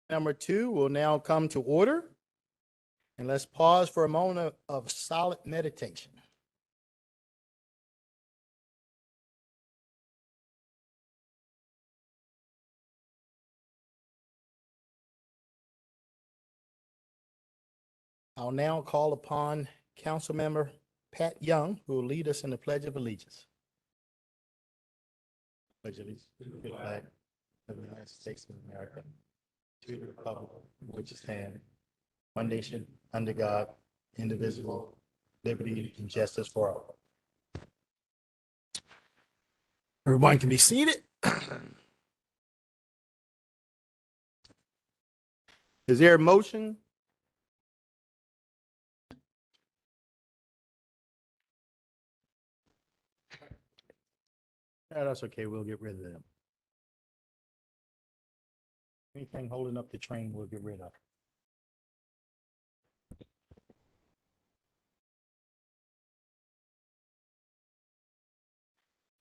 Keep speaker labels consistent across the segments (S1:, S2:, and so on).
S1: Number 2 will now come to order. And let's pause for a moment of solid meditation. I'll now call upon Councilmember Pat Young, who will lead us in the Pledge of Allegiance. Pledge of Allegiance to the flag of the United States of America, to the republic which stands one nation under God, indivisible, liberty and justice for all. Everyone can be seated. Is there a motion? Yeah, that's okay. We'll get rid of them. Anything holding up the train, we'll get rid of.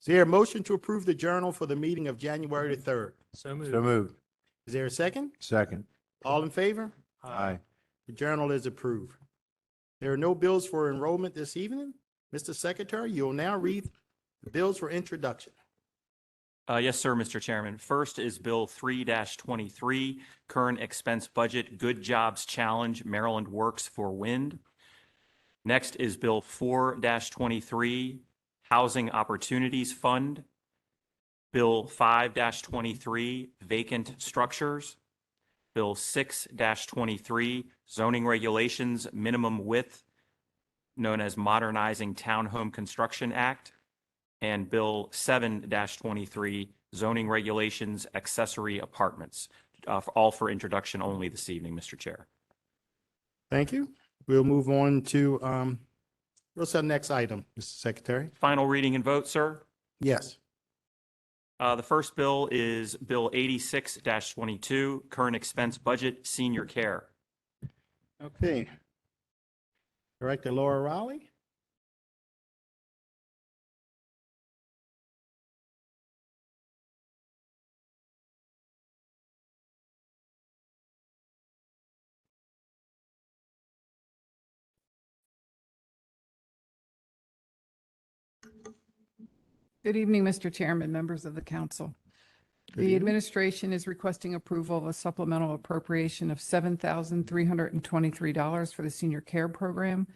S1: Is there a motion to approve the journal for the meeting of January the 3rd?
S2: So moved.
S3: So moved.
S1: Is there a second?
S3: Second.
S1: All in favor?
S3: Aye.
S1: The journal is approved. There are no bills for enrollment this evening. Mr. Secretary, you will now read the bills for introduction.
S2: Yes, sir, Mr. Chairman. First is Bill 3-23, Current Expense Budget, Good Jobs Challenge, Maryland Works for Wind. Next is Bill 4-23, Housing Opportunities Fund. Bill 5-23, Vacant Structures. Bill 6-23, Zoning Regulations, Minimum Width, known as Modernizing Townhome Construction Act. And Bill 7-23, Zoning Regulations, Accessory Apartments, all for introduction only this evening, Mr. Chair.
S1: Thank you. We'll move on to, what's our next item, Mr. Secretary?
S2: Final reading and vote, sir.
S1: Yes.
S2: The first bill is Bill 86-22, Current Expense Budget, Senior Care.
S1: Okay. Director Laura Rowley.
S4: Good evening, Mr. Chairman, members of the council. The administration is requesting approval of a supplemental appropriation of $7,323 for the senior care program.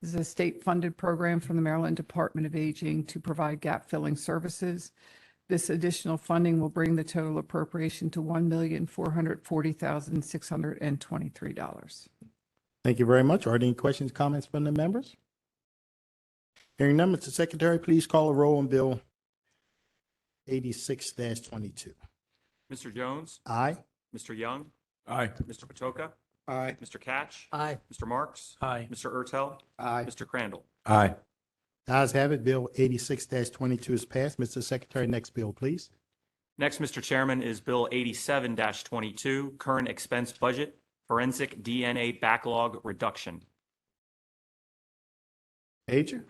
S4: This is a state-funded program from the Maryland Department of Aging to provide gap-filling services. This additional funding will bring the total appropriation to $1,440,623.
S1: Thank you very much. Are there any questions, comments from the members? Hearing none, Mr. Secretary, please call a roll on Bill 86-22.
S2: Mr. Jones?
S1: Aye.
S2: Mr. Young?
S3: Aye.
S2: Mr. Patoka?
S1: Aye.
S2: Mr. Catch?
S1: Aye.
S2: Mr. Marks?
S3: Aye.
S2: Mr. Ertel?
S1: Aye.
S2: Mr. Crandall?
S3: Aye.
S1: Ayes have it. Bill 86-22 is passed. Mr. Secretary, next bill, please.
S2: Next, Mr. Chairman, is Bill 87-22, Current Expense Budget, Forensic DNA Backlog Reduction.
S1: Major?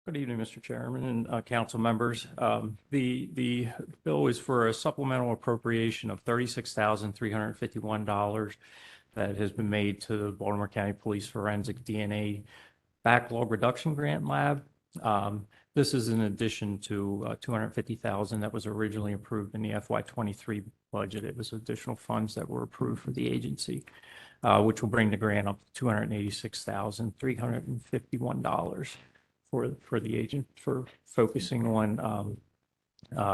S5: Good evening, Mr. Chairman and council members. The bill is for a supplemental appropriation of $36,351 that has been made to the Baltimore County Police Forensic DNA Backlog Reduction Grant Lab. This is in addition to $250,000 that was originally approved in the FY23 budget. It was additional funds that were approved for the agency, which will bring the grant up to $286,351 for the agent for focusing on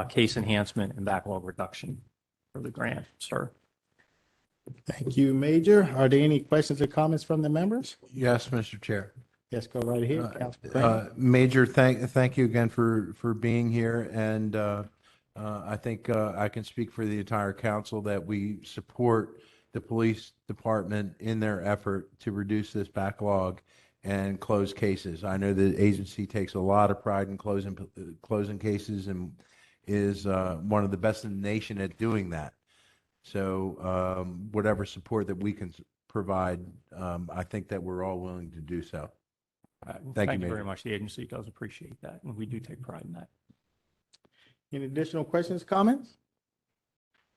S5: case enhancement and backlog reduction for the grant, sir.
S1: Thank you, Major. Are there any questions or comments from the members?
S3: Yes, Mr. Chair.
S1: Yes, go right ahead. Councilman Crandall.
S3: Major, thank you again for being here. And I think I can speak for the entire council that we support the police department in their effort to reduce this backlog and close cases. I know the agency takes a lot of pride in closing cases and is one of the best in the nation at doing that. So whatever support that we can provide, I think that we're all willing to do so.
S5: Thank you
S3: Major.
S5: very much. The agency does appreciate that, and we do take pride in that.
S1: Any additional questions, comments?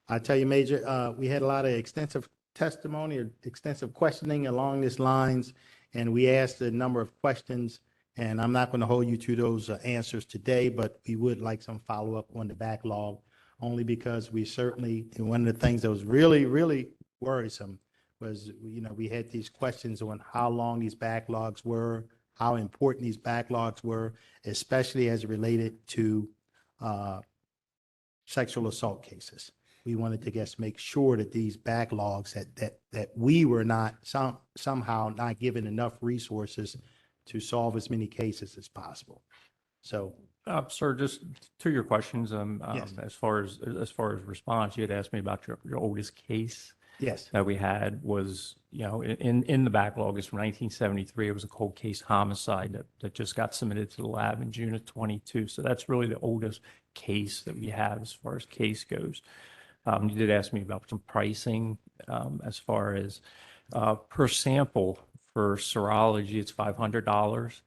S1: I tell you, Major, we had a lot of extensive testimony or extensive questioning along these lines, and we asked a number of questions, and I'm not going to hold you to those answers today, but we would like some follow-up on the backlog, only because we certainly, and one of the things that was really, really worrisome was, we had these questions on how long these backlogs were, how important these backlogs were, especially as it related to sexual assault cases. We wanted to just make sure that these backlogs that we were not somehow not given enough resources to solve as many cases as possible. So,
S5: Sir, just to your questions,
S1: Yes.
S5: as far as response, you had asked me about your oldest case
S1: yes,
S5: that we had was, in the backlog is from 1973. It was a cold case homicide that just got submitted to the lab in June of 22. So that's really the oldest case that we have as far as case goes. You did ask me about some pricing, as far as per sample for serology, it's $500.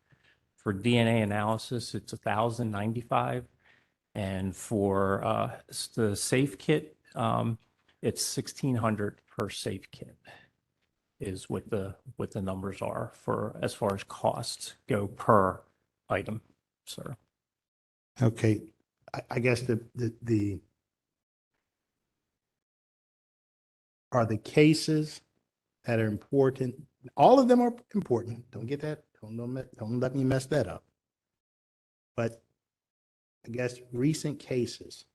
S5: For DNA analysis, it's $1,095. And for the safe kit, it's $1,600 per safe kit is what the numbers are for as far as costs go per item, sir.
S1: okay. I guess are the cases that are important, all of them are important. Don't get that, don't let me mess that up. But I guess recent cases,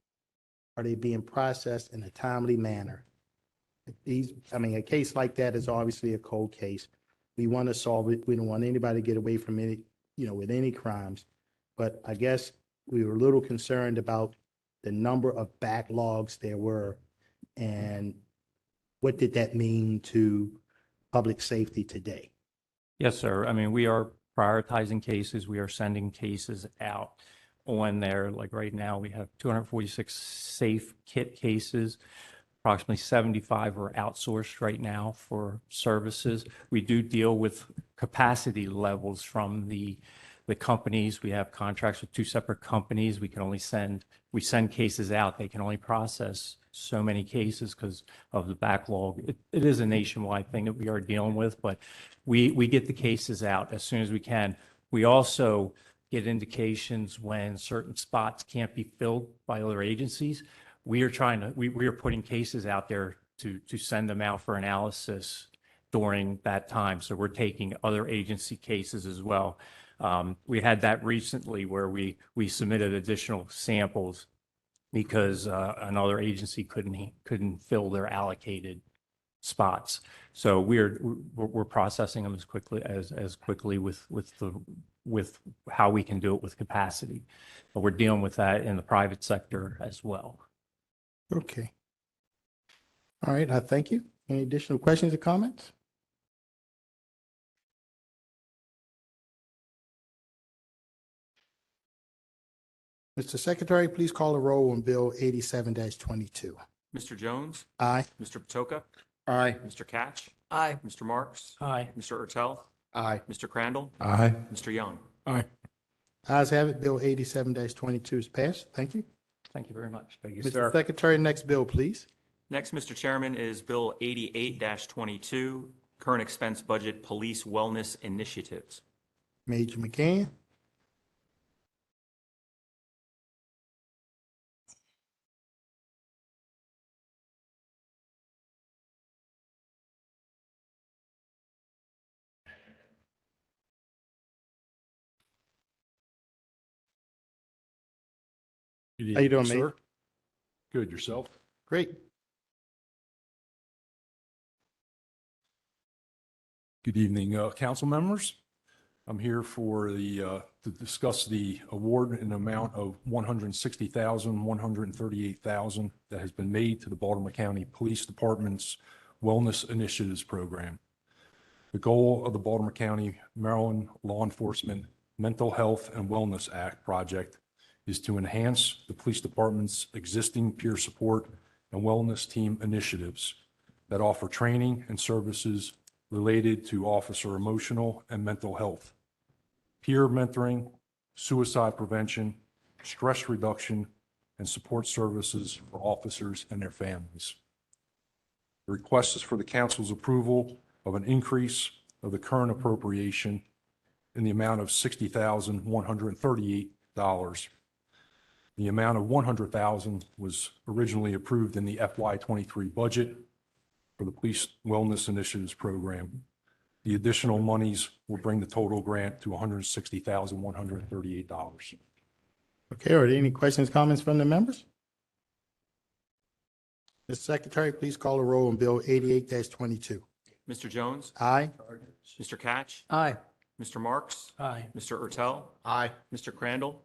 S1: are they being processed in a timely manner? A case like that is obviously a cold case. We want to solve it. We don't want anybody to get away from any, with any crimes. But I guess we were a little concerned about the number of backlogs there were and what did that mean to public safety today?
S5: Yes, sir. I mean, we are prioritizing cases. We are sending cases out on there. Like right now, we have 246 safe kit cases. Approximately 75 are outsourced right now for services. We do deal with capacity levels from the companies. We have contracts with two separate companies. We send cases out. They can only process so many cases because of the backlog. It is a nationwide thing that we are dealing with, but we get the cases out as soon as we can. We also get indications when certain spots can't be filled by other agencies. We are putting cases out there to send them out for analysis during that time. So we're taking other agency cases as well. We had that recently where we submitted additional samples because another agency couldn't fill their allocated spots. So we're processing them as quickly with how we can do it with capacity. But we're dealing with that in the private sector as well.
S1: Okay. All right, I thank you. Any additional questions or comments? Mr. Secretary, please call the roll on Bill 87-22.
S2: Mr. Jones?
S1: Aye.
S2: Mr. Patoka?
S3: Aye.
S2: Mr. Catch?
S6: Aye.
S2: Mr. Marks?
S5: Aye.
S2: Mr. Ertel?
S1: Aye.
S2: Mr. Crandall?
S3: Aye.
S2: Mr. Young?
S1: Ayes have it, Bill 87-22 is passed. Thank you.
S5: Thank you very much. Thank you,
S1: Mr. Secretary, next bill, please.
S2: Next, Mr. Chairman, is Bill 88-22, Current Expense Budget Police Wellness Initiatives.
S1: Major McCann.
S7: Good
S1: How you
S7: evening,
S1: doing, Mate?
S7: sir? Good, yourself?
S1: Great.
S7: Good evening, council members. I'm here for to discuss the award in the amount of $160,138,000 that has been made to the Baltimore County Police Department's Wellness Initiatives Program. The goal of the Baltimore County, Maryland Law Enforcement Mental Health and Wellness Act project is to enhance the police department's existing peer support and wellness team initiatives that offer training and services related to officer emotional and mental health, peer mentoring, suicide prevention, stress reduction, and support services for officers and their families. The request is for the council's approval of an increase of the current appropriation in the amount of $60,138. The amount of $100,000 was originally approved in the FY23 budget for the Police Wellness Initiatives Program. The additional monies will bring the total grant to $160,138.
S1: Okay, are there any questions, comments from the members? Mr. Secretary, please call the roll on Bill 88-22.
S2: Mr. Jones?
S1: Aye.
S2: Mr. Catch?
S5: Aye.
S2: Mr. Marks?
S5: Aye.
S2: Mr. Ertel?
S1: Aye.
S2: Mr. Crandall?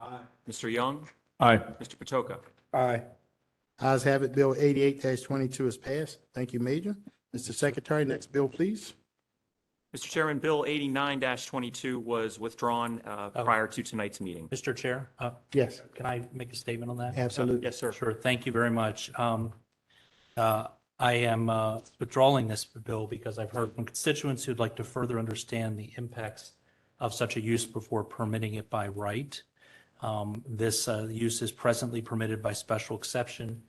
S2: Aye. Mr. Young?
S7: Aye.
S2: Mr. Patoka?
S5: Aye.
S1: Ayes have it, Bill 88-22 is passed. Thank you, Major. Mr. Secretary, next bill, please.
S2: Mr. Chairman, Bill 89-22 was withdrawn prior to tonight's meeting.
S6: Mr. Chair,
S1: Yes,
S6: can I make a statement on that?
S1: absolutely.
S2: Yes, sir.
S6: Sure, thank you very much. I am withdrawing this bill because I've heard from constituents who'd like to further understand the impacts of such a use before permitting it by right. This use is presently permitted by special exception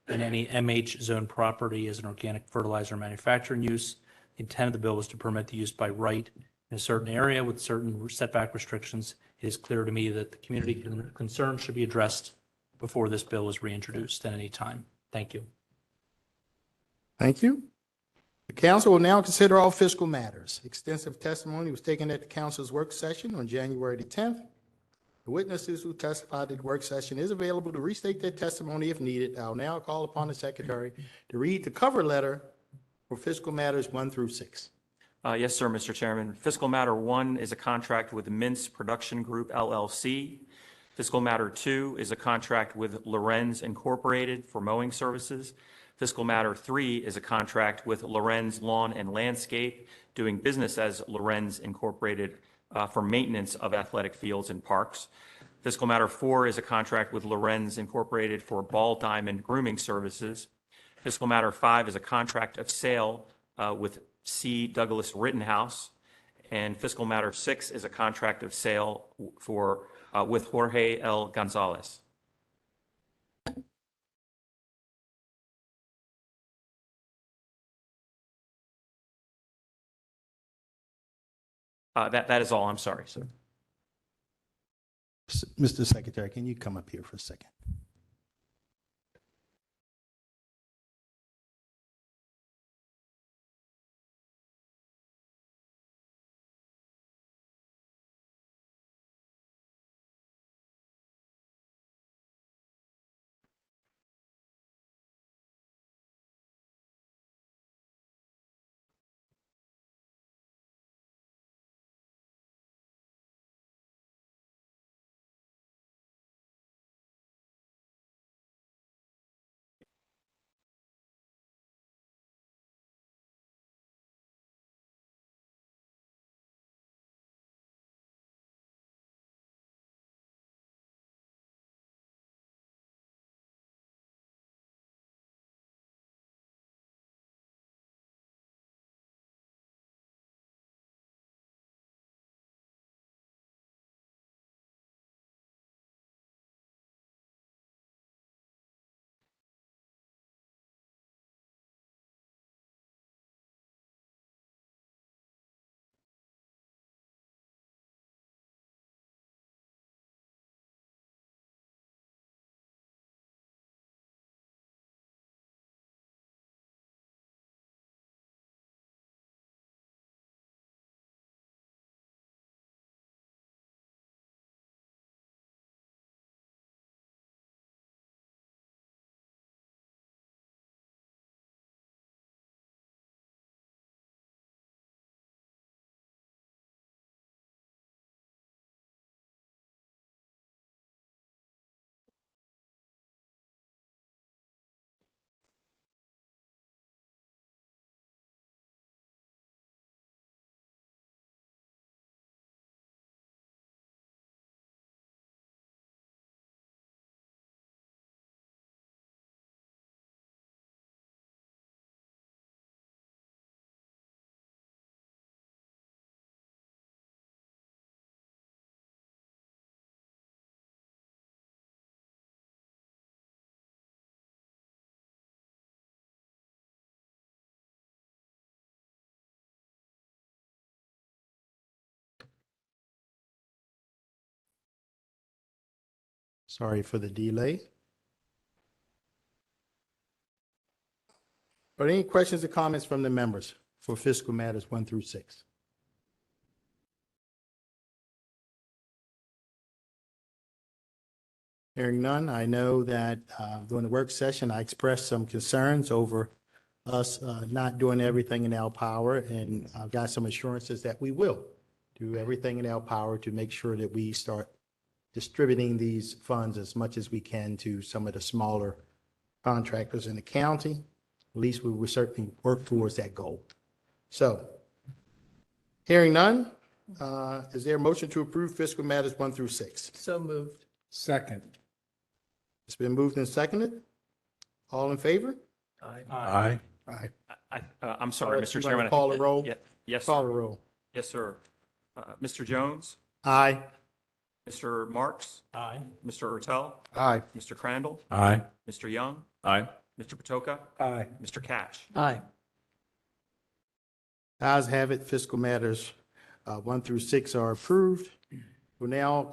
S6: in any MH zone property as an organic fertilizer manufacturing use. The intent of the bill was to permit the use by right in a certain area with certain setback restrictions. It is clear to me that the community concern should be addressed before this bill is reintroduced at any time. Thank you.
S1: Thank you. The council will now consider all fiscal matters. Extensive testimony was taken at the council's work session on January the 10th. The witnesses who testified at the work session is available to restate their testimony if needed. I'll now call upon the secretary to read the cover letter for fiscal matters 1 through 6.
S2: Yes, sir, Mr. Chairman. Fiscal Matter 1 is a contract with Mintz Production Group LLC. Fiscal Matter 2 is a contract with Lorenz Incorporated for mowing services. Fiscal Matter 3 is a contract with Lorenz Lawn and Landscape, doing business as Lorenz Incorporated for maintenance of athletic fields and parks. Fiscal Matter 4 is a contract with Lorenz Incorporated for ball diamond grooming services. Fiscal Matter 5 is a contract of sale with C. Douglas Rittenhouse. And Fiscal Matter 6 is a contract of sale for with Jorge L. Gonzalez. That is all. I'm sorry, sir.
S1: Mr. Secretary, can you come up here for a second? Sorry for the delay. Are there any questions or comments from the members for fiscal matters 1 through 6? Hearing none, I know that during the work session, I expressed some concerns over us not doing everything in our power, and I've got some assurances that we will do everything in our power to make sure that we start distributing these funds as much as we can to some of the smaller contractors in the county. At least we will certainly work towards that goal. So, hearing none, is there a motion to approve fiscal matters 1 through 6?
S6: So moved.
S7: Second.
S1: It's been moved and seconded. All in favor?
S3: Aye.
S1: Aye.
S2: I'm sorry, Mr.
S1: Somebody
S2: Chairman.
S1: call the roll?
S2: Yeah, yes,
S1: Call
S2: sir.
S1: the roll.
S2: Yes, sir. Mr. Jones,
S1: Aye.
S2: Mr. Marks,
S6: Aye.
S2: Mr. Ertel,
S1: Aye.
S2: Mr. Crandall,
S3: Aye.
S2: Mr. Young,
S5: Aye.
S2: Mr. Patoka,
S7: Aye.
S2: Mr. Cash.
S6: Aye.
S1: Ayes have it, fiscal matters 1 through 6 are approved. We'll now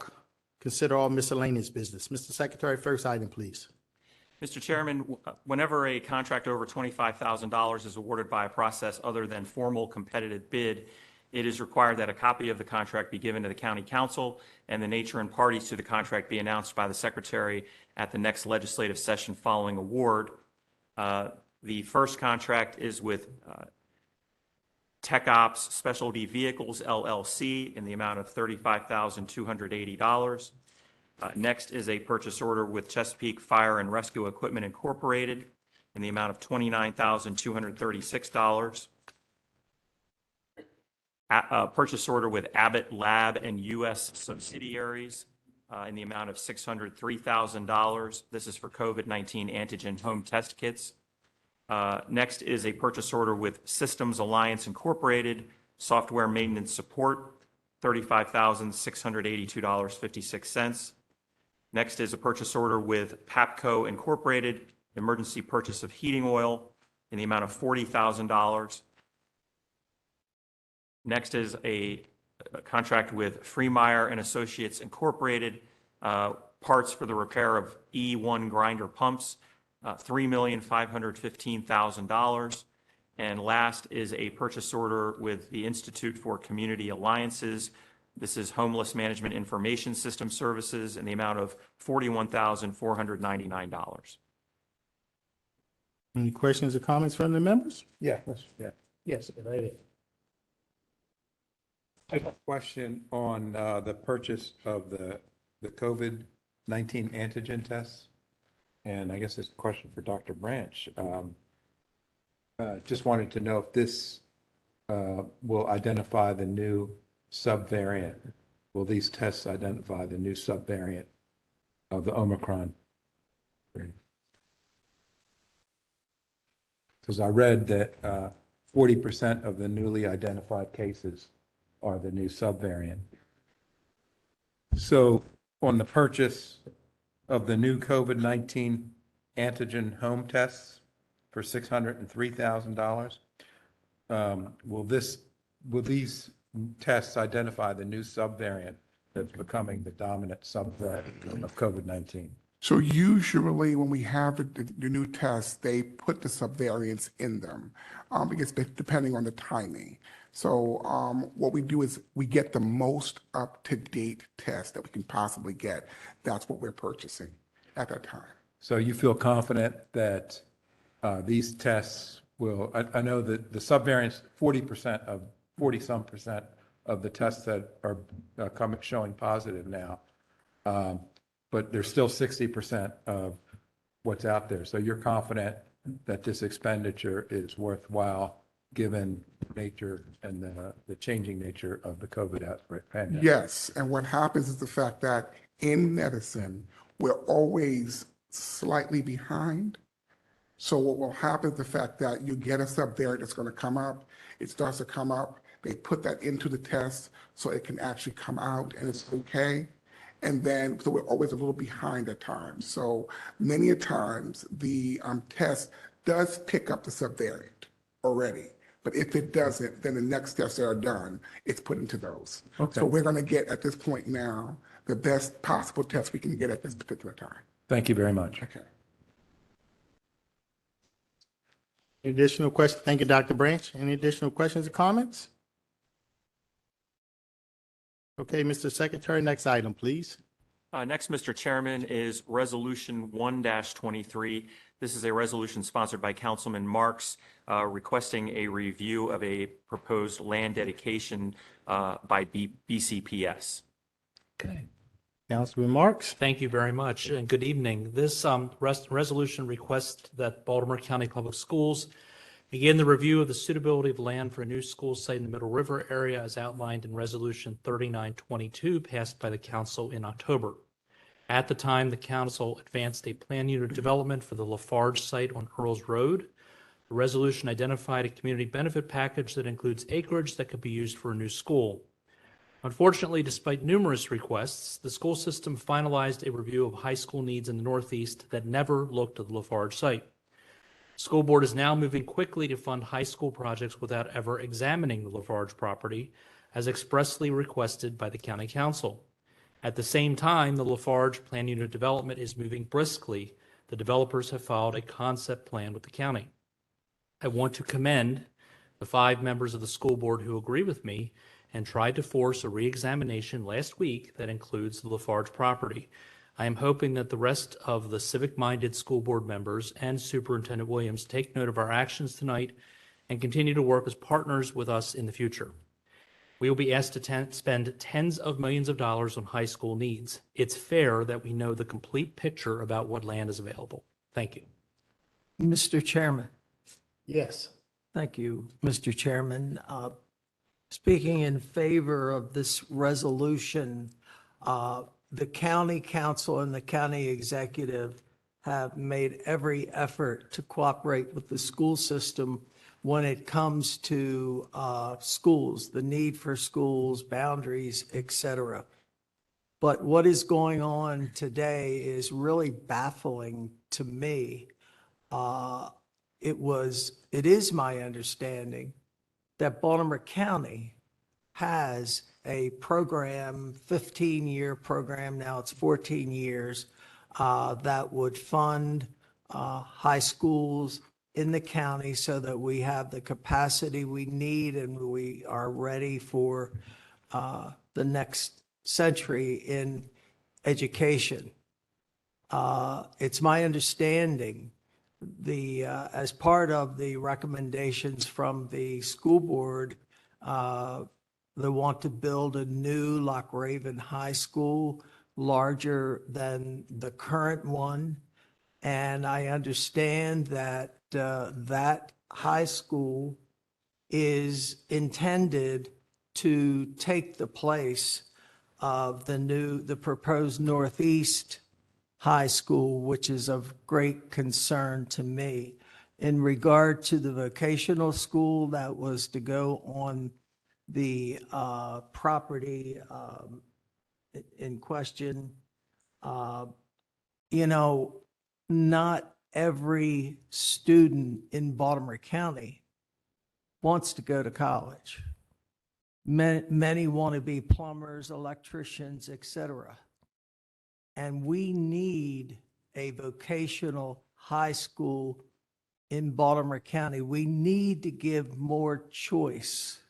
S1: consider all miscellaneous business. Mr. Secretary, first item, please.
S2: Mr. Chairman, whenever a contract over $25,000 is awarded by a process other than formal competitive bid, it is required that a copy of the contract be given to the county council and the nature and parties to the contract be announced by the secretary at the next legislative session following award. The first contract is with Tech Ops Specialty Vehicles LLC in the amount of $35,280. Next is a purchase order with Chesapeake Fire and Rescue Equipment Incorporated in the amount of $29,236. Purchase order with Abbott Lab and U.S. subsidiaries in the amount of $603,000. This is for COVID-19 antigen home test kits. Next is a purchase order with Systems Alliance Incorporated, software maintenance support, $35,682.56. Next is a purchase order with Papco Incorporated, emergency purchase of heating oil in the amount of $40,000. Next is a contract with Freemeyer and Associates Incorporated, parts for the repair of E1 grinder pumps, $3,515,000. And last is a purchase order with the Institute for Community Alliances. This is Homeless Management Information System Services in the amount of $41,499.
S1: Any questions or comments from the members?
S3: Yeah.
S1: Yes, related.
S3: I have a question on the purchase of the COVID-19 antigen tests. And I guess it's a question for Dr. Branch. Just wanted to know if this will identify the new subvariant. Will these tests identify the new subvariant of the Omicron? Because I read that 40% of the newly identified cases are the new subvariant. So on the purchase of the new COVID-19 antigen home tests for $603,000, will these tests identify the new subvariant that's becoming the dominant subvariant of COVID-19?
S8: So usually when we have the new tests, they put the subvariants in them because depending on the timing. So what we do is we get the most up-to-date test that we can possibly get. That's what we're purchasing at that time.
S3: So you feel confident that these tests will, I know that the subvariants, 40-some% of the tests that are showing positive now, but there's still 60% of what's out there. So you're confident that this expenditure is worthwhile given nature and the changing nature of the COVID outbreak pandemic?
S8: Yes, and what happens is the fact that in medicine, we're always slightly behind. So what will happen is the fact that you get a subvariant that's going to come up, it starts to come up, they put that into the test so it can actually come out and it's okay. And then, so we're always a little behind at times. So many a times the test does pick up the subvariant already. But if it doesn't, then the next tests that are done, it's put into those.
S3: Okay.
S8: So we're going to get at this point now the best possible test we can get at this particular time.
S7: Thank you very much.
S8: Okay.
S1: Any additional questions? Thank you, Dr. Branch. Any additional questions or comments? Okay, Mr. Secretary, next item, please.
S2: Next, Mr. Chairman, is Resolution 1-23. This is a resolution sponsored by Councilman Marks requesting a review of a proposed land dedication by BCPS.
S6: Okay.
S1: Councilman Marks?
S6: Thank you very much, and good evening. This resolution requests that Baltimore County Public Schools begin the review of the suitability of land for a new school site in the Middle River area as outlined in Resolution 3922, passed by the council in October. At the time, the council advanced a plan unit development for the Lafarge site on Earls Road. The resolution identified a community benefit package that includes acreage that could be used for a new school. Unfortunately, despite numerous requests, the school system finalized a review of high school needs in the Northeast that never looked at the Lafarge site. The school board is now moving quickly to fund high school projects without ever examining the Lafarge property, as expressly requested by the county council. At the same time, the Lafarge plan unit development is moving briskly. The developers have filed a concept plan with the county. I want to commend the 5 members of the school board who agree with me and tried to force a reexamination last week that includes the Lafarge property. I am hoping that the rest of the civic-minded school board members and Superintendent Williams take note of our actions tonight and continue to work as partners with us in the future. We will be asked to spend tens of millions of dollars on high school needs. It's fair that we know the complete picture about what land is available. Thank you.
S9: Mr. Chairman.
S1: Yes.
S9: Thank you, Mr. Chairman. Speaking in favor of this resolution, the county council and the county executive have made every effort to cooperate with the school system when it comes to schools, the need for schools, boundaries, et cetera. But what is going on today is really baffling to me. It is my understanding that Baltimore County has a program, 15-year program, now it's 14 years, that would fund high schools in the county so that we have the capacity we need and we are ready for the next century in education. It's my understanding as part of the recommendations from the school board, they want to build a new Loch Raven High School, larger than the current one. And I understand that that high school is intended to take the place of the proposed Northeast High School, which is of great concern to me. In regard to the vocational school that was to go on the property in question, not every student in Baltimore County wants to go to college. Many want to be plumbers, electricians, etc. And we need a vocational high school in Baltimore County. We need to give more choice.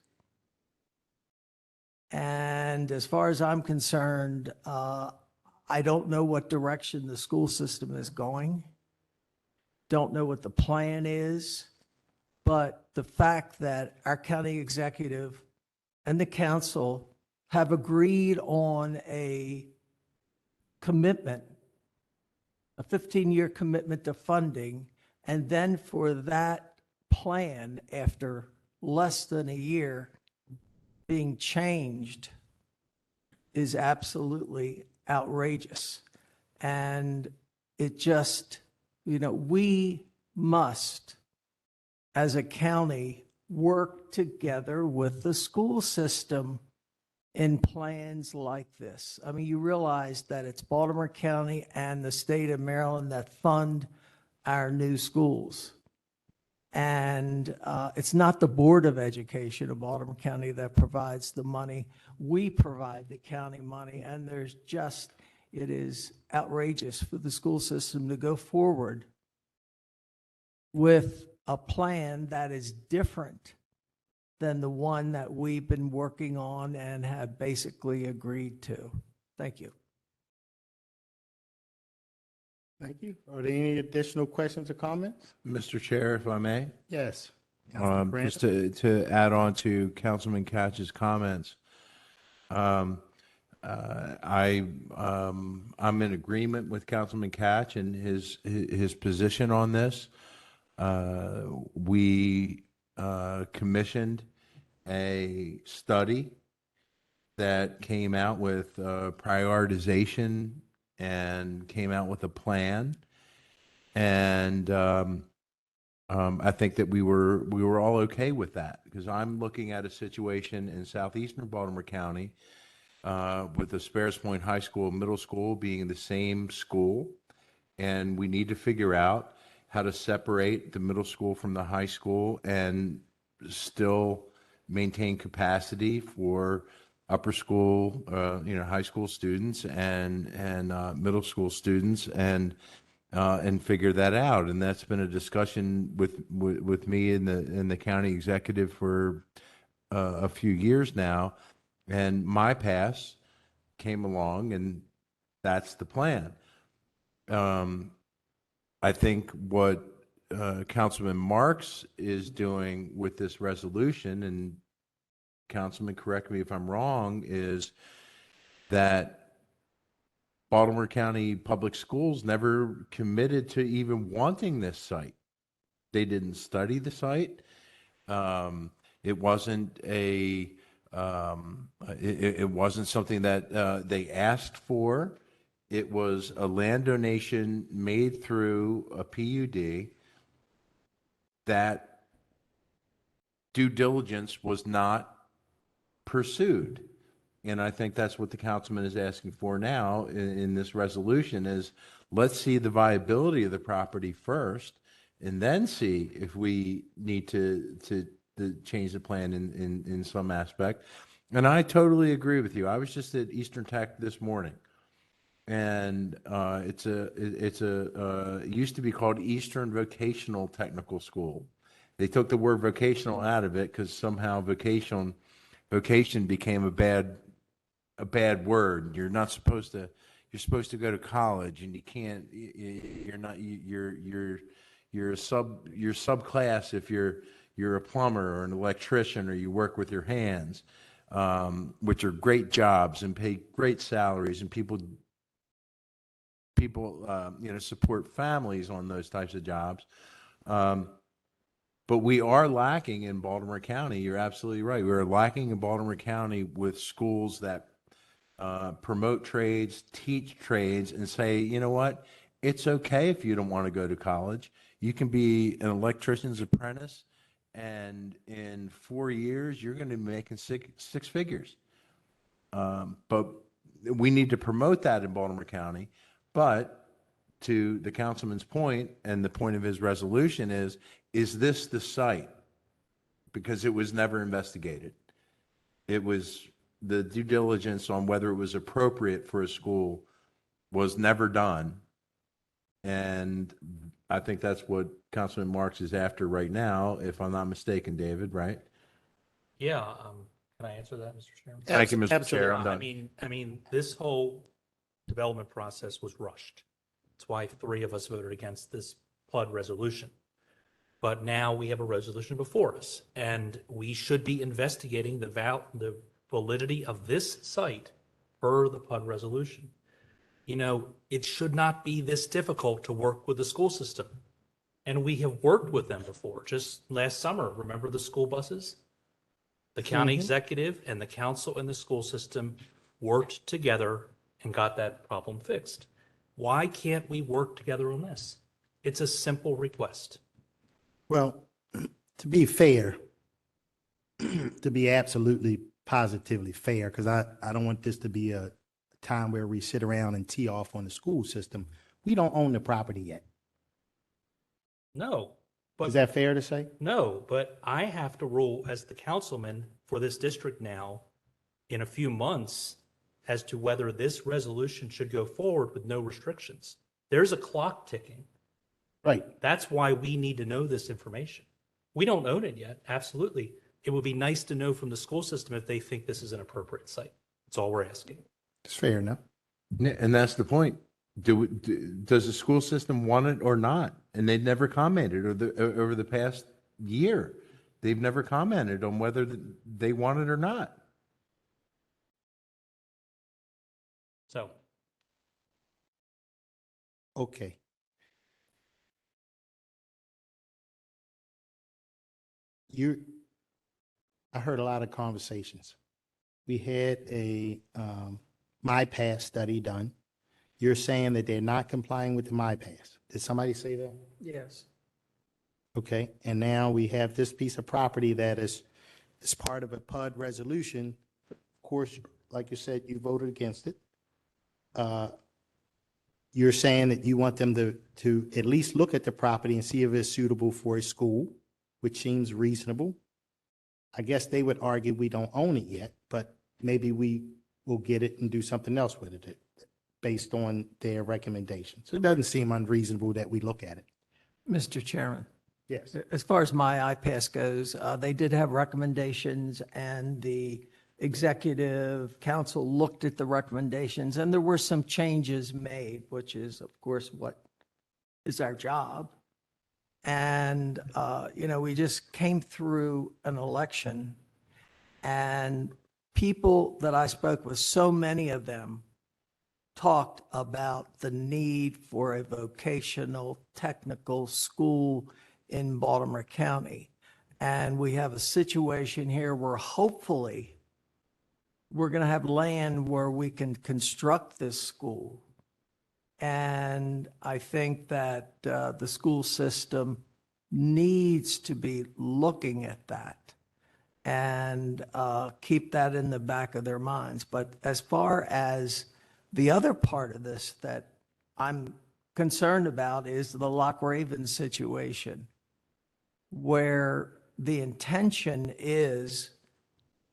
S9: And as far as I'm concerned, I don't know what direction the school system is going. Don't know what the plan is. But the fact that our county executive and the council have agreed on a commitment, a 15-year commitment to funding, and then for that plan, after less than a year, being changed is absolutely outrageous. And it just, we must, as a county, work together with the school system in plans like this. I mean, you realize that it's Baltimore County and the state of Maryland that fund our new schools. And it's not the Board of Education of Baltimore County that provides the money. We provide the county money, and it is outrageous for the school system to go forward with a plan that is different than the one that we've been working on and have basically agreed to. Thank you.
S1: Thank you. Are there any additional questions or comments?
S3: Mr. Chair, if I may?
S1: Yes. Councilman
S3: Just
S1: Brandon?
S3: to add on to Councilman Catch's comments, I'm in agreement with Councilman Catch and his position on this. We commissioned a study that came out with prioritization and came out with a plan. And I think that we were all okay with that, because I'm looking at a situation in southeastern Baltimore County with the Sparrows Point High School, middle school being the same school, and we need to figure out how to separate the middle school from the high school and still maintain capacity for upper school, high school students and middle school students, and figure that out. And that's been a discussion with me in the county executive for a few years now. And my pass came along, and that's the plan. I think what Councilman Marks is doing with this resolution, and Councilman, correct me if I'm wrong, is that Baltimore County Public Schools never committed to even wanting this site. They didn't study the site. It wasn't it wasn't something that they asked for. It was a land donation made through a PUD that due diligence was not pursued. And I think that's what the councilman is asking for now in this resolution is, let's see the viability of the property first, and then see if we need to change the plan in some aspect. And I totally agree with you. I was just at Eastern Tech this morning, and it used to be called Eastern Vocational Technical School. They took the word vocational out of it because somehow vocation became a bad word. You're not supposed to. You're supposed to go to college, and you can't. You're not. You're a subclass if you're a plumber or an electrician or you work with your hands, which are great jobs and pay great salaries, and people support families on those types of jobs. But we are lacking in Baltimore County. You're absolutely right. We're lacking in Baltimore County with schools that promote trades, teach trades, and say, you know what? It's okay if you don't want to go to college. You can be an electrician's apprentice, and in 4 years, you're going to be making six figures. But we need to promote that in Baltimore County. But to the councilman's point, and the point of his resolution is this the site? Because it was never investigated. It was the due diligence on whether it was appropriate for a school was never done. And I think that's what Councilman Marks is after right now, if I'm not mistaken, David, right?
S6: Yeah, can I answer that, Mr. Chairman?
S3: Thank you, Mr. Chair. I'm
S6: Absolutely.
S3: done.
S6: I mean, this whole development process was rushed. That's why 3 of us voted against this PLUD resolution. But now we have a resolution before us, and we should be investigating the validity of this site per the PLUD resolution. You know, it should not be this difficult to work with the school system. And we have worked with them before. Just last summer, remember the school buses? The county executive and the council and the school system worked together and got that problem fixed. Why can't we work together on this? It's a simple request.
S10: Well, to be fair, to be absolutely positively fair, because I don't want this to be a time where we sit around and tee off on the school system. We don't own the property yet.
S6: No, But
S10: Is that fair to say?
S6: no, but I have to rule as the councilman for this district now in a few months as to whether this resolution should go forward with no restrictions. There's a clock ticking.
S10: Right.
S6: That's why we need to know this information. We don't own it yet, absolutely. It would be nice to know from the school system if they think this is an appropriate site. That's all we're asking.
S10: It's fair enough.
S3: And that's the point. Does the school system want it or not? And they've never commented over the past year. They've never commented on whether they want it or not.
S6: So
S10: Okay. I heard a lot of conversations. We had a MyPass study done. You're saying that they're not complying with the MyPass. Did somebody say that?
S9: Yes.
S10: Okay, and now we have this piece of property that is part of a PUD resolution. Of course, like you said, you voted against it. You're saying that you want them to at least look at the property and see if it's suitable for a school, which seems reasonable. I guess they would argue we don't own it yet, but maybe we will get it and do something else with it based on their recommendations. So it doesn't seem unreasonable that we look at it.
S9: Mr. Chairman,
S10: Yes.
S9: as far as my iPass goes, they did have recommendations and the executive council looked at the recommendations and there were some changes made, which is of course what is our job. And, we just came through an election and people that I spoke with, so many of them talked about the need for a vocational technical school in Baltimore County. And we have a situation here where hopefully we're going to have land where we can construct this school. And I think that the school system needs to be looking at that and keep that in the back of their minds. But as far as the other part of this that I'm concerned about is the Loch Raven situation, where the intention is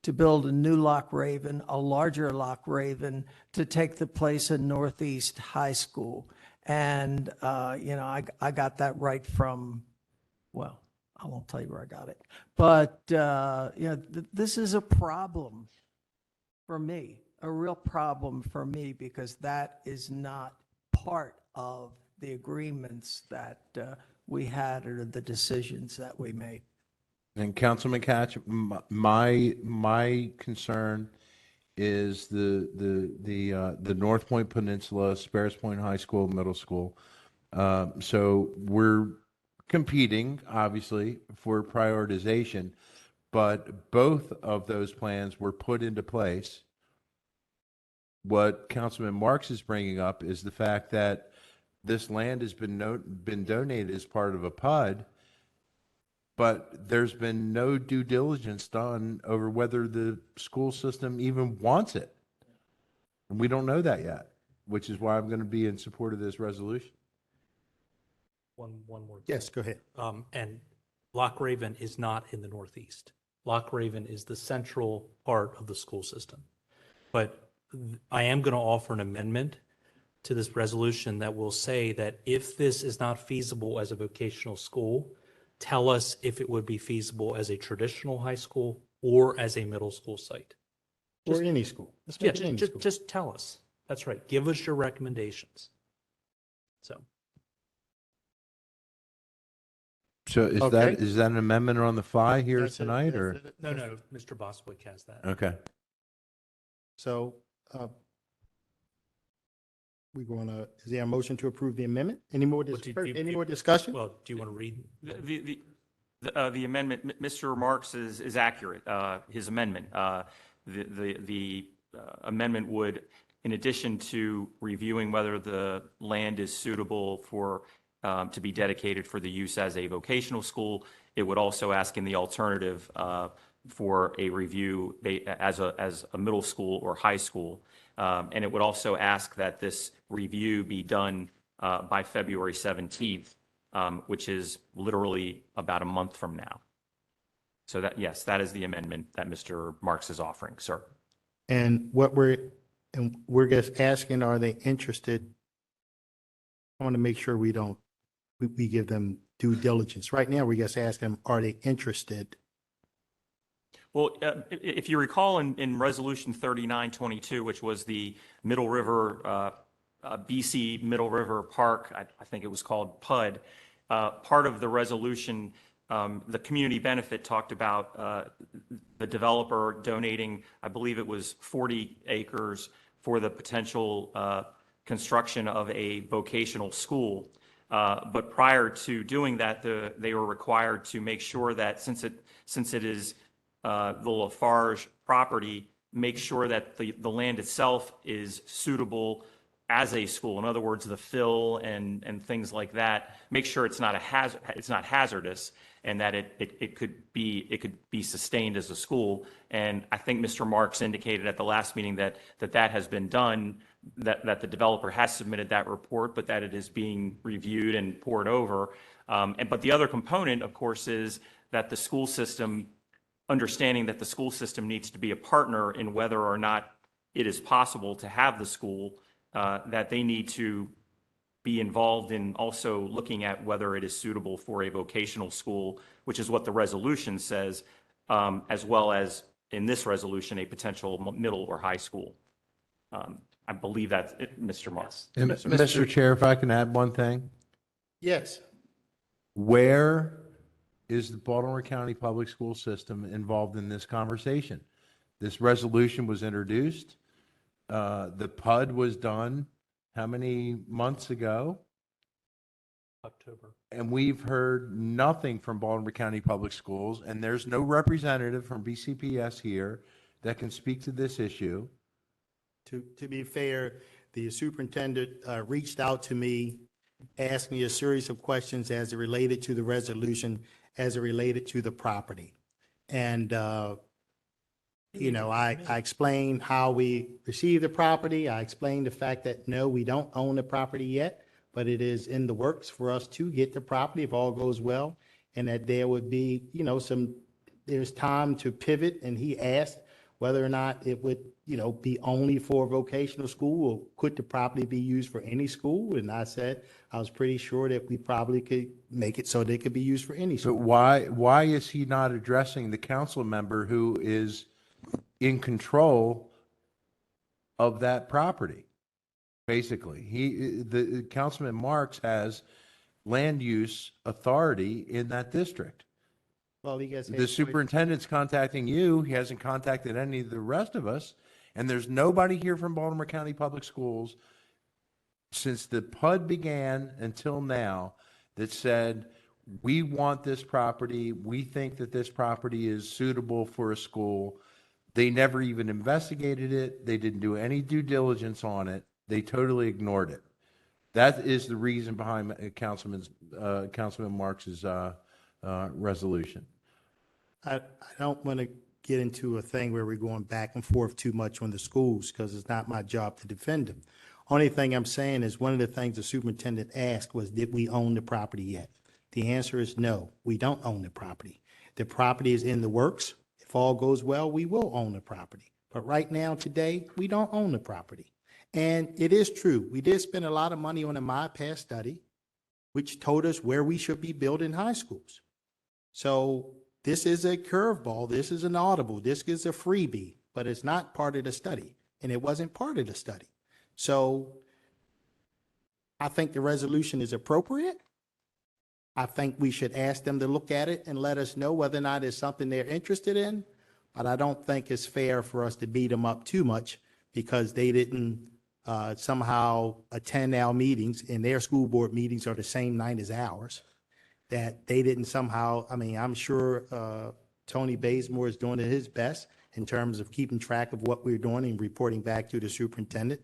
S9: to build a new Loch Raven, a larger Loch Raven, to take the place of Northeast High School. And, I got that right from, well, I won't tell you where I got it. But, this is a problem for me, a real problem for me, because that is not part of the agreements that we had or the decisions that we made.
S3: And Councilman Catch, my concern is the North Point Peninsula, Sparrows Point High School, Middle School. So we're competing, obviously, for prioritization, but both of those plans were put into place. What Councilman Marks is bringing up is the fact that this land has been donated as part of a PUD, but there's been no due diligence done over whether the school system even wants it. And we don't know that yet, which is why I'm going to be in support of this resolution.
S6: one more.
S10: Yes, go ahead.
S6: And Loch Raven is not in the Northeast. Loch Raven is the central part of the school system. But I am going to offer an amendment to this resolution that will say that if this is not feasible as a vocational school, tell us if it would be feasible as a traditional high school or as a middle school site.
S10: Or any school. Let's
S6: Yeah,
S10: make it any school.
S6: just tell us. That's right. Give us your recommendations.
S3: So is
S10: Okay.
S3: that an amendment on the fly here
S10: That's it.
S3: tonight, or?
S10: That's it.
S6: No, Mr. Boswick has that.
S3: Okay.
S10: So, is there a motion to approve the amendment? Any more,
S6: Well,
S10: any more discussion?
S6: Well, do you want to read?
S2: The amendment, Mr. Marks is accurate, his amendment. The amendment would, in addition to reviewing whether the land is suitable for, to be dedicated for the use as a vocational school, it would also ask in the alternative for a review as a middle school or high school. And it would also ask that this review be done by February 17th. which is literally about a month from now. So that, yes, that is the amendment that Mr. Marks is offering, sir.
S10: And we're just asking, are they interested? I want to make sure we don't, we give them due diligence. Right now, we just ask them, are they interested?
S2: Well, if you recall in Resolution 3922, which was the Middle River, BC Middle River Park, I think it was called PUD, part of the resolution, the community benefit talked about the developer donating, I believe it was 40 acres for the potential construction of a vocational school. But prior to doing that, they were required to make sure that since it is the Lafarge property, make sure that the land itself is suitable as a school. In other words, the fill and things like that, make sure it's not hazardous, and that it could be sustained as a school. And I think Mr. Marks indicated at the last meeting that has been done, that the developer has submitted that report, but that it is being reviewed and poured over. But the other component, of course, is that the school system, understanding that the school system needs to be a partner in whether or not it is possible to have the school, that they need to be involved in also looking at whether it is suitable for a vocational school, which is what the resolution says, as well as in this resolution, a potential middle or high school. I believe that's it, Mr. Marks.
S3: And Mr. Chair, if I can add one thing,
S10: Yes.
S3: where is the Baltimore County Public School System involved in this conversation? This resolution was introduced. The PUD was done how many months ago?
S6: October.
S3: And we've heard nothing from Baltimore County Public Schools, and there's no representative from BCPS here that can speak to this issue.
S10: To be fair, the superintendent reached out to me, asked me a series of questions as it related to the resolution, as it related to the property. And, I explained how we received the property. I explained the fact that, no, we don't own the property yet, but it is in the works for us to get the property if all goes well. And that there would be, there's time to pivot. And he asked whether or not it would, be only for vocational school, or could the property be used for any school? And I said, I was pretty sure that we probably could make it so they could be used for any
S3: But
S10: school.
S3: why is he not addressing the council member who is in control of that property? Basically, the Councilman Marks has land use authority in that district.
S10: Well, he gets.
S3: The superintendent's contacting you. He hasn't contacted any of the rest of us. And there's nobody here from Baltimore County Public Schools since the PUD began until now that said, we want this property. We think that this property is suitable for a school. They never even investigated it. They didn't do any due diligence on it. They totally ignored it. That is the reason behind Councilman Marks's resolution.
S10: I don't want to get into a thing where we're going back and forth too much on the schools, because it's not my job to defend them. Only thing I'm saying is, one of the things the superintendent asked was, did we own the property yet? The answer is no, we don't own the property. The property is in the works. If all goes well, we will own the property. But right now, today, we don't own the property. And it is true, we did spend a lot of money on a MyPath study, which told us where we should be building high schools. So this is a curveball, this is an audible, this is a freebie, but it's not part of the study, and it wasn't part of the study. So I think the resolution is appropriate. I think we should ask them to look at it and let us know whether or not it's something they're interested in. But I don't think it's fair for us to beat them up too much because they didn't somehow attend our meetings, and their school board meetings are the same night as ours. That they didn't somehow, I'm sure Tony Bazemore is doing his best in terms of keeping track of what we're doing and reporting back to the superintendent.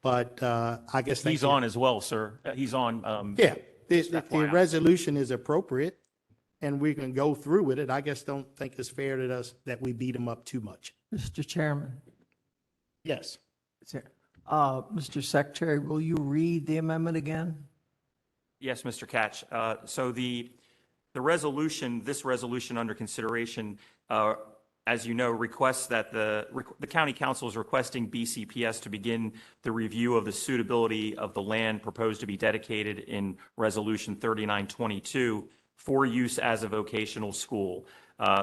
S10: But I guess.
S2: He's on as well, sir. He's on.
S10: Yeah, the
S2: FYI.
S10: resolution is appropriate and we can go through with it. I just don't think it's fair to us that we beat them up too much.
S9: Mr. Chairman,
S10: Yes.
S9: Mr. Secretary, will you read the amendment again?
S2: Yes, Mr. Catch. So the resolution, this resolution under consideration, as you know, requests that the county council is requesting BCPS to begin the review of the suitability of the land proposed to be dedicated in Resolution 3922 for use as a vocational school.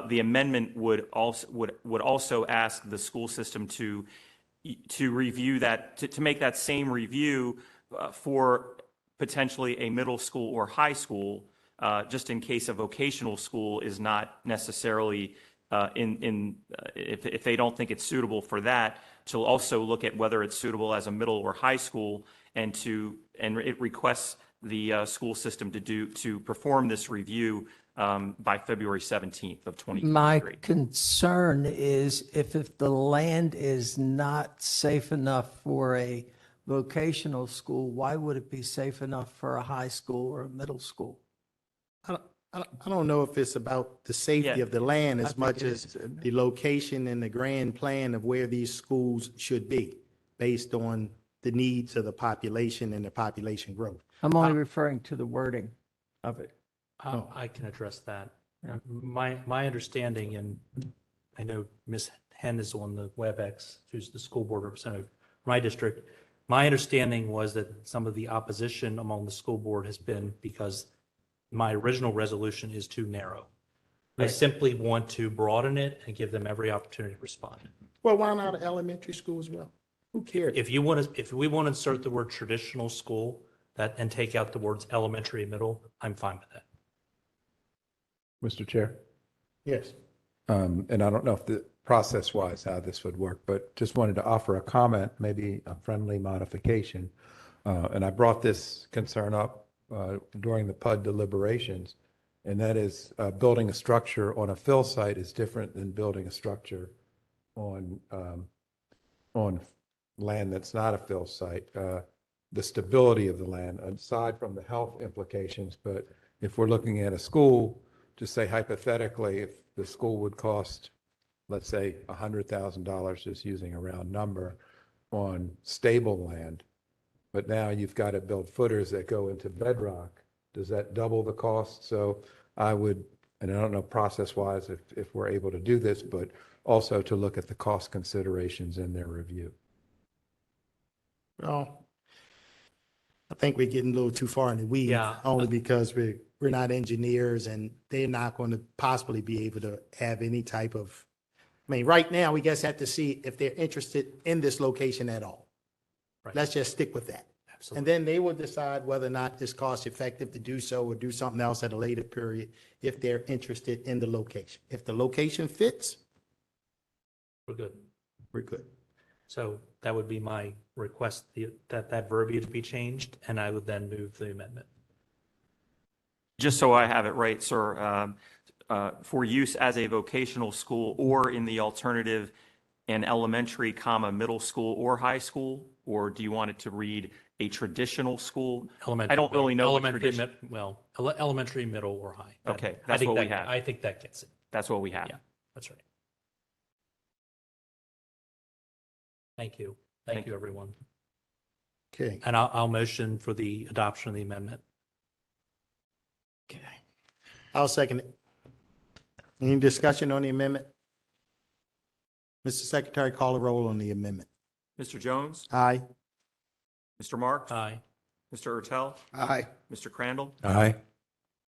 S2: The amendment would also ask the school system to review that, to make that same review for potentially a middle school or high school, just in case a vocational school is not necessarily if they don't think it's suitable for that, to also look at whether it's suitable as a middle or high school, and it requests the school system to perform this review by February 17th of 2023.
S9: My concern is if the land is not safe enough for a vocational school, why would it be safe enough for a high school or a middle school?
S10: I don't know if it's about the safety
S2: Yeah.
S10: of the land
S9: I
S10: as
S9: think
S10: much
S9: it
S10: as
S9: is, isn't it?
S10: the location and the grand plan of where these schools should be based on the needs of the population and the population growth.
S9: I'm only referring to the wording of it.
S6: I can address that. My understanding, and I know Ms. Henn is on the WebEx, who's the school board representative for my district. My understanding was that some of the opposition among the school board has been because my original resolution is too narrow. I simply want to broaden it and give them every opportunity to respond.
S10: Well, why not an elementary school as well? Who cares?
S6: If we want to insert the word traditional school and take out the words elementary and middle, I'm fine with that.
S3: Mr. Chair?
S10: Yes.
S3: And I don't know if the process-wise how this would work, but just wanted to offer a comment, maybe a friendly modification. And I brought this concern up during the PUD deliberations, and that is building a structure on a fill site is different than building a structure on land that's not a fill site. The stability of the land, aside from the health implications, but if we're looking at a school, just say hypothetically, if the school would cost, let's say, $100,000, just using a round number, on stable land, but now you've got to build footers that go into bedrock, does that double the cost? So I would, and I don't know process-wise if we're able to do this, but also to look at the cost considerations in their review.
S10: Well, I think we're getting a little too far in the weeds,
S6: Yeah.
S10: only because we're not engineers and they're not going to possibly be able to have any type of, I mean, right now, we just have to see if they're interested in this location at all.
S6: Right.
S10: Let's just stick with that. And
S6: Absolutely.
S10: then they will decide whether or not it's cost effective to do so or do something else at a later period if they're interested in the location. If the location fits,
S6: We're good.
S10: we're good.
S6: So that would be my request, that verbiage be changed, and I would then move the amendment.
S2: Just so I have it right, sir, for use as a vocational school or in the alternative, an elementary, middle school or high school? Or do you want it to read a traditional school? I don't really know what
S6: Elementary,
S2: tradition-
S6: elementary, middle, or high.
S2: Okay,
S6: I
S2: that's
S6: think
S2: what we
S6: that-
S2: have.
S6: I think that gets it.
S2: That's what we have.
S6: Yeah. That's right. Thank you. Thank you, everyone.
S10: Okay.
S6: And I'll motion for the adoption of the amendment.
S10: Okay. I'll second it. Any discussion on the amendment? Mr. Secretary, call a roll on the amendment.
S2: Mr. Jones?
S10: Aye.
S2: Mr. Marks?
S6: Aye.
S2: Mr. Ertel?
S10: Aye.
S2: Mr. Crandall?
S3: Aye.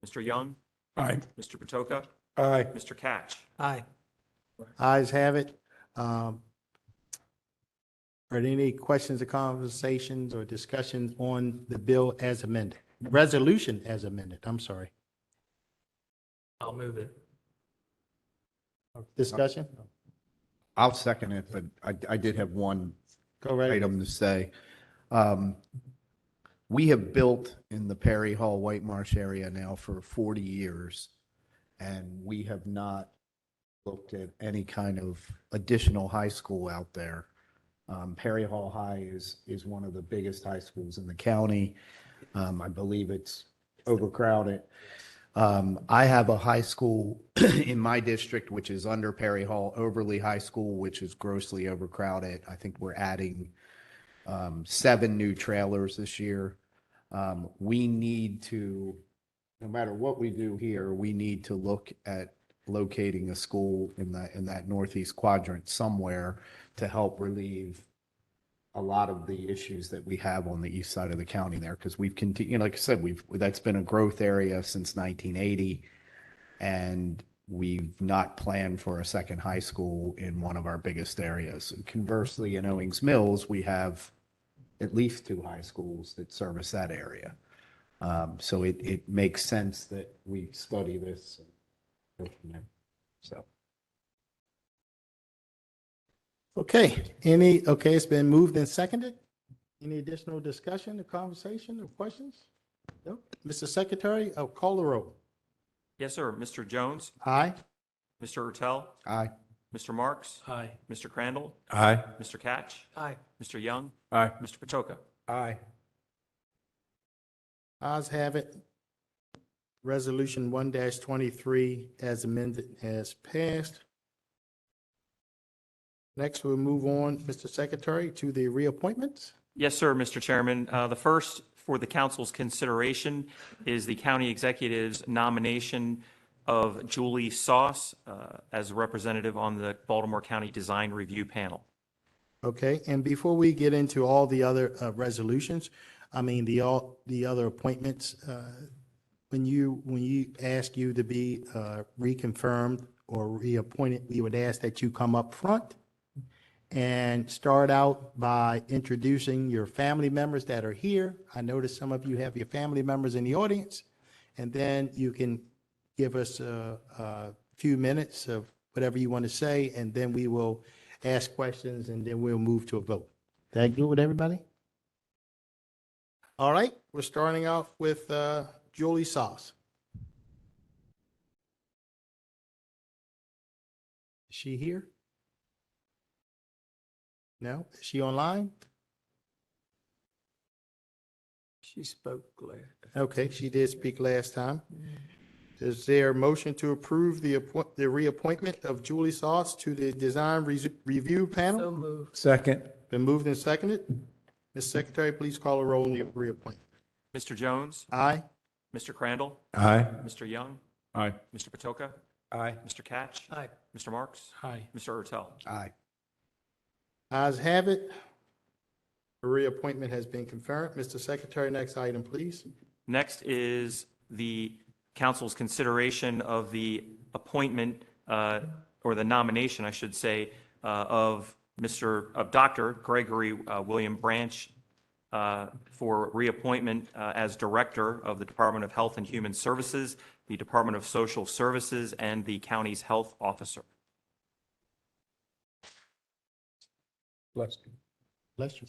S2: Mr. Young?
S3: Aye.
S2: Mr. Patoka?
S3: Aye.
S2: Mr. Catch?
S9: Aye.
S10: Ayes have it. Are there any questions or conversations or discussions on the bill as amended? Resolution as amended, I'm sorry.
S6: I'll move it.
S10: Discussion?
S11: I'll second it, but I did have one
S10: Go right ahead.
S11: item to say. We have built in the Perry Hall White Marsh area now for 40 years, and we have not looked at any kind of additional high school out there. Perry Hall High is one of the biggest high schools in the county. I believe it's overcrowded. I have a high school in my district, which is under Perry Hall, Overly High School, which is grossly overcrowded. I think we're adding 7 new trailers this year. We need to, no matter what we do here, we need to look at locating a school in that northeast quadrant somewhere to help relieve a lot of the issues that we have on the east side of the county there, because we've continued, like I said, that's been a growth area since 1980, and we've not planned for a second high school in one of our biggest areas. Conversely, in Owings Mills, we have at least 2 high schools that service that area. So it makes sense that we study this and go from there. So.
S10: Okay, it's been moved and seconded. Any additional discussion or conversation or questions? No? Mr. Secretary, I'll call the roll.
S2: Yes, sir. Mr. Jones,
S10: Aye.
S2: Mr. Ertel,
S11: Aye.
S2: Mr. Marks,
S6: Aye.
S2: Mr. Crandall,
S7: Aye.
S2: Mr. Catch,
S9: Aye.
S2: Mr. Young,
S7: Aye.
S2: Mr. Patoka.
S11: Aye.
S10: Ayes have it. Resolution 1-23 as amended has passed. Next, we'll move on, Mr. Secretary, to the reappointments.
S2: Yes, sir, Mr. Chairman. The first for the council's consideration is the county executive's nomination of Julie Sauce as a representative on the Baltimore County Design Review Panel.
S10: Okay, and before we get into all the other resolutions, the other appointments, when you ask you to be reconfirmed or reappointed, we would ask that you come up front and start out by introducing your family members that are here. I notice some of you have your family members in the audience, and then you can give us a few minutes of whatever you want to say, and then we will ask questions, and then we'll move to a vote. That good with everybody? All right, we're starting off with Julie Sauce. Is she here? No? Is she online?
S9: She spoke last.
S10: Okay, she did speak last time. Is there a motion to approve the reappointment of Julie Sauce to the Design Review Panel?
S9: So moved.
S7: Second.
S10: Been moved and seconded. Ms. Secretary, please call a roll on the reappointment.
S2: Mr. Jones,
S10: Aye.
S2: Mr. Crandall,
S7: Aye.
S2: Mr. Young,
S7: Aye.
S2: Mr. Patoka,
S7: Aye.
S2: Mr. Catch,
S9: Aye.
S2: Mr. Marks,
S6: Aye.
S2: Mr. Ertel.
S11: Aye.
S10: Ayes have it. The reappointment has been confirmed. Mr. Secretary, next item, please.
S2: Next is the council's consideration of the appointment, or the nomination, I should say, of Dr. Gregory William Branch for reappointment as Director of the Department of Health and Human Services, the Department of Social Services, and the county's health officer.
S7: Bless you.
S10: Bless you.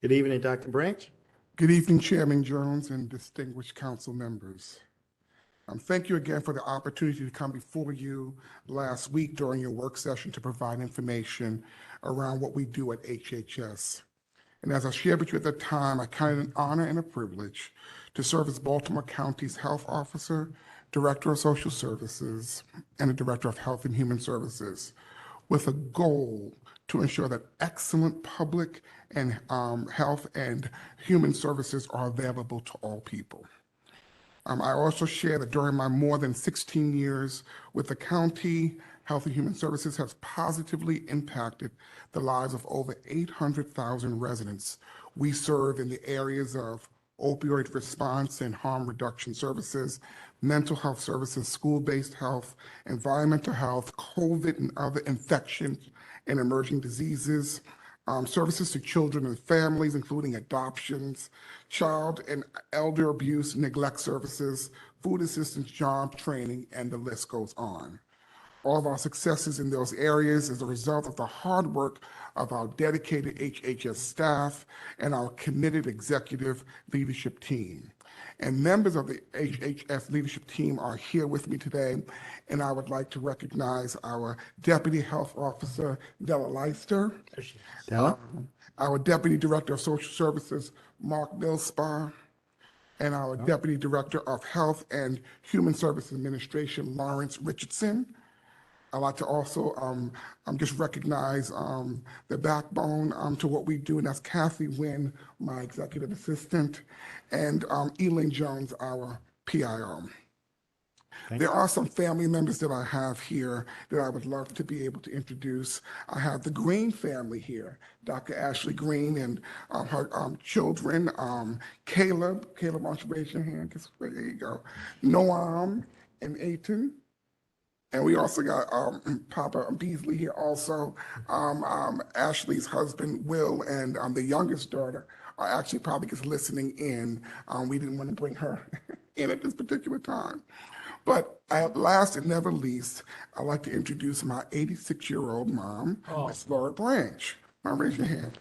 S10: Good evening, Dr. Branch.
S8: Good evening, Chairman Jones and distinguished council members. Thank you again for the opportunity to come before you last week during your work session to provide information around what we do at HHS. And as I shared with you at the time, I count it an honor and a privilege to serve as Baltimore County's health officer, director of social services, and a director of health and human services, with a goal to ensure that excellent public and health and human services are available to all people. I also share that during my more than 16 years with the county, Health and Human Services has positively impacted the lives of over 800,000 residents. We serve in the areas of opioid response and harm reduction services, mental health services, school-based health, environmental health, COVID and other infections and emerging diseases, services to children and families, including adoptions, child and elder abuse, neglect services, food assistance, job training, and the list goes on. All of our successes in those areas is a result of the hard work of our dedicated HHS staff and our committed executive leadership team. And members of the HHS leadership team are here with me today, and I would like to recognize our Deputy Health Officer, Della Leister, our Deputy Director of Social Services, Mark Millspaugh, and our Deputy Director of Health and Human Services Administration, Lawrence Richardson. I'd like to also just recognize the backbone to what we do, and that's Kathy Wynn, my executive assistant, and Elaine Jones, our PIO. There are some family members that I have here that I would love to be able to introduce. I have the Green family here, Dr. Ashley Green and her children, Caleb, why don't you raise your hand? There you go. Noam and Aiton. And we also got Papa Beasley here also. Ashley's husband, Will, and the youngest daughter are actually probably just listening in. We didn't want to bring her in at this particular time. But at last and never least, I'd like to introduce my 86-year-old mom, Miss Laura Branch. Mom, raise your hand.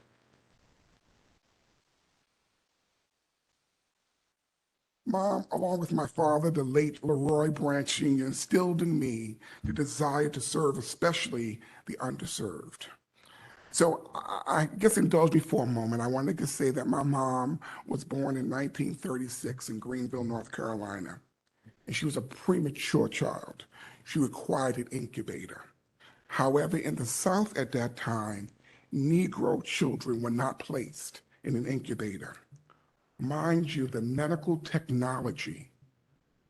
S8: Mom, along with my father, the late Leroy Branch Sr., instilled in me the desire to serve, especially the underserved. So I guess indulge me for a moment. I wanted to say that my mom was born in 1936 in Greenville, North Carolina, and she was a premature child. She required an incubator. However, in the South at that time, Negro children were not placed in an incubator. Mind you, the medical technology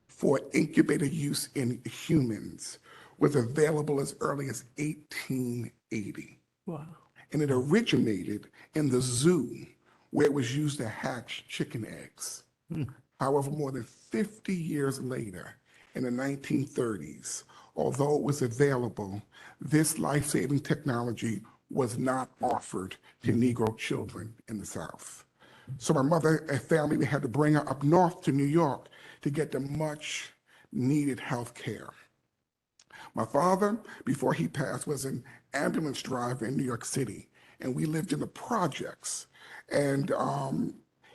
S8: for incubator use in humans was available as early as 1880.
S9: Wow.
S8: And it originated in the zoo where it was used to hatch chicken eggs. However, more than 50 years later, in the 1930s, although it was available, this life-saving technology was not offered to Negro children in the South. So my mother and family had to bring her up north to New York to get the much needed health care. My father, before he passed, was an ambulance driver in New York City, and we lived in the projects. And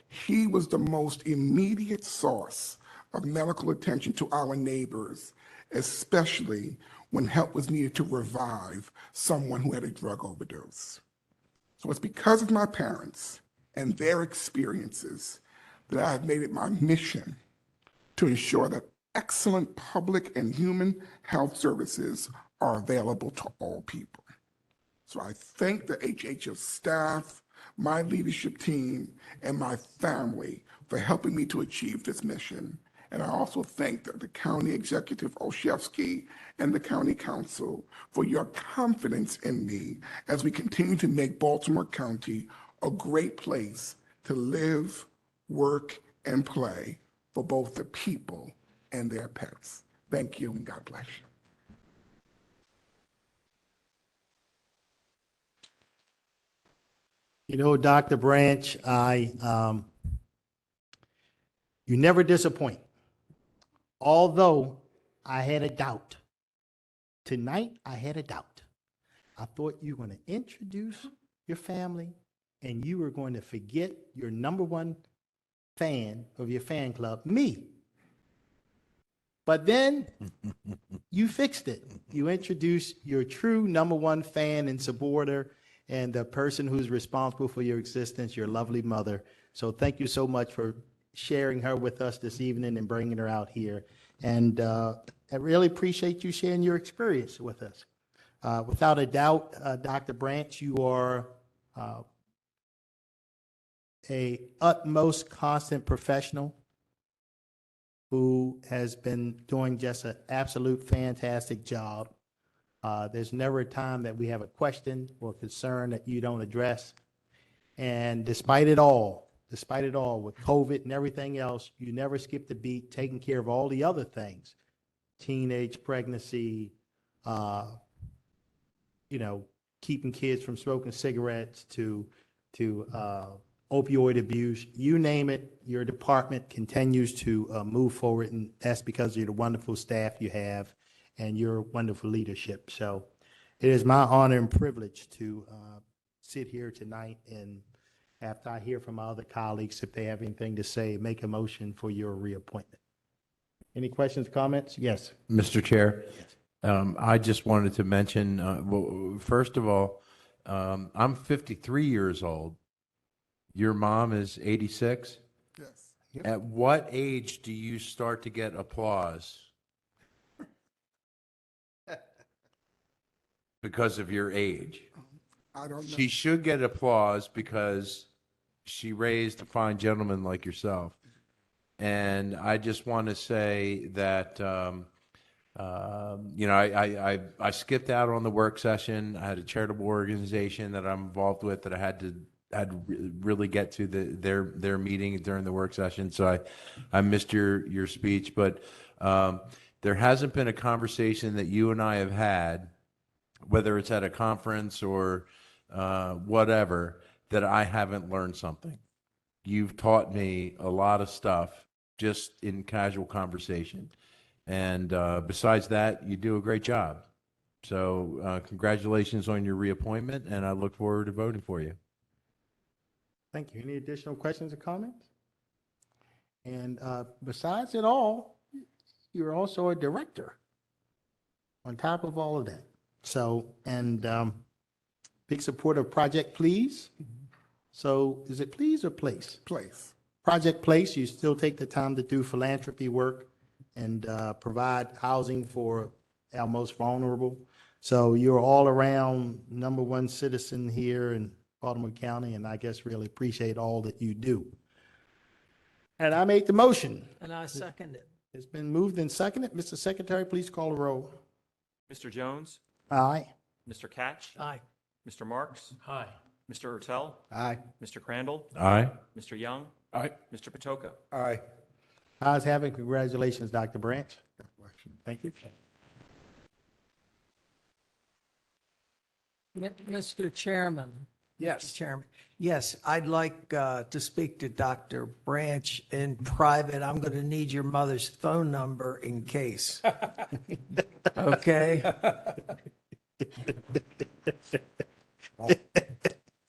S8: he was the most immediate source of medical attention to our neighbors, especially when help was needed to revive someone who had a drug overdose. So it's because of my parents and their experiences that I have made it my mission to ensure that excellent public and human health services are available to all people. So I thank the HHS staff, my leadership team, and my family for helping me to achieve this mission. And I also thank the County Executive Olszewski and the County Council for your confidence in me as we continue to make Baltimore County a great place to live, work, and play for both the people and their pets. Thank you, and God bless you.
S10: You know, Dr. Branch, you never disappoint. Although I had a doubt. Tonight, I had a doubt. I thought you were going to introduce your family and you were going to forget your number one fan of your fan club, me. But then you fixed it. You introduced your true number one fan and supporter and the person who's responsible for your existence, your lovely mother. So thank you so much for sharing her with us this evening and bringing her out here. And I really appreciate you sharing your experience with us. Without a doubt, Dr. Branch, you are a utmost constant professional who has been doing just an absolute fantastic job. There's never a time that we have a question or concern that you don't address. And despite it all, with COVID and everything else, you never skipped a beat taking care of all the other things, teenage pregnancy, keeping kids from smoking cigarettes to opioid abuse, you name it, your department continues to move forward, and that's because of the wonderful staff you have and your wonderful leadership. So it is my honor and privilege to sit here tonight, and after I hear from my other colleagues, if they have anything to say, make a motion for your reappointment. Any questions, comments? Yes.
S3: Mr. Chair, I just wanted to mention, well, first of all, I'm 53 years old. Your mom is 86?
S8: Yes.
S3: At what age do you start to get applause? because of your age.
S8: I don't know.
S3: She should get applause because she raised a fine gentleman like yourself. And I just want to say that, I skipped out on the work session. I had a charitable organization that I'm involved with that I had to really get to their meeting during the work session. So I missed your speech, but there hasn't been a conversation that you and I have had, whether it's at a conference or whatever, that I haven't learned something. You've taught me a lot of stuff just in casual conversation. And besides that, you do a great job. So congratulations on your reappointment, and I look forward to voting for you.
S10: Thank you. Any additional questions or comments? And besides it all, you're also a director on top of all of that. So, and big supporter of Project Please. So is it Please or Place?
S8: Place.
S10: Project Place, you still take the time to do philanthropy work and provide housing for our most vulnerable. So you're all around number one citizen here in Baltimore County, and I guess really appreciate all that you do. And I made the motion.
S9: And I second it.
S10: It's been moved and seconded. Mr. Secretary, please call the roll.
S2: Mr. Jones,
S10: Aye.
S2: Mr. Catch,
S9: Aye.
S2: Mr. Marks,
S6: Aye.
S2: Mr. Ertel,
S10: Aye.
S2: Mr. Crandall,
S3: Aye.
S2: Mr. Young,
S7: Aye.
S2: Mr. Patoka.
S8: Aye.
S10: Ayes have it. Congratulations, Dr. Branch. Thank you.
S9: Mr. Chairman.
S8: Yes.
S9: Chairman. Yes, I'd like to speak to Dr. Branch in private. I'm going to need your mother's phone number in case. Okay?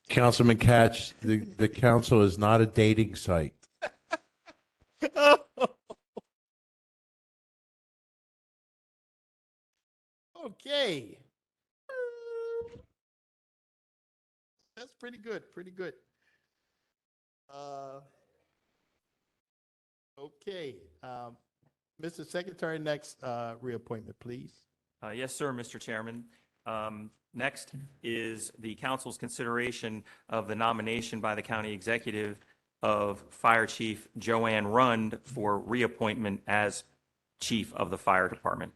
S3: Councilman Catch, the council is not a dating site.
S10: Okay. That's pretty good, pretty good. Okay, Mr. Secretary, next reappointment, please.
S2: Yes, sir, Mr. Chairman. Next is the council's consideration of the nomination by the county executive of Fire Chief Joanne Rund for reappointment as chief of the fire department.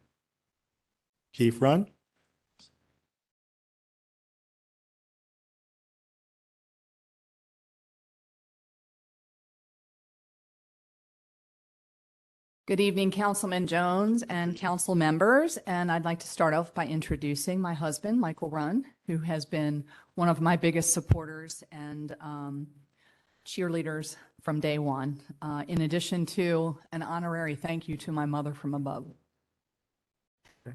S10: Chief Run?
S12: Good evening, Councilman Jones and council members. And I'd like to start off by introducing my husband, Michael Run, who has been one of my biggest supporters and cheerleaders from day one, in addition to an honorary thank you to my mother from above.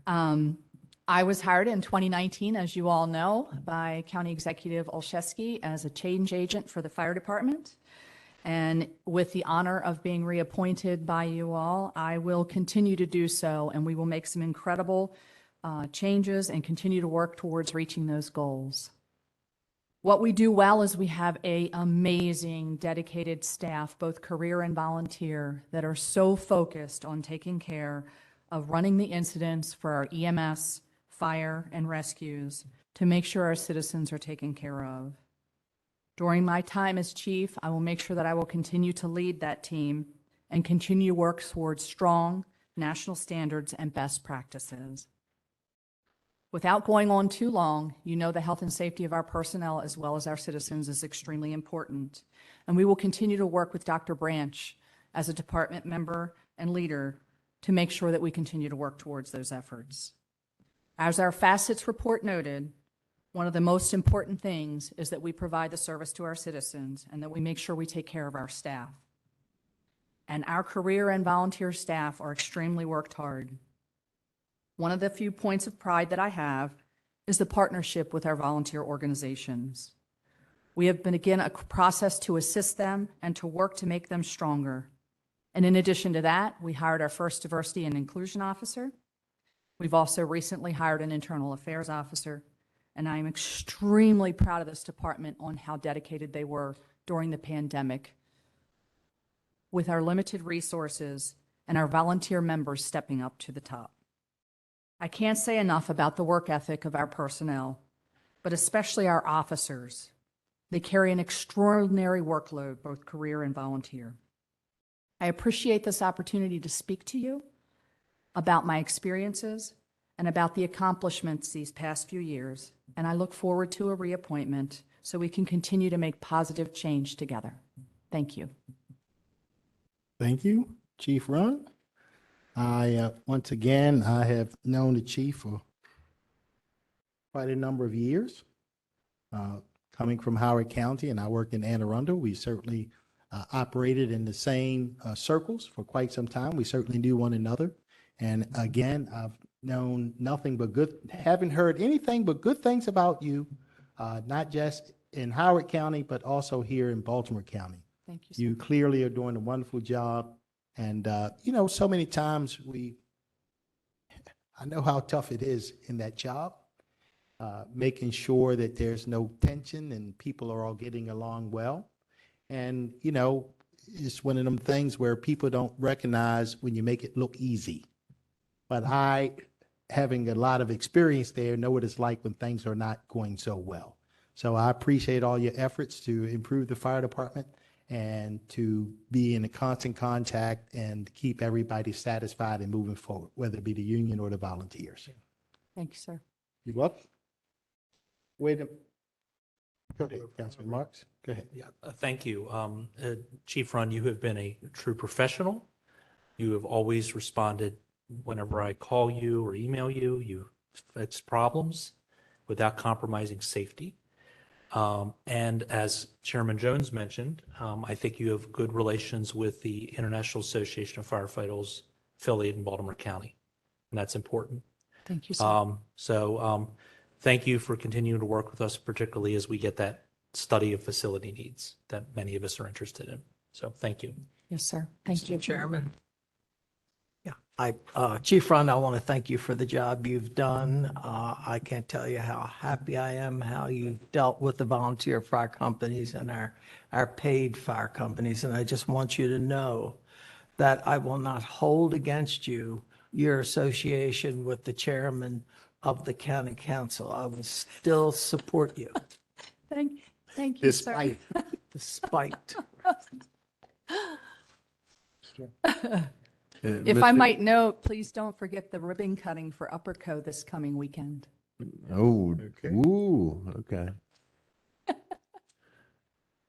S12: I was hired in 2019, as you all know, by County Executive Olszewski as a change agent for the fire department. And with the honor of being reappointed by you all, I will continue to do so, and we will make some incredible changes and continue to work towards reaching those goals. What we do well is we have an amazing, dedicated staff, both career and volunteer, that are so focused on taking care of running the incidents for our EMS, fire, and rescues to make sure our citizens are taken care of. During my time as chief, I will make sure that I will continue to lead that team and continue to work towards strong national standards and best practices. Without going on too long, you know the health and safety of our personnel as well as our citizens is extremely important. And we will continue to work with Dr. Branch as a department member and leader to make sure that we continue to work towards those efforts. As our facets report noted, one of the most important things is that we provide the service to our citizens and that we make sure we take care of our staff. And our career and volunteer staff are extremely worked hard. One of the few points of pride that I have is the partnership with our volunteer organizations. We have begun a process to assist them and to work to make them stronger. And in addition to that, we hired our first diversity and inclusion officer. We've also recently hired an internal affairs officer. And I am extremely proud of this department on how dedicated they were during the pandemic with our limited resources and our volunteer members stepping up to the top. I can't say enough about the work ethic of our personnel, but especially our officers. They carry an extraordinary workload, both career and volunteer. I appreciate this opportunity to speak to you about my experiences and about the accomplishments these past few years, and I look forward to a reappointment so we can continue to make positive change together. Thank you.
S10: Thank you, Chief Run. Once again, I have known the chief for quite a number of years. Coming from Howard County, and I worked in Anne Arundel, we certainly operated in the same circles for quite some time. We certainly knew one another. And again, I've known nothing but good, haven't heard anything but good things about you, not just in Howard County, but also here in Baltimore County.
S12: Thank you, sir.
S10: You clearly are doing a wonderful job. And, you know, so many times I know how tough it is in that job, making sure that there's no tension and people are all getting along well. And, you know, it's one of them things where people don't recognize when you make it look easy. But I, having a lot of experience there, know what it's like when things are not going so well. So I appreciate all your efforts to improve the fire department and to be in a constant contact and keep everybody satisfied and moving forward, whether it be the union or the volunteers.
S12: Thank you, sir.
S10: You're welcome. Wait a, go ahead, Councilman Marks. Go ahead.
S6: Yeah, thank you. Chief Run, you have been a true professional. You have always responded whenever I call you or email you. You fix problems without compromising safety. And as Chairman Jones mentioned, I think you have good relations with the International Association of Firefighters affiliated in Baltimore County, and that's important.
S12: Thank you, sir.
S6: Thank you for continuing to work with us, particularly as we get that study of facility needs that many of us are interested in. So thank you.
S12: Yes, sir. Thank you.
S9: Chairman. Yeah, Chief Run, I want to thank you for the job you've done. I can't tell you how happy I am, how you dealt with the volunteer fire companies and our paid fire companies. And I just want you to know that I will not hold against you your association with the chairman of the county council. I will still support you
S12: Thank you, sir.
S10: Despite.
S12: If I might note, please don't forget the ribbon cutting for Upperco this coming weekend.
S3: Oh,
S10: Okay.
S3: ooh, okay.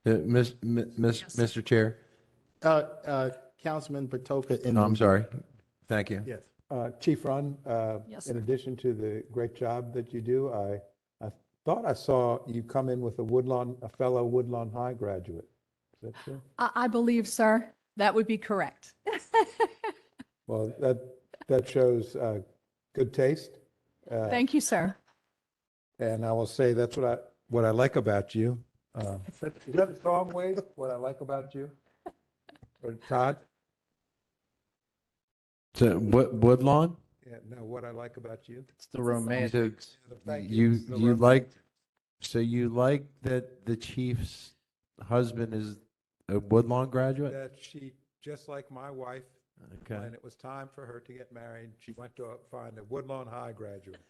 S3: Mr. Chair,
S10: Councilman Patoka.
S3: no, I'm sorry. Thank you.
S10: Yes.
S13: Chief Run,
S12: Yes,
S13: in
S12: sir.
S13: addition to the great job that you do, I thought I saw you come in with a fellow Woodlawn High graduate. Is that true?
S12: I believe, sir, that would be correct.
S13: Well, that shows good taste.
S12: Thank you, sir.
S13: And I will say that's what I like about you. Is that a strong way, what I like about you? Or Todd?
S3: So Woodlawn?
S13: Yeah, no, what I like about you.
S1: It's the romantics.
S13: Thank
S3: You
S13: The
S3: you
S13: romantic.
S3: like, so you like that the chief's husband is a Woodlawn graduate?
S13: That she, just like my wife,
S3: Okay.
S13: when it was time for her to get married, she went to find a Woodlawn High graduate.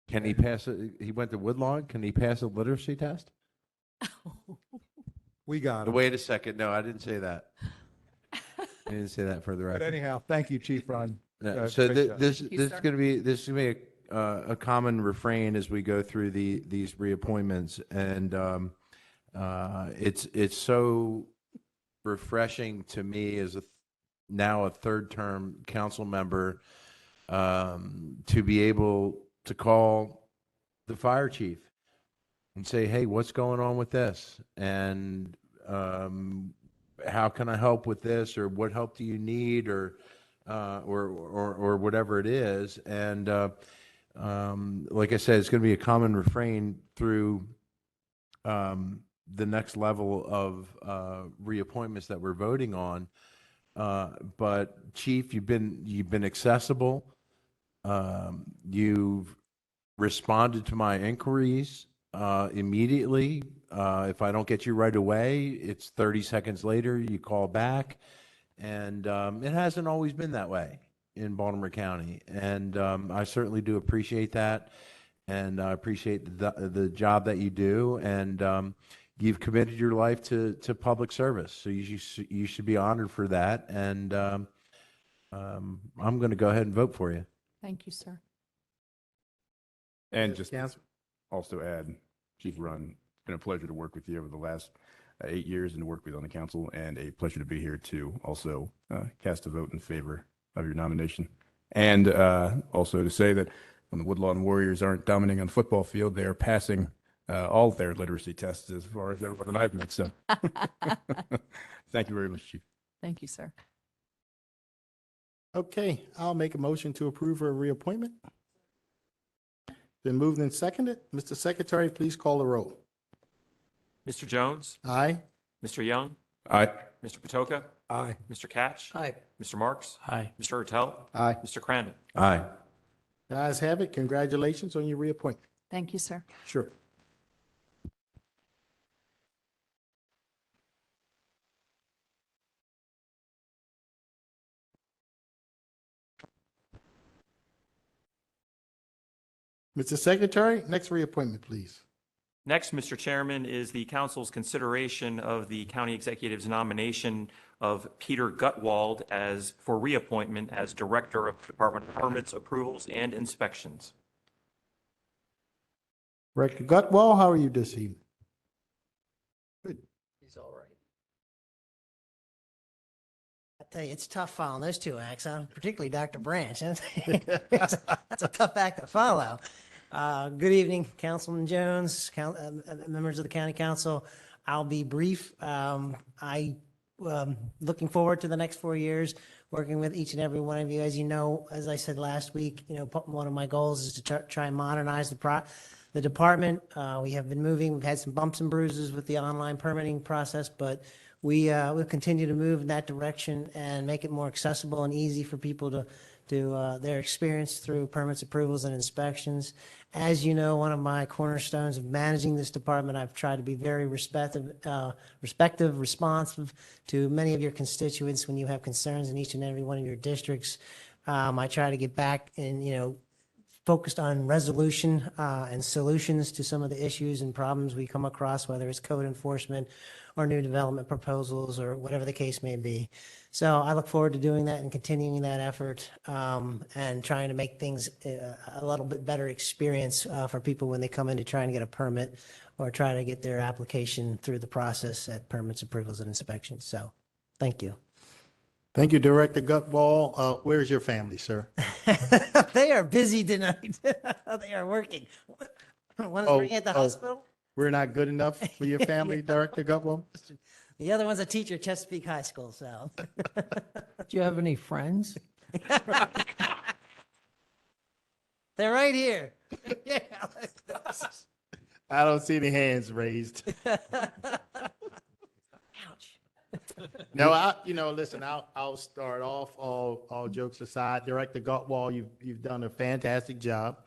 S3: Can he pass it? He went to Woodlawn. Can he pass a literacy test?
S13: We got him.
S3: Wait a second. No, I didn't say that. I didn't say that for the
S13: But
S3: record.
S13: anyhow, thank you, Chief Ron.
S3: No, so
S13: great job.
S3: this
S12: Thank you,
S3: this is
S12: sir.
S3: going to be a common refrain as we go through these reappointments, and it's so refreshing to me as now a third term council member to be able to call the fire chief and say, hey, what's going on with this? And how can I help with this? Or what help do you need? Or whatever it is. And like I said, it's going to be a common refrain through the next level of reappointments that we're voting on. But Chief, you've been accessible. You've responded to my inquiries immediately. If I don't get you right away, it's 30 seconds later, you call back. And it hasn't always been that way. in Baltimore County. And I certainly do appreciate that. And I appreciate the job that you do. And you've committed your life to public service. So you should be honored for that. And I'm going to go ahead and vote for you.
S12: Thank you, sir.
S14: And just
S10: Council.
S14: also add, Chief Run, it's been a pleasure to work with you over the last 8 years and to work with you on the council, and a pleasure to be here to also cast a vote in favor of your nomination. And also to say that when the Woodlawn Warriors aren't dominating on the football field, they are passing all their literacy tests as far as everyone I've met. So thank you very much, Chief.
S12: Thank you, sir.
S10: Okay, I'll make a motion to approve her reappointment. Been moved and seconded. Mr. Secretary, please call the roll.
S2: Mr. Jones,
S10: Aye.
S2: Mr. Young,
S14: Aye.
S2: Mr. Patoka,
S13: Aye.
S2: Mr. Catch,
S9: Aye.
S2: Mr. Marks,
S6: Hi.
S2: Mr. Ertel,
S11: Aye.
S2: Mr. Crandall.
S3: Aye.
S10: The ayes have it. Congratulations on your reappointment.
S12: Thank you, sir.
S10: Sure. Mr. Secretary, next reappointment, please.
S2: Next, Mr. Chairman, is the council's consideration of the county executive's nomination of Peter Gutwald for reappointment as Director of Department of Permits, Approvals, and Inspections.
S10: Director Gutwall, how are you this evening?
S9: He's all right. I tell you, it's tough following those two acts, particularly Dr. Branch. That's a tough act to follow. Good evening, Councilman Jones, members of the County Council. I'll be brief. Looking forward to the next 4 years, working with each and every one of you. As you know, as I said last week, one of my goals is to try and modernize the department. We have been moving. We've had some bumps and bruises with the online permitting process, but we'll continue to move in that direction and make it more accessible and easy for people to their experience through permits, approvals, and inspections. As you know, one of my cornerstones of managing this department, I've tried to be very responsive to many of your constituents when you have concerns in each and every one of your districts. I try to get back and, focused on resolution and solutions to some of the issues and problems we come across, whether it's code enforcement or new development proposals or whatever the case may be. So I look forward to doing that and continuing that effort and trying to make things a little bit better experience for people when they come in to try and get a permit or try to get their application through the process at permits, approvals, and inspections. So thank you.
S10: Thank you, Director Gutwall. Where's your family, sir?
S9: They are busy tonight. They are working. One is working at the hospital.
S10: We're not good enough for your family, Director Gutwall?
S9: The other one's a teacher at Chesapeake High School, so.
S5: Do you have any friends?
S9: They're right here. Yeah.
S10: I don't see any hands raised.
S9: Ouch.
S10: No, listen, I'll start off, all jokes aside. Director Gutwall, you've done a fantastic job.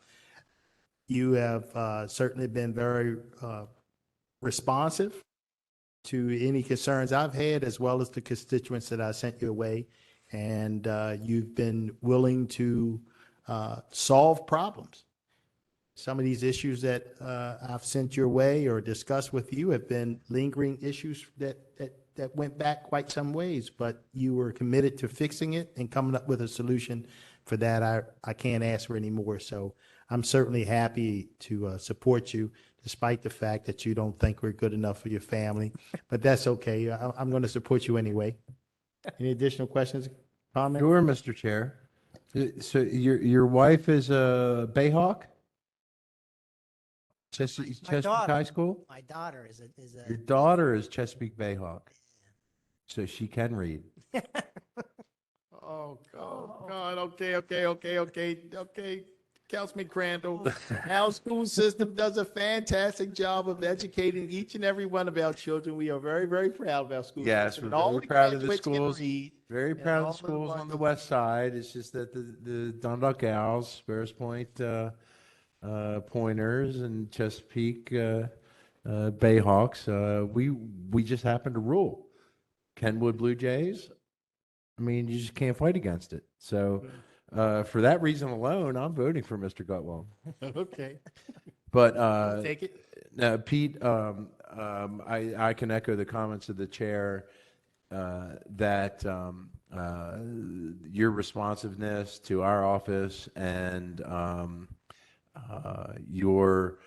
S10: You have certainly been very responsive to any concerns I've had, as well as the constituents that I sent your way. And you've been willing to solve problems. Some of these issues that I've sent your way or discussed with you have been lingering issues that went back quite some ways, but you were committed to fixing it and coming up with a solution for that. I can't ask for any more. So I'm certainly happy to support you, despite the fact that you don't think we're good enough for your family, but that's okay. I'm going to support you anyway. Any additional questions, comments?
S3: Sure, Mr. Chair. So your wife is a Bayhawk? Chesapeake High School?
S9: My daughter is
S3: Your daughter is Chesapeake Bayhawk, so she can read.
S10: Oh, God, okay. Councilman Crandall, our school system does a fantastic job of educating each and every one of our children. We are very, very proud of our school
S3: Yes,
S10: system.
S3: we're
S10: And all
S3: very proud of the
S10: graduates can
S3: schools.
S10: read.
S3: Very
S10: and
S3: proud
S10: all
S3: of the schools on
S10: ones-
S3: the west side. It's just that the Dundalk Owls, Sparrows Point Pointers, and Chesapeake Bayhawks, we just happen to rule. Kenwood Blue Jays, I mean, you just can't fight against it. So for that reason alone, I'm voting for Mr. Gutwald.
S10: Okay.
S3: But
S10: Take it.
S3: now, Pete, I can echo the comments of the chair that your responsiveness to our office and your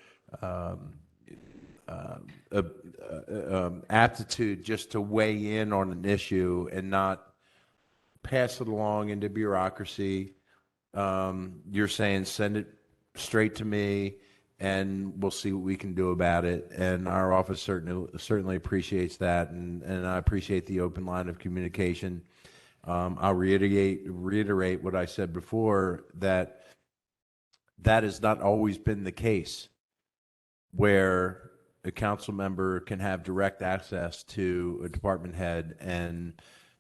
S3: aptitude just to weigh in on an issue and not pass it along into bureaucracy. You're saying send it straight to me and we'll see what we can do about it. And our office certainly appreciates that. And I appreciate the open line of communication. I'll reiterate what I said before, that has not always been the case where a council member can have direct access to a department head and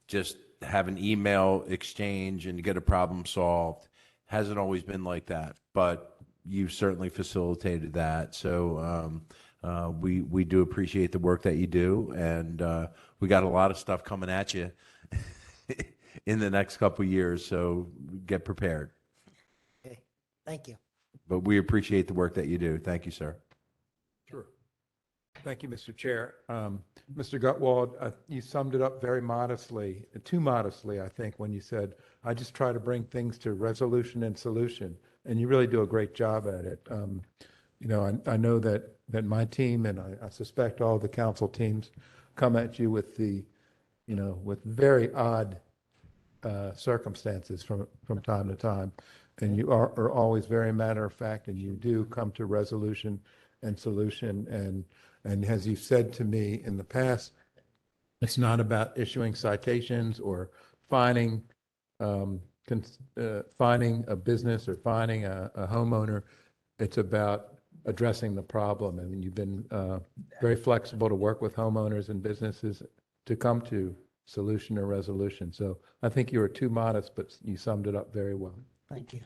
S3: just have an email exchange and get a problem solved. Hasn't always been like that, but you've certainly facilitated that. So we do appreciate the work that you do, and we got a lot of stuff coming at you in the next couple of years, so get prepared.
S10: Okay. Thank you.
S3: But we appreciate the work that you do. Thank you, sir.
S13: Sure. Thank you, Mr. Chair. Mr. Gutwald, you summed it up very modestly, too modestly, I think, when you said, I just try to bring things to resolution and solution, and you really do a great job at it. You know, I know that my team, and I suspect all the council teams, come at you with with very odd circumstances from time to time. And you are always very matter of fact, and you do come to resolution and solution. And as you've said to me in the past, it's not about issuing citations or fining a business or fining a homeowner. It's about addressing the problem. And you've been very flexible to work with homeowners and businesses to come to solution or resolution. So I think you were too modest, but you summed it up very well.
S10: Thank you.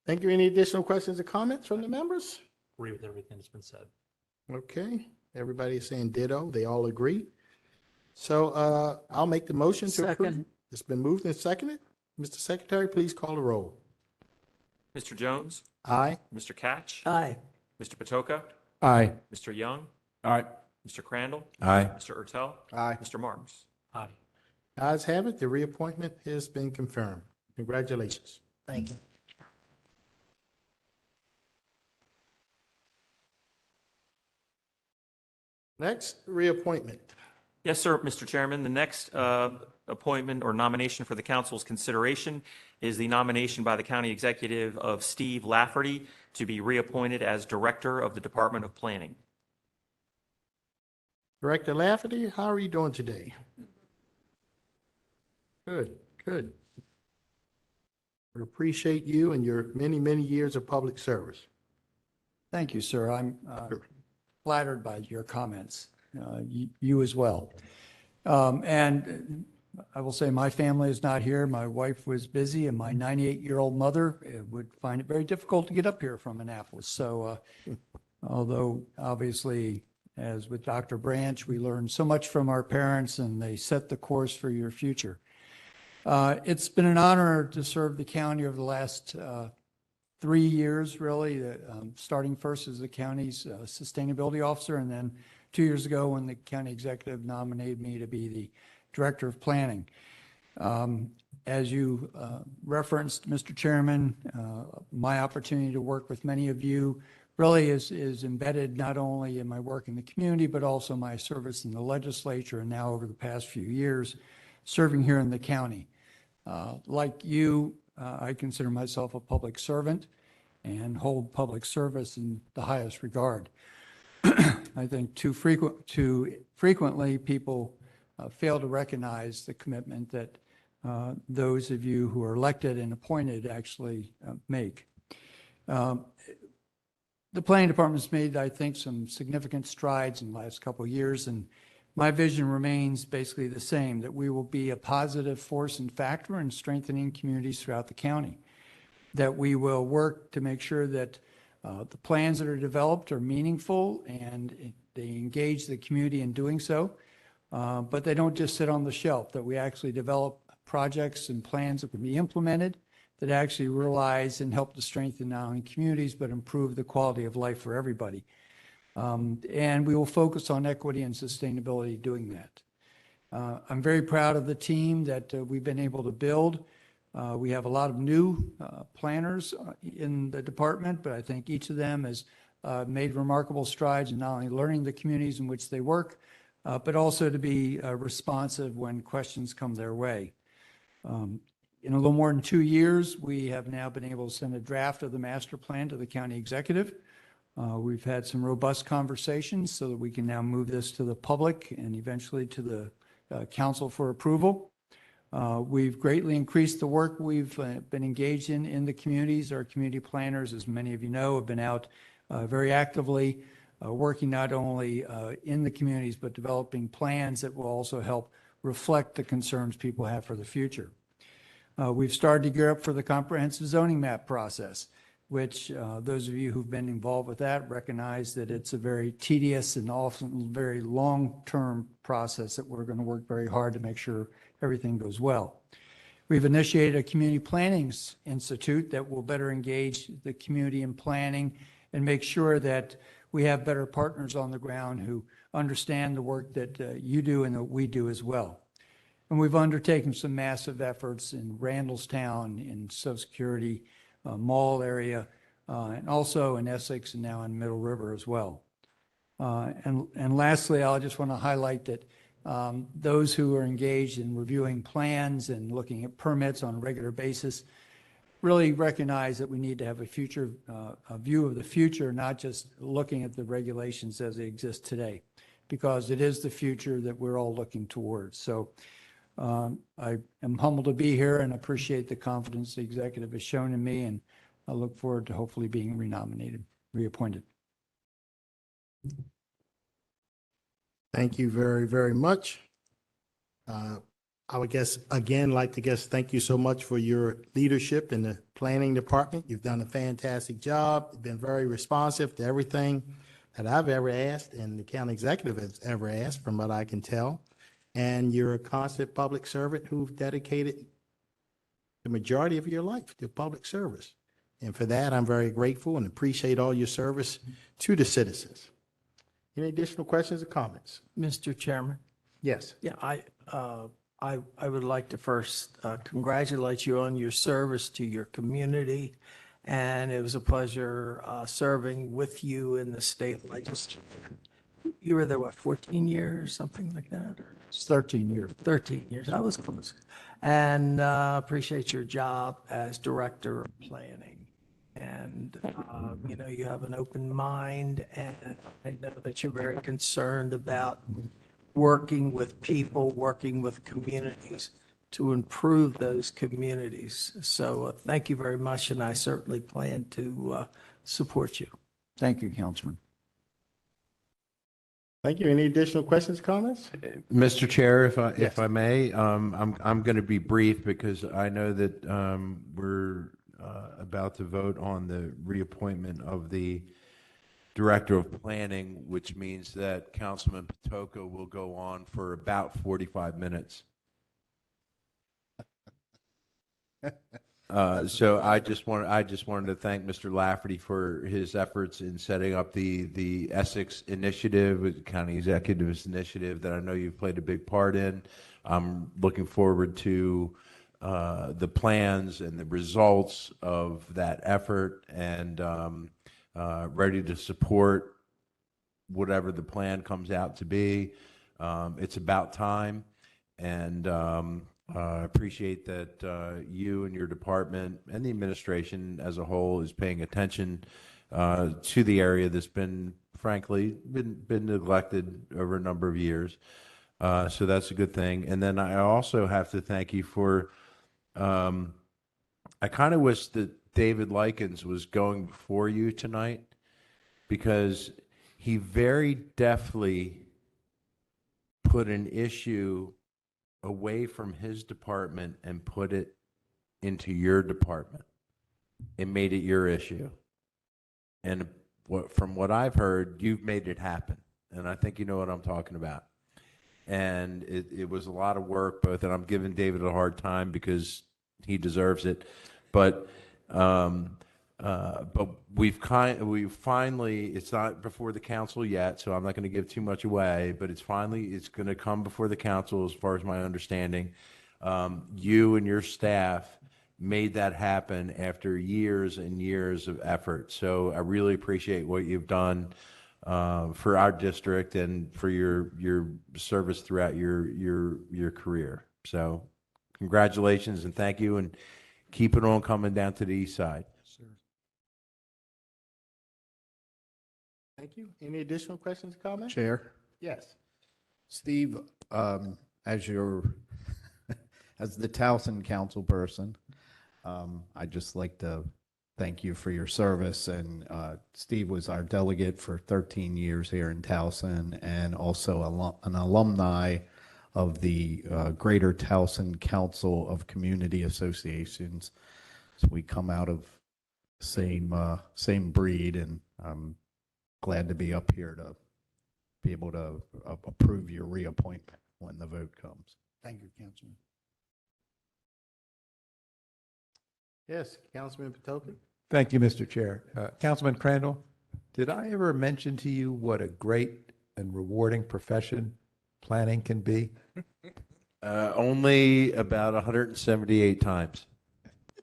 S10: Thank you. Any additional questions or comments from the members?
S6: Agree with everything that's been said.
S10: Okay, everybody is saying ditto. They all agree. So I'll make the motion to approve.
S9: Second.
S10: It's been moved and seconded. Mr. Secretary, please call the roll.
S2: Mr. Jones,
S10: Aye.
S2: Mr. Catch,
S9: Aye.
S2: Mr. Patoka,
S13: Aye.
S2: Mr. Young,
S14: Aye.
S2: Mr. Crandall,
S3: Aye.
S2: Mr. Ertel,
S11: Aye.
S2: Mr. Marks.
S6: Aye.
S10: Ayes have it. The reappointment has been confirmed. Congratulations.
S9: Thank you.
S10: Next, reappointment.
S2: Yes, sir, Mr. Chairman. The next appointment or nomination for the council's consideration is the nomination by the county executive of Steve Lafferty to be reappointed as Director of the Department of Planning.
S10: Director Lafferty, how are you doing today? Good, good. We appreciate you and your many, many years of public service.
S15: Thank you, sir. I'm flattered by your comments. You as well. And I will say my family is not here. My wife was busy, and my 98-year-old mother would find it very difficult to get up here from Annapolis. So although obviously, as with Dr. Branch, we learned so much from our parents, and they set the course for your future. It's been an honor to serve the county over the last 3 years, really, starting first as the county's sustainability officer, and then 2 years ago when the county executive nominated me to be the director of planning. As you referenced, Mr. Chairman, my opportunity to work with many of you really is embedded not only in my work in the community, but also my service in the legislature, and now over the past few years, serving here in the county. Like you, I consider myself a public servant and hold public service in the highest regard. I think too frequently people fail to recognize the commitment that those of you who are elected and appointed actually make. The planning department's made, I think, some significant strides in the last couple of years, and my vision remains basically the same, that we will be a positive force and factor in strengthening communities throughout the county, that we will work to make sure that the plans that are developed are meaningful and they engage the community in doing so, but they don't just sit on the shelf, that we actually develop projects and plans that can be implemented that actually realize and help to strengthen not only communities, but improve the quality of life for everybody. And we will focus on equity and sustainability doing that. I'm very proud of the team that we've been able to build. We have a lot of new planners in the department, but I think each of them has made remarkable strides in not only learning the communities in which they work, but also to be responsive when questions come their way. In a little more than 2 years, we have now been able to send a draft of the master plan to the county executive. We've had some robust conversations so that we can now move this to the public and eventually to the council for approval. We've greatly increased the work we've been engaged in the communities. Our community planners, as many of you know, have been out very actively working not only in the communities, but developing plans that will also help reflect the concerns people have for the future. We've started to gear up for the comprehensive zoning map process, which those of you who've been involved with that recognize that it's a very tedious and often very long-term process that we're going to work very hard to make sure everything goes well. We've initiated a community planning institute that will better engage the community in planning and make sure that we have better partners on the ground who understand the work that you do and that we do as well. And we've undertaken some massive efforts in Randallstown, in Social Security Mall area, and also in Essex and now in Middle River as well. And lastly, I just want to highlight that those who are engaged in reviewing plans and looking at permits on a regular basis really recognize that we need to have a view of the future, not just looking at the regulations as they exist today, because it is the future that we're all looking towards. So I am humbled to be here and appreciate the confidence the executive has shown in me, and I look forward to hopefully being reappointed.
S10: Thank you very, very much. I would thank you so much for your leadership in the planning department. You've done a fantastic job. You've been very responsive to everything that I've ever asked and the county executive has ever asked, from what I can tell. And you're a constant public servant who've dedicated the majority of your life to public service. And for that, I'm very grateful and appreciate all your service to the citizens. Any additional questions or comments?
S9: Mr. Chairman?
S10: Yes.
S9: Yeah, I would like to first congratulate you on your service to your community. And it was a pleasure serving with you in the state legislature. You were there, what, 14 years, something like that? Or
S15: It's 13 years.
S9: 13 years. I was close. And appreciate your job as director of planning. And, you have an open mind, and I know that you're very concerned about working with people, working with communities to improve those communities. So thank you very much, and I certainly plan to support you.
S15: Thank you, Councilman.
S10: Thank you. Any additional questions, comments?
S3: Mr. Chair, if
S10: Yes.
S3: I may, I'm going to be brief because I know that we're about to vote on the reappointment of the Director of Planning, which means that Councilman Patoka will go on for about 45 minutes. So I just wanted to thank Mr. Lafferty for his efforts in setting up the Essex Initiative, the County Executives Initiative that I know you've played a big part in. I'm looking forward to the plans and the results of that effort, and ready to support whatever the plan comes out to be. It's about time, and I appreciate that you and your department and the administration as a whole is paying attention to the area that's frankly been neglected over a number of years. So that's a good thing. And then I also have to thank you for, I kind of wish that David Likens was going before you tonight, because he very deftly put an issue away from his department and put it into your department and made it your issue. And from what I've heard, you've made it happen. And I think you know what I'm talking about. and it was a lot of work, both, and I'm giving David a hard time because he deserves it. But we've finally, it's not before the council yet, so I'm not going to give too much away, but it's going to come before the council as far as my understanding. You and your staff made that happen after years and years of effort. So I really appreciate what you've done for our district and for your service throughout your career. So congratulations and thank you, and keep it on coming down to the east side.
S10: Thank you. Any additional questions, comments?
S11: Chair,
S10: Yes.
S11: Steve, as your, as the Towson council person, I'd just like to thank you for your service. And Steve was our delegate for 13 years here in Towson, and also an alumni of the Greater Towson Council of Community Associations. So we come out of same breed, and I'm glad to be up here to be able to approve your reappointment when the vote comes.
S10: Thank you, Councilman. Yes, Councilman Patoka.
S13: Thank you, Mr. Chair. Councilman Crandall, did I ever mention to you what a great and rewarding profession planning can be?
S3: Only about 178 times.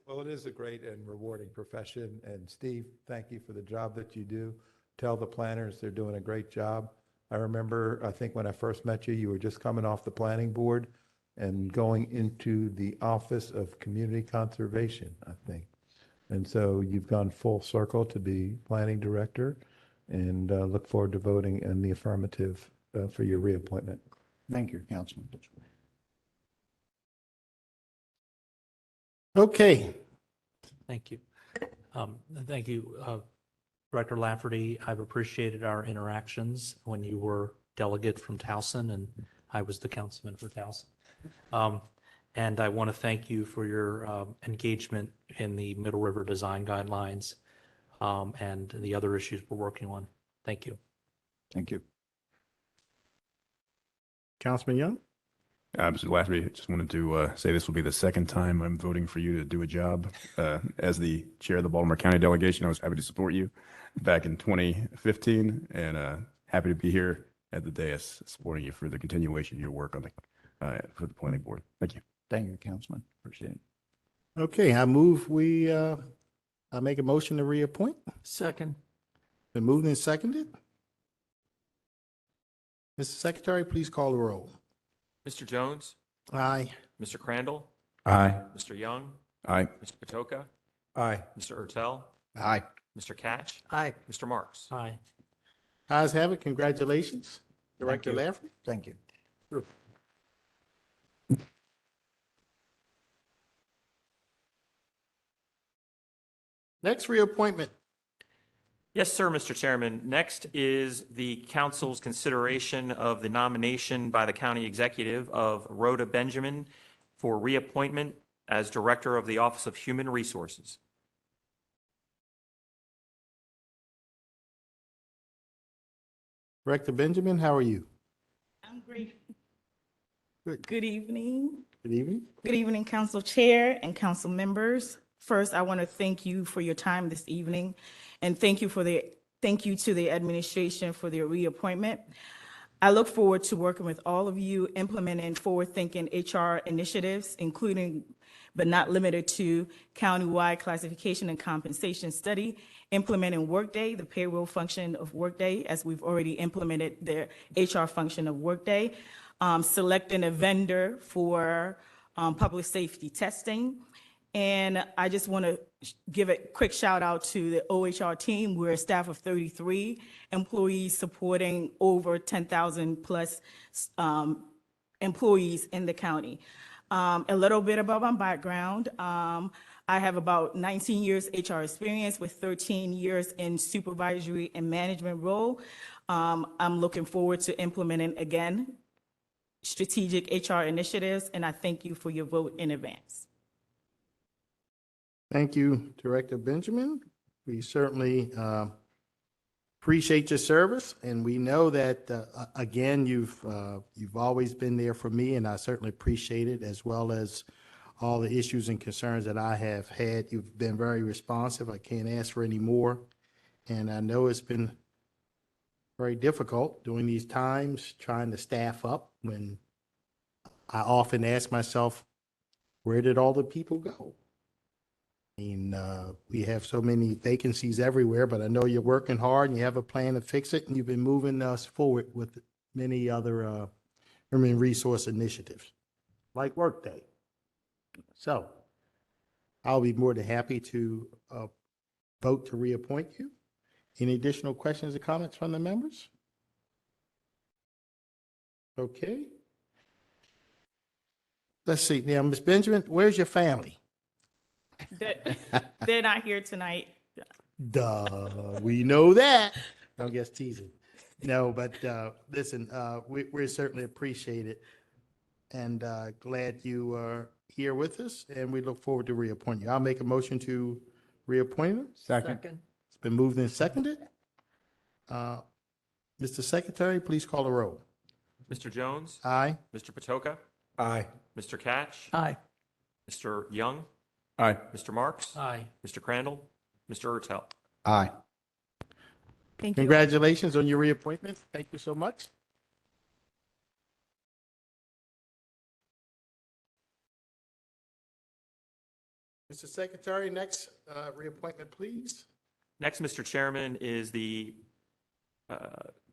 S13: Well, it is a great and rewarding profession. And Steve, thank you for the job that you do. Tell the planners they're doing a great job. I remember, I think when I first met you, you were just coming off the planning board and going into the Office of Community Conservation, I think. And so you've gone full circle to be planning director, and look forward to voting in the affirmative for your reappointment.
S15: Thank you, Councilman.
S10: Okay.
S6: Thank you. Thank you, Director Lafferty. I've appreciated our interactions when you were delegate from Towson and I was the councilman for Towson. And I want to thank you for your engagement in the Middle River Design Guidelines and the other issues we're working on. Thank you.
S15: Thank you.
S10: Councilman Young?
S14: Mr. Lafferty, I just wanted to say this will be the second time I'm voting for you to do a job. As the chair of the Baltimore County delegation, I was happy to support you back in 2015, and happy to be here at the dais supporting you for the continuation of your work on the for the planning board. Thank you.
S15: Thank you, Councilman. Appreciate it.
S10: Okay, I move I make a motion to reappoint.
S9: Second.
S10: Been moved and seconded. Mr. Secretary, please call the roll.
S2: Mr. Jones,
S10: Aye.
S2: Mr. Crandall,
S13: Aye.
S2: Mr. Young,
S14: Aye.
S2: Mr. Patoka,
S13: Aye.
S2: Mr. Ertel,
S11: Aye.
S2: Mr. Catch,
S9: Aye.
S2: Mr. Marks.
S6: Aye.
S10: Ayes have it. Congratulations, Director
S6: you.
S10: Lafferty.
S15: Thank you.
S10: Next reappointment.
S2: Yes, sir, Mr. Chairman. Next is the council's consideration of the nomination by the county executive of Rhoda Benjamin for reappointment as Director of the Office of Human Resources.
S10: Director Benjamin, how are you?
S16: I'm great.
S10: Good.
S16: Good evening.
S10: Good evening.
S16: Good evening, Council Chair and council members. First, I want to thank you for your time this evening, and thank you to the administration for their reappointment. I look forward to working with all of you implementing forward-thinking HR initiatives, including but not limited to countywide classification and compensation study, implementing Workday, the payroll function of Workday, as we've already implemented the HR function of Workday, selecting a vendor for public safety testing. And I just want to give a quick shout out to the OHR team. We're a staff of 33 employees supporting over 10,000 plus employees in the county. A little bit about my background. I have about 19 years HR experience with 13 years in supervisory and management role. I'm looking forward to implementing again strategic HR initiatives, and I thank you for your vote in advance.
S10: Thank you, Director Benjamin. We certainly appreciate your service, and we know that, again, you've always been there for me, and I certainly appreciate it, as well as all the issues and concerns that I have had. You've been very responsive. I can't ask for any more. And I know it's been very difficult during these times, trying to staff up, when I often ask myself, where did all the people go? I mean, we have so many vacancies everywhere, but I know you're working hard and you have a plan to fix it, and you've been moving us forward with many other human resource initiatives, like Workday. So I'll be more than happy to vote to reappoint you. Any additional questions or comments from the members? Okay. Let's see. Now, Ms. Benjamin, where's your family?
S16: They're not here tonight.
S10: Duh, we know that. Don't guess teasing. No, but listen, we certainly appreciate it, and glad you are here with us, and we look forward to reappointing you. I'll make a motion to reappoint him.
S15: Second.
S10: It's been moved and seconded. Mr. Secretary, please call the roll.
S2: Mr. Jones?
S10: Aye.
S2: Mr. Patoka?
S13: Aye.
S2: Mr. Catch?
S9: Aye.
S2: Mr. Young?
S7: Aye.
S2: Mr. Marks?
S6: Aye.
S2: Mr. Crandall? Mr. Ertel?
S11: Aye.
S16: Thank you.
S10: Congratulations on your reappointment. Thank you so much. Mr. Secretary, next reappointment, please.
S2: Next, Mr. Chairman, is the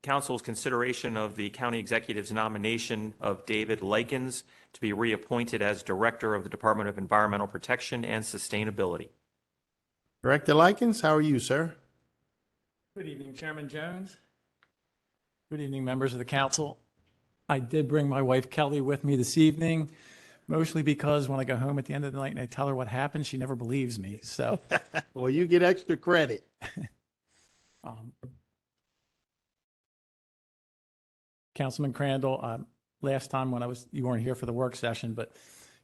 S2: council's consideration of the county executive's nomination of David Likens to be reappointed as Director of the Department of Environmental Protection and Sustainability.
S10: Director Likens, how are you, sir?
S17: Good evening, Chairman Jones. Good evening, members of the council. I did bring my wife Kelly with me this evening, mostly because when I go home at the end of the night and I tell her what happened, she never believes me. So,
S10: well, you get extra credit.
S17: Councilman Crandall, last time when you weren't here for the work session, but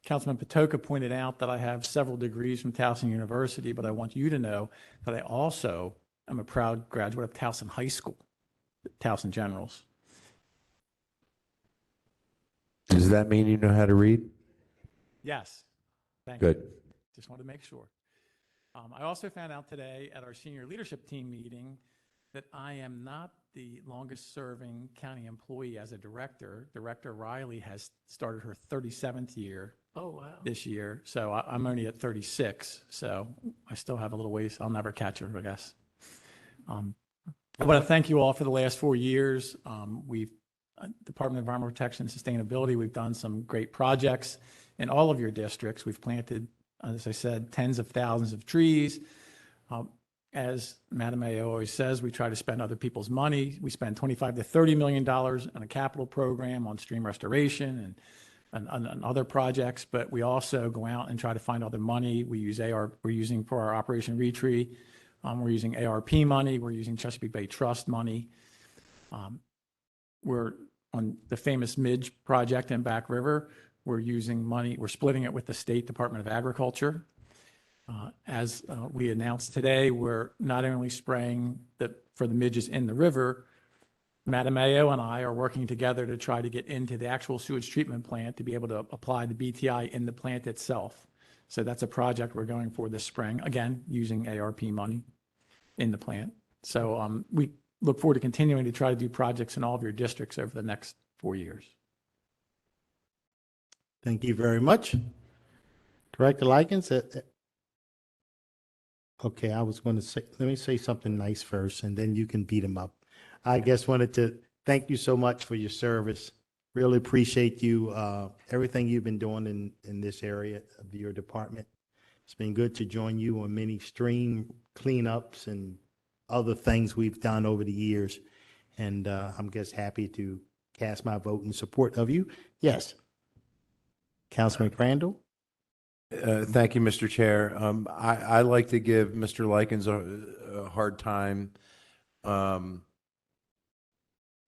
S17: Councilman Patoka pointed out that I have several degrees from Towson University, but I want you to know that I also am a proud graduate of Towson High School, Towson Generals.
S3: Does that mean you know how to read?
S17: Yes. Thank you.
S3: Good.
S17: Just wanted to make sure. I also found out today at our senior leadership team meeting that I am not the longest serving county employee as a director. Director Riley has started her 37th year this year. So I'm only at 36. So I still have a little ways. I'll never catch her, I guess. I want to thank you all for the last 4 years. Department of Environmental Protection and Sustainability, we've done some great projects in all of your districts. We've planted, as I said, tens of thousands of trees. As Madam Mayo always says, we try to spend other people's money. We spend $25 to $30 million on a capital program on stream restoration and other projects, but we also go out and try to find other money. We're using for our Operation Retree. We're using ARP money. We're using Chesapeake Bay Trust money. We're on the famous Midge project in Back River. We're using money, we're splitting it with the State Department of Agriculture. As we announced today, we're not only spraying for the midges in the river, Madam Mayo and I are working together to try to get into the actual sewage treatment plant to be able to apply the BTI in the plant itself. So that's a project we're going for this spring, again, using ARP money in the plant. So we look forward to continuing to try to do projects in all of your districts over the next 4 years.
S10: Thank you very much. Director Likens, okay, I was going to say, let me say something nice first, and then you can beat him up. I guess wanted to thank you so much for your service. Really appreciate you, everything you've been doing in this area of your department. It's been good to join you on many stream cleanups and other things we've done over the years. And I'm just happy to cast my vote in support of you. Yes. Councilman Crandall?
S3: Thank you, Mr. Chair. I like to give Mr. Likens a hard time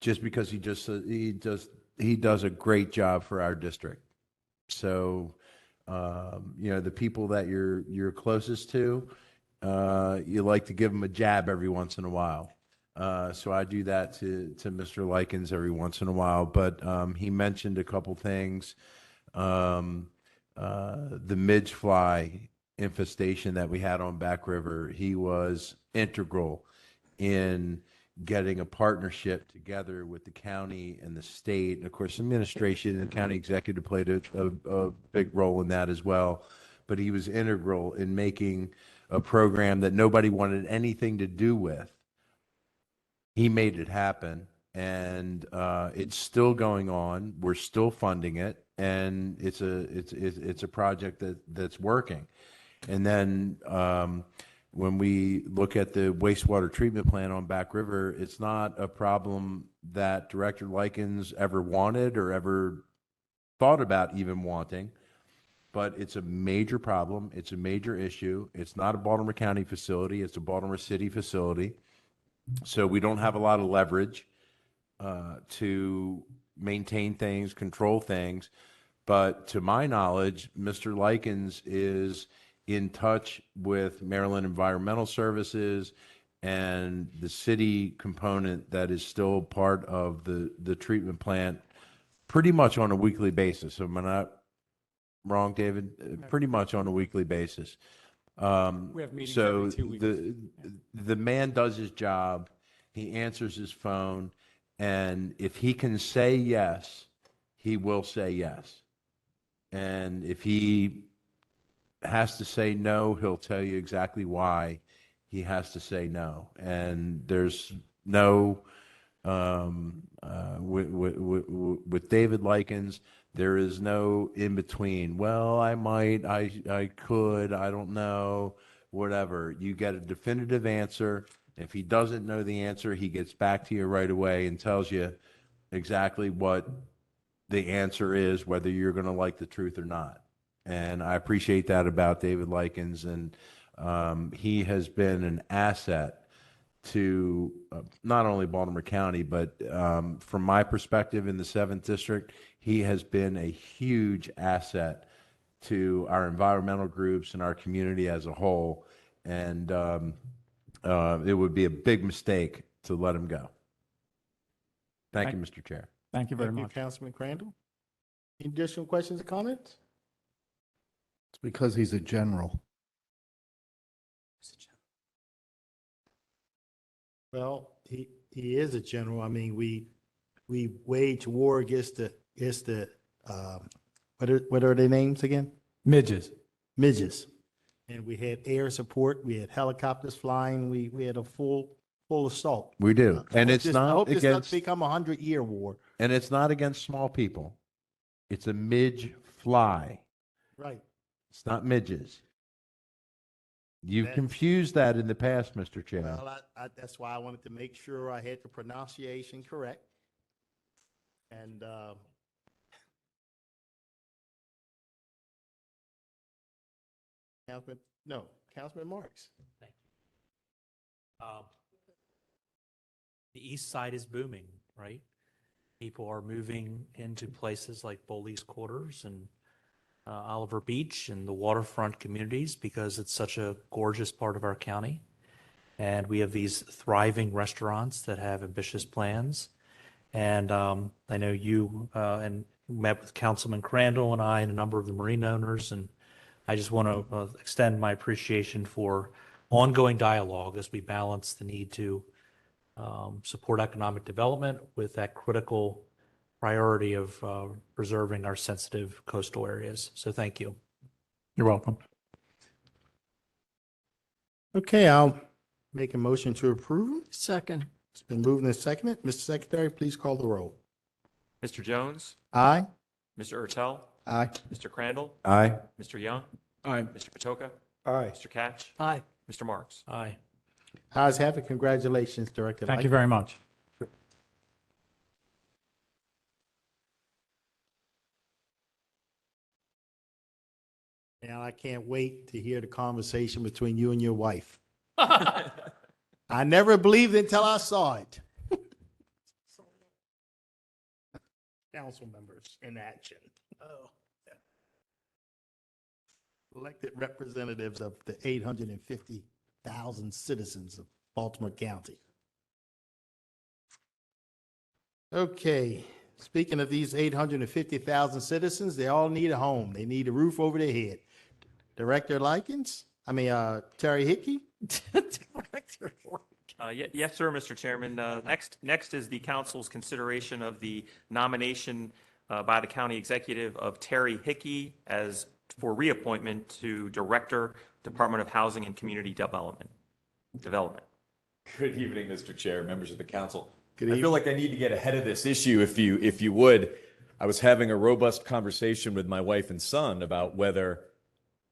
S3: just because he does a great job for our district. So, the people that you're closest to, you like to give them a jab every once in a while. So I do that to Mr. Likens every once in a while, but he mentioned a couple things. The midge fly infestation that we had on Back River, he was integral in getting a partnership together with the county and the state. And of course, administration and county executive played a big role in that as well. But he was integral in making a program that nobody wanted anything to do with. He made it happen, and it's still going on. We're still funding it, and it's a project that's working. And then when we look at the wastewater treatment plant on Back River, it's not a problem that Director Likens ever wanted or ever thought about even wanting, but it's a major problem. It's a major issue. It's not a Baltimore County facility. It's a Baltimore City facility. So we don't have a lot of leverage to maintain things, control things. But to my knowledge, Mr. Likens is in touch with Maryland Environmental Services and the city component that is still part of the treatment plant pretty much on a weekly basis. Am I not wrong, David? Pretty much on a weekly basis.
S17: We have meetings every 2 weeks.
S3: The man does his job. He answers his phone, and if he can say yes, he will say yes. And if he has to say no, he'll tell you exactly why he has to say no. And there's no with David Likens, there is no in between. Well, I might, I could, I don't know, whatever. You get a definitive answer. If he doesn't know the answer, he gets back to you right away and tells you exactly what the answer is, whether you're going to like the truth or not. And I appreciate that about David Likens. And he has been an asset to not only Baltimore County, but from my perspective in the 7th District, he has been a huge asset to our environmental groups and our community as a whole. And it would be a big mistake to let him go. Thank you, Mr. Chair.
S17: Thank you very
S10: Thank you,
S17: much.
S10: Councilman Crandall. Any additional questions or comments?
S11: It's because he's a general.
S10: Well, he is a general. I mean, we wage war against the what are their names again?
S17: Midges.
S10: Midges. And we had air support. We had helicopters flying. We had a full assault.
S3: We do. And it's
S10: I
S3: not
S10: hope this
S3: against,
S10: doesn't become a 100-year war.
S3: and it's not against small people. It's a midge fly.
S10: Right.
S3: It's not midges. You've
S10: That's-
S3: confused that in the past, Mr. Chair.
S10: Well, that's why I wanted to make sure I had the pronunciation correct. And Councilman Marks.
S6: The east side is booming, right? People are moving into places like Bowley's Quarters and Oliver Beach and the waterfront communities because it's such a gorgeous part of our county. And we have these thriving restaurants that have ambitious plans. And I know you and met with Councilman Crandall and I and a number of the marine owners. And I just want to extend my appreciation for ongoing dialogue as we balance the need to support economic development with that critical priority of preserving our sensitive coastal areas. So thank you.
S17: You're welcome.
S10: Okay, I'll make a motion to approve.
S9: Second.
S10: It's been moved and seconded. Mr. Secretary, please call the roll.
S2: Mr. Jones,
S10: Aye.
S2: Mr. Ertel,
S10: Aye.
S2: Mr. Crandall,
S3: Aye.
S2: Mr. Young,
S17: Aye.
S2: Mr. Patoka,
S10: Aye.
S2: Mr. Catch,
S9: Aye.
S2: Mr. Marks.
S6: Aye.
S10: Ayes have it. Congratulations, Director.
S17: Thank you
S10: Light.
S17: very much.
S10: And I can't wait to hear the conversation between you and your wife. I never believed it until I saw it. Council members in action. Oh. Elected representatives of the 850,000 citizens of Baltimore County. Okay, speaking of these 850,000 citizens, they all need a home. They need a roof over their head. Director Terry Hickey?
S2: Yes, sir, Mr. Chairman. Next is the council's consideration of the nomination by the county executive of Terry Hickey for reappointment to Director, Department of Housing and Community Development.
S18: Good evening, Mr. Chair, members of the council.
S10: Good
S18: I
S10: evening.
S18: feel like I need to get ahead of this issue if you would. I was having a robust conversation with my wife and son about whether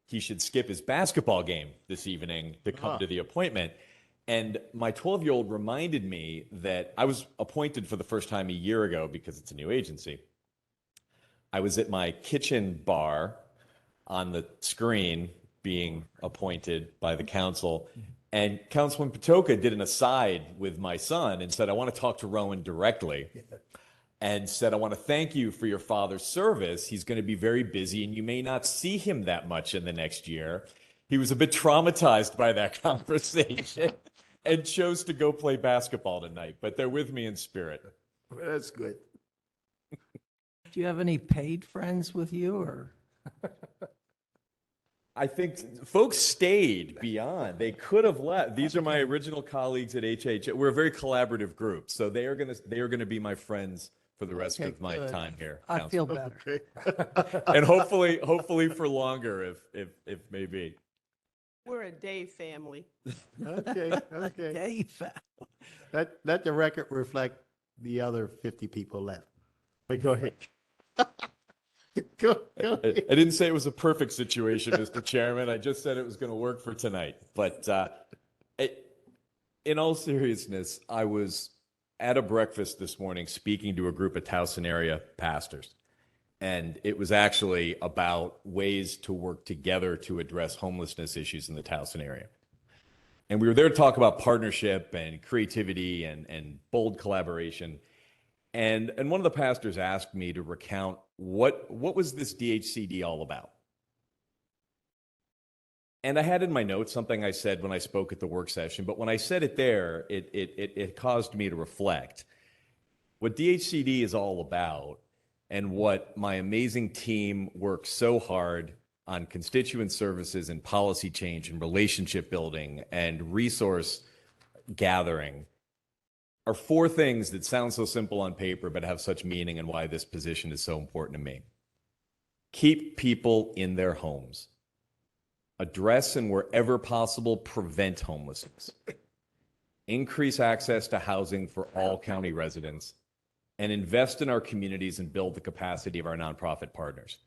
S18: he should skip his basketball game this evening to come to the appointment. And my 12-year-old reminded me that I was appointed for the first time a year ago because it's a new agency. I was at my kitchen bar on the screen being appointed by the council. And Councilman Patoka did an aside with my son and said, I want to talk to Rowan directly. And said, I want to thank you for your father's service. He's going to be very busy and you may not see him that much in the next year. He was a bit traumatized by that conversation and chose to go play basketball tonight, but they're with me in spirit.
S10: That's good.
S9: Do you have any paid friends with you or?
S18: I think folks stayed beyond. They could have left. These are my original colleagues at HH. We're a very collaborative group, so they are going to be my friends for the rest of my time here.
S9: I feel
S18: Council.
S9: better.
S18: And hopefully for longer if may be.
S19: We're a Dave family.
S10: Okay.
S9: Dave.
S10: Let the record reflect the other 50 people left. But go ahead. Go ahead.
S18: I didn't say it was a perfect situation, Mr. Chairman. I just said it was going to work for tonight. But in all seriousness, I was at a breakfast this morning speaking to a group of Towson area pastors. And it was actually about ways to work together to address homelessness issues in the Towson area. And we were there to talk about partnership and creativity and bold collaboration. And one of the pastors asked me to recount what was this DHCD all about? And I had in my notes something I said when I spoke at the work session, but when I said it there, it caused me to reflect. What DHCD is all about and what my amazing team works so hard on constituent services and policy change and relationship building and resource gathering are four things that sound so simple on paper but have such meaning and why this position is so important to me. Keep people in their homes. Address and wherever possible, prevent homelessness. Increase access to housing for all county residents and invest in our communities and build the capacity of our nonprofit partners.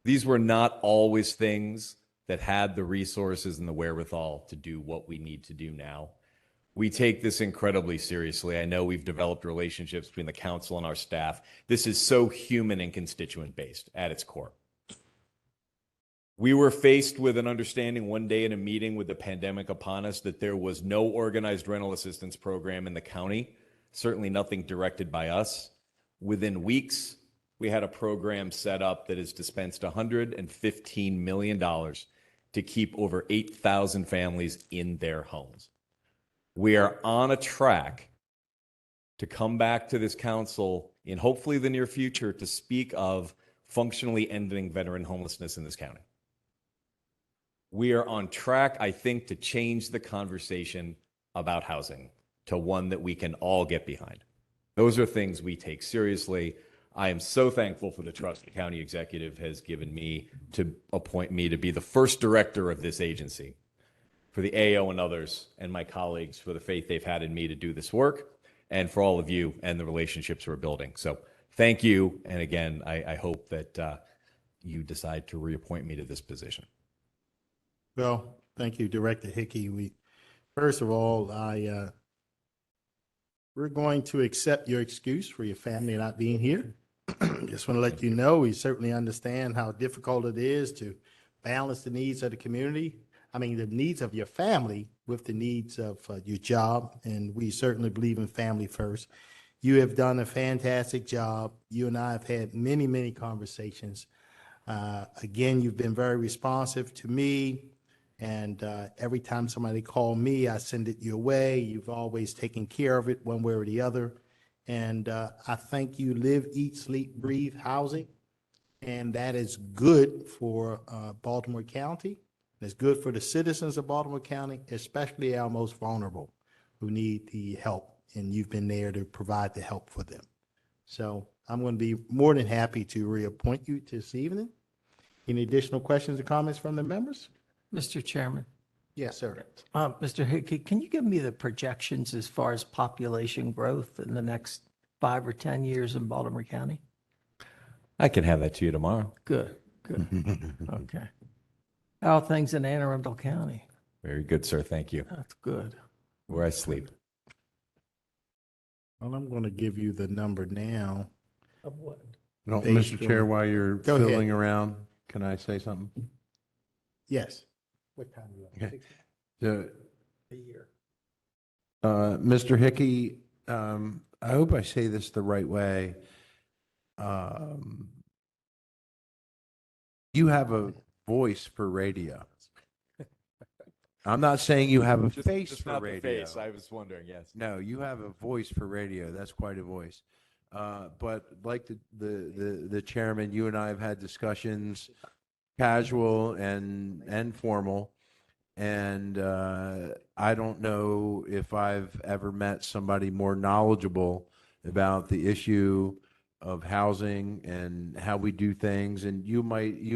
S18: These were not always things that had the resources and the wherewithal to do what we need to do now. We take this incredibly seriously. I know we've developed relationships between the council and our staff. This is so human and constituent based at its core. We were faced with an understanding one day in a meeting with the pandemic upon us that there was no organized rental assistance program in the county, certainly nothing directed by us. Within weeks, we had a program set up that has dispensed $115 million to keep over 8,000 families in their homes. We are on a track to come back to this council in hopefully the near future to speak of functionally ending veteran homelessness in this county. We are on track, I think, to change the conversation about housing to one that we can all get behind. Those are things we take seriously. I am so thankful for the trust the county executive has given me to appoint me to be the first director of this agency, for the AO and others and my colleagues for the faith they've had in me to do this work, and for all of you and the relationships we're building. So thank you. And again, I hope that you decide to reappoint me to this position.
S10: Well, thank you, Director Hickey. First of all, we're going to accept your excuse for your family not being here. Just want to let you know, we certainly understand how difficult it is to balance the needs of the community. I mean, the needs of your family with the needs of your job, and we certainly believe in family first. You have done a fantastic job. You and I have had many, many conversations. Again, you've been very responsive to me, and every time somebody called me, I send it your way. You've always taken care of it one way or the other, And I think you live, eat, sleep, breathe housing. And that is good for Baltimore County. It's good for the citizens of Baltimore County, especially our most vulnerable who need the help. And you've been there to provide the help for them. So I'm going to be more than happy to reappoint you this evening. Any additional questions or comments from the members?
S9: Mr. Chairman,
S10: Yes, sir.
S9: Mr. Hickey, can you give me the projections as far as population growth in the next 5 or 10 years in Baltimore County?
S18: I can have that to you tomorrow.
S9: Good, good. Okay. How are things in Anne Arundel County?
S18: Very good, sir. Thank you.
S9: That's good.
S18: Where I sleep.
S10: Well, I'm going to give you the number now.
S9: Of what?
S3: No,
S10: Based
S3: Mr. Chair,
S10: on-
S3: while you're
S10: Go ahead.
S3: fiddling around, can I say something?
S10: Yes.
S9: What time do you
S3: Okay. The-
S9: A year.
S3: Mr. Hickey, I hope I say this the right way. You have a voice for radio. I'm not saying you have a face for radio.
S18: I was wondering, yes.
S3: No, you have a voice for radio. That's quite a voice. But like the chairman, you and I have had discussions, casual and formal. And I don't know if I've ever met somebody more knowledgeable about the issue of housing and how we do things. And you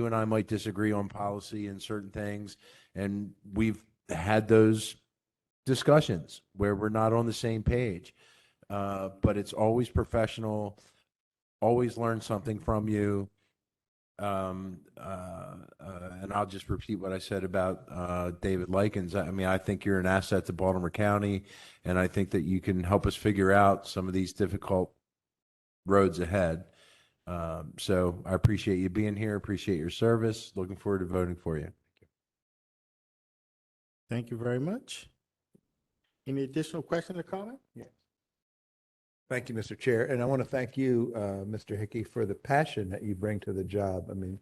S3: and I might disagree on policy and certain things. And we've had those discussions where we're not on the same page. But it's always professional, always learn something from you. And I'll just repeat what I said about David Likens. I mean, I think you're an asset to Baltimore County, and I think that you can help us figure out some of these difficult roads ahead. So I appreciate you being here, appreciate your service, looking forward to voting for you.
S10: Thank you very much. Any additional questions or comment?
S13: Yes. Thank you, Mr. Chair. And I want to thank you, Mr. Hickey, for the passion that you bring to the job. I mean,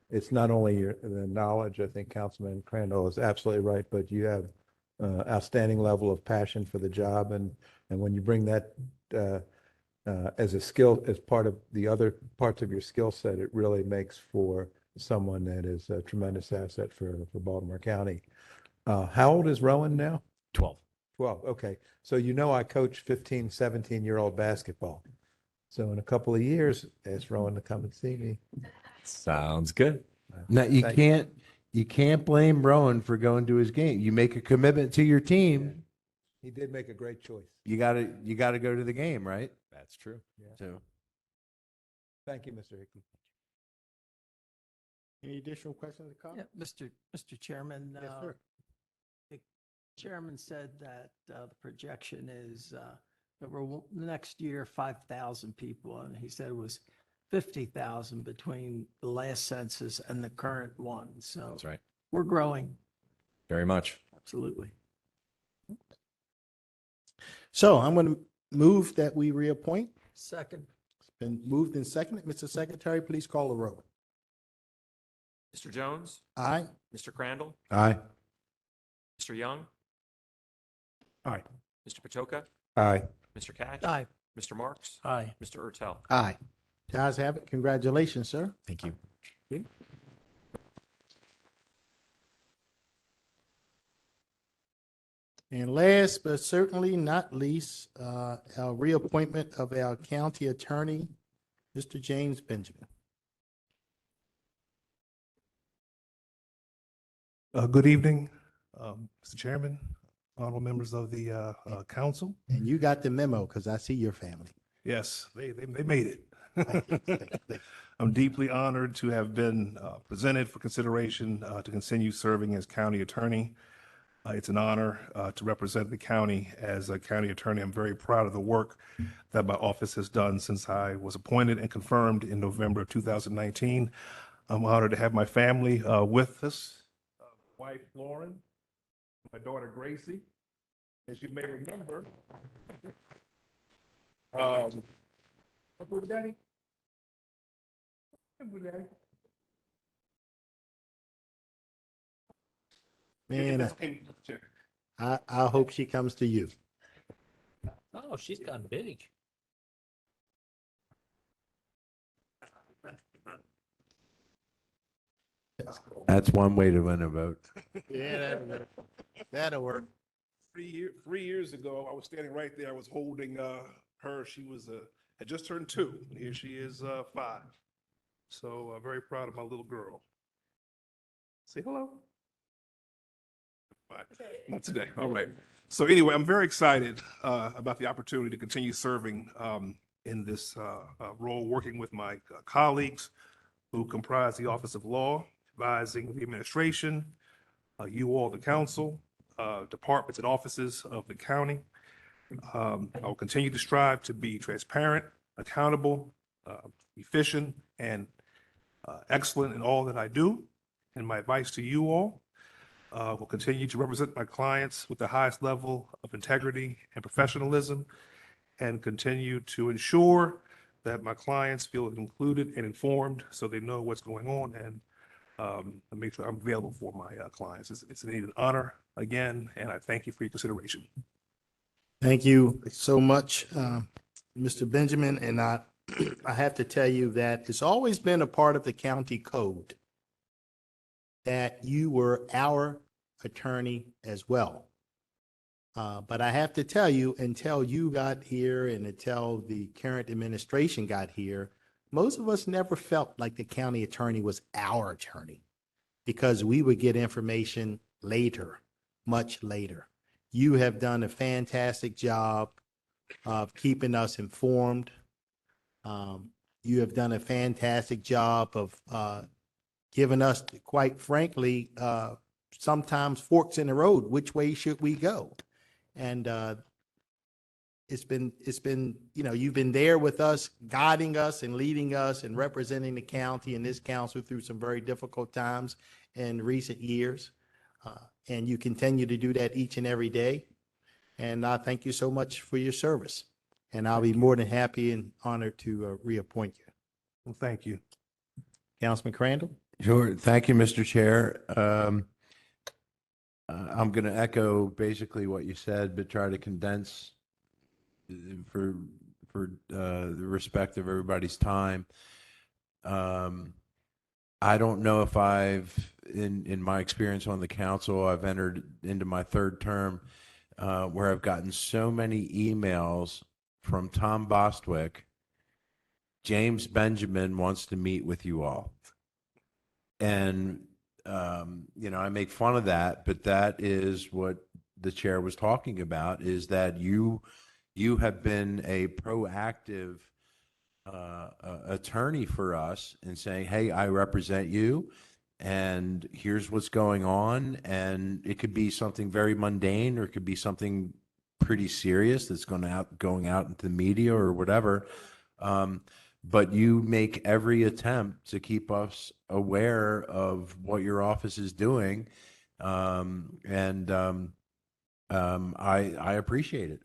S13: it's not only the knowledge, I think Councilman Crandall is absolutely right, but you have outstanding level of passion for the job. And when you bring that as a skill, as part of the other parts of your skill set, it really makes for someone that is a tremendous asset for Baltimore County. How old is Rowan now?
S18: 12.
S13: 12, okay. So you know I coach 15, 17-year-old basketball. So in a couple of years, ask Rowan to come and see me.
S18: Sounds good.
S3: Now,
S13: Thank
S3: you can't blame Rowan for going to his game. You make a commitment to your team.
S13: He did make a great choice.
S3: You gotta go to the game, right?
S18: That's true.
S3: So.
S13: Thank you, Mr. Hickey.
S10: Any additional questions or
S9: Yeah,
S10: comments?
S9: Mr. Chairman.
S10: Yes, sir.
S9: The chairman said that the projection is over the next year, 5,000 people, and he said it was 50,000 between the last census and the current one. So
S18: That's right.
S9: we're growing,
S18: Very much.
S9: absolutely.
S10: So I'm going to move that we reappoint.
S9: Second.
S10: It's been moved and seconded. Mr. Secretary, please call the roll.
S2: Mr. Jones?
S10: Aye.
S2: Mr. Crandall?
S3: Aye.
S2: Mr. Young?
S13: Aye.
S2: Mr. Patoka?
S13: Aye.
S2: Mr. Cash?
S9: Aye.
S2: Mr. Marks?
S6: Aye.
S2: Mr. Ertel?
S10: Aye. The ayes have it. Congratulations, sir.
S18: Thank you.
S10: And last but certainly not least, our reappointment of our county attorney, Mr. James Benjamin.
S20: Good evening, Mr. Chairman, honorable members of the council.
S10: And you got the memo because I see your family.
S20: Yes, they made it. I'm deeply honored to have been presented for consideration to continue serving as county attorney. It's an honor to represent the county as a county attorney. I'm very proud of the work that my office has done since I was appointed and confirmed in November of 2019. I'm honored to have my family with us. Wife Lauren, my daughter Gracie, as you may remember. Daddy. Daddy.
S10: Man, I hope she comes to you.
S6: Oh, she's gotten big.
S3: That's one way to win a vote.
S1: Yeah, that'll work.
S20: 3 years ago, I was standing right there. I was holding her. She was had just turned 2. Here she is 5. So very proud of my little girl. Say hello. Bye. Not today. All right. So anyway, I'm very excited about the opportunity to continue serving in this role, working with my colleagues who comprise the Office of Law, advising the administration, you all, the council, departments and offices of the county. I will continue to strive to be transparent, accountable, efficient, and excellent in all that I do. And my advice to you all will continue to represent my clients with the highest level of integrity and professionalism, and continue to ensure that my clients feel included and informed so they know what's going on, and make sure I'm available for my clients. It's indeed an honor again, and I thank you for your consideration.
S10: Thank you so much, Mr. Benjamin. And I have to tell you that it's always been a part of the county code that you were our attorney as well. But I have to tell you, until you got here and until the current administration got here, most of us never felt like the county attorney was our attorney, because we would get information later, much later. You have done a fantastic job of keeping us informed. You have done a fantastic job of giving us, quite frankly, sometimes forks in the road. Which way should we go? And it's been, you've been there with us, guiding us and leading us and representing the county and this council through some very difficult times in recent years. And you continue to do that each and every day. And I thank you so much for your service. And I'll be more than happy and honored to reappoint you.
S20: Well, thank you.
S10: Councilman Crandall?
S3: Sure. Thank you, Mr. Chair. I'm going to echo basically what you said, but try to condense for the respect of everybody's time. I don't know if in my experience on the council, I've entered into my third term where I've gotten so many emails from Tom Bostwick. James Benjamin wants to meet with you all. And I make fun of that, but that is what the chair was talking about, is that you have been a proactive attorney for us in saying, hey, I represent you and here's what's going on. And it could be something very mundane, or it could be something pretty serious that's going out into the media or whatever. But you make every attempt to keep us aware of what your office is doing. I appreciate it.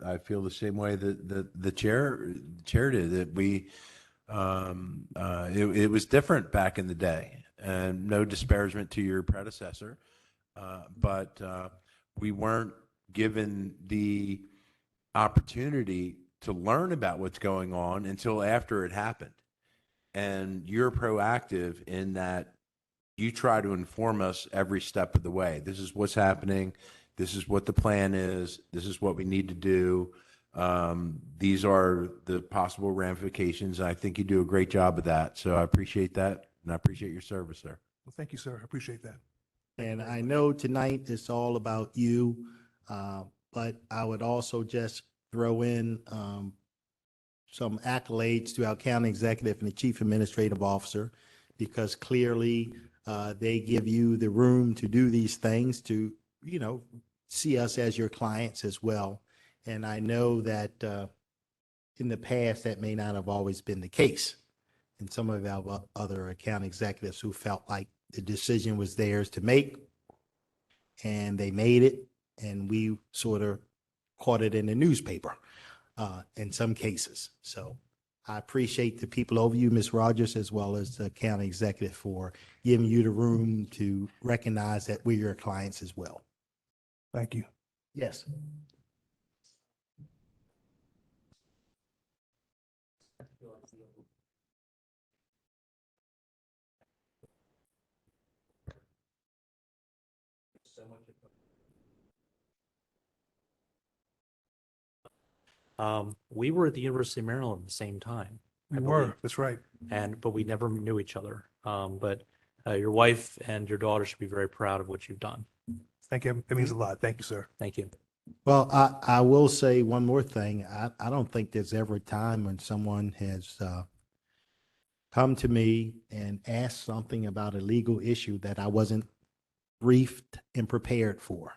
S3: I feel the same way that the chair did, that it was different back in the day, and no disparagement to your predecessor. But we weren't given the opportunity to learn about what's going on until after it happened. And you're proactive in that you try to inform us every step of the way. This is what's happening. This is what the plan is. This is what we need to do. These are the possible ramifications. I think you do a great job of that. So I appreciate that, and I appreciate your service, sir.
S20: Well, thank you, sir. I appreciate that.
S10: And I know tonight it's all about you, but I would also just throw in some accolades to our county executive and the chief administrative officer, because clearly they give you the room to do these things, to, see us as your clients as well. And I know that in the past, that may not have always been the case. And some of our other county executives who felt like the decision was theirs to make, and they made it, and we sort of caught it in the newspaper in some cases. So I appreciate the people over you, Ms. Rogers, as well as the county executive, for giving you the room to recognize that we're your clients as well.
S20: Thank you.
S10: Yes.
S6: We were at the University of Maryland at the same time. I
S20: We were,
S6: believe.
S20: that's right.
S6: But we never knew each other. But your wife and your daughter should be very proud of what you've done.
S20: Thank you. It means a lot. Thank you, sir.
S6: Thank you.
S10: Well, I will say one more thing. I don't think there's ever a time when someone has come to me and asked something about a legal issue that I wasn't briefed and prepared for.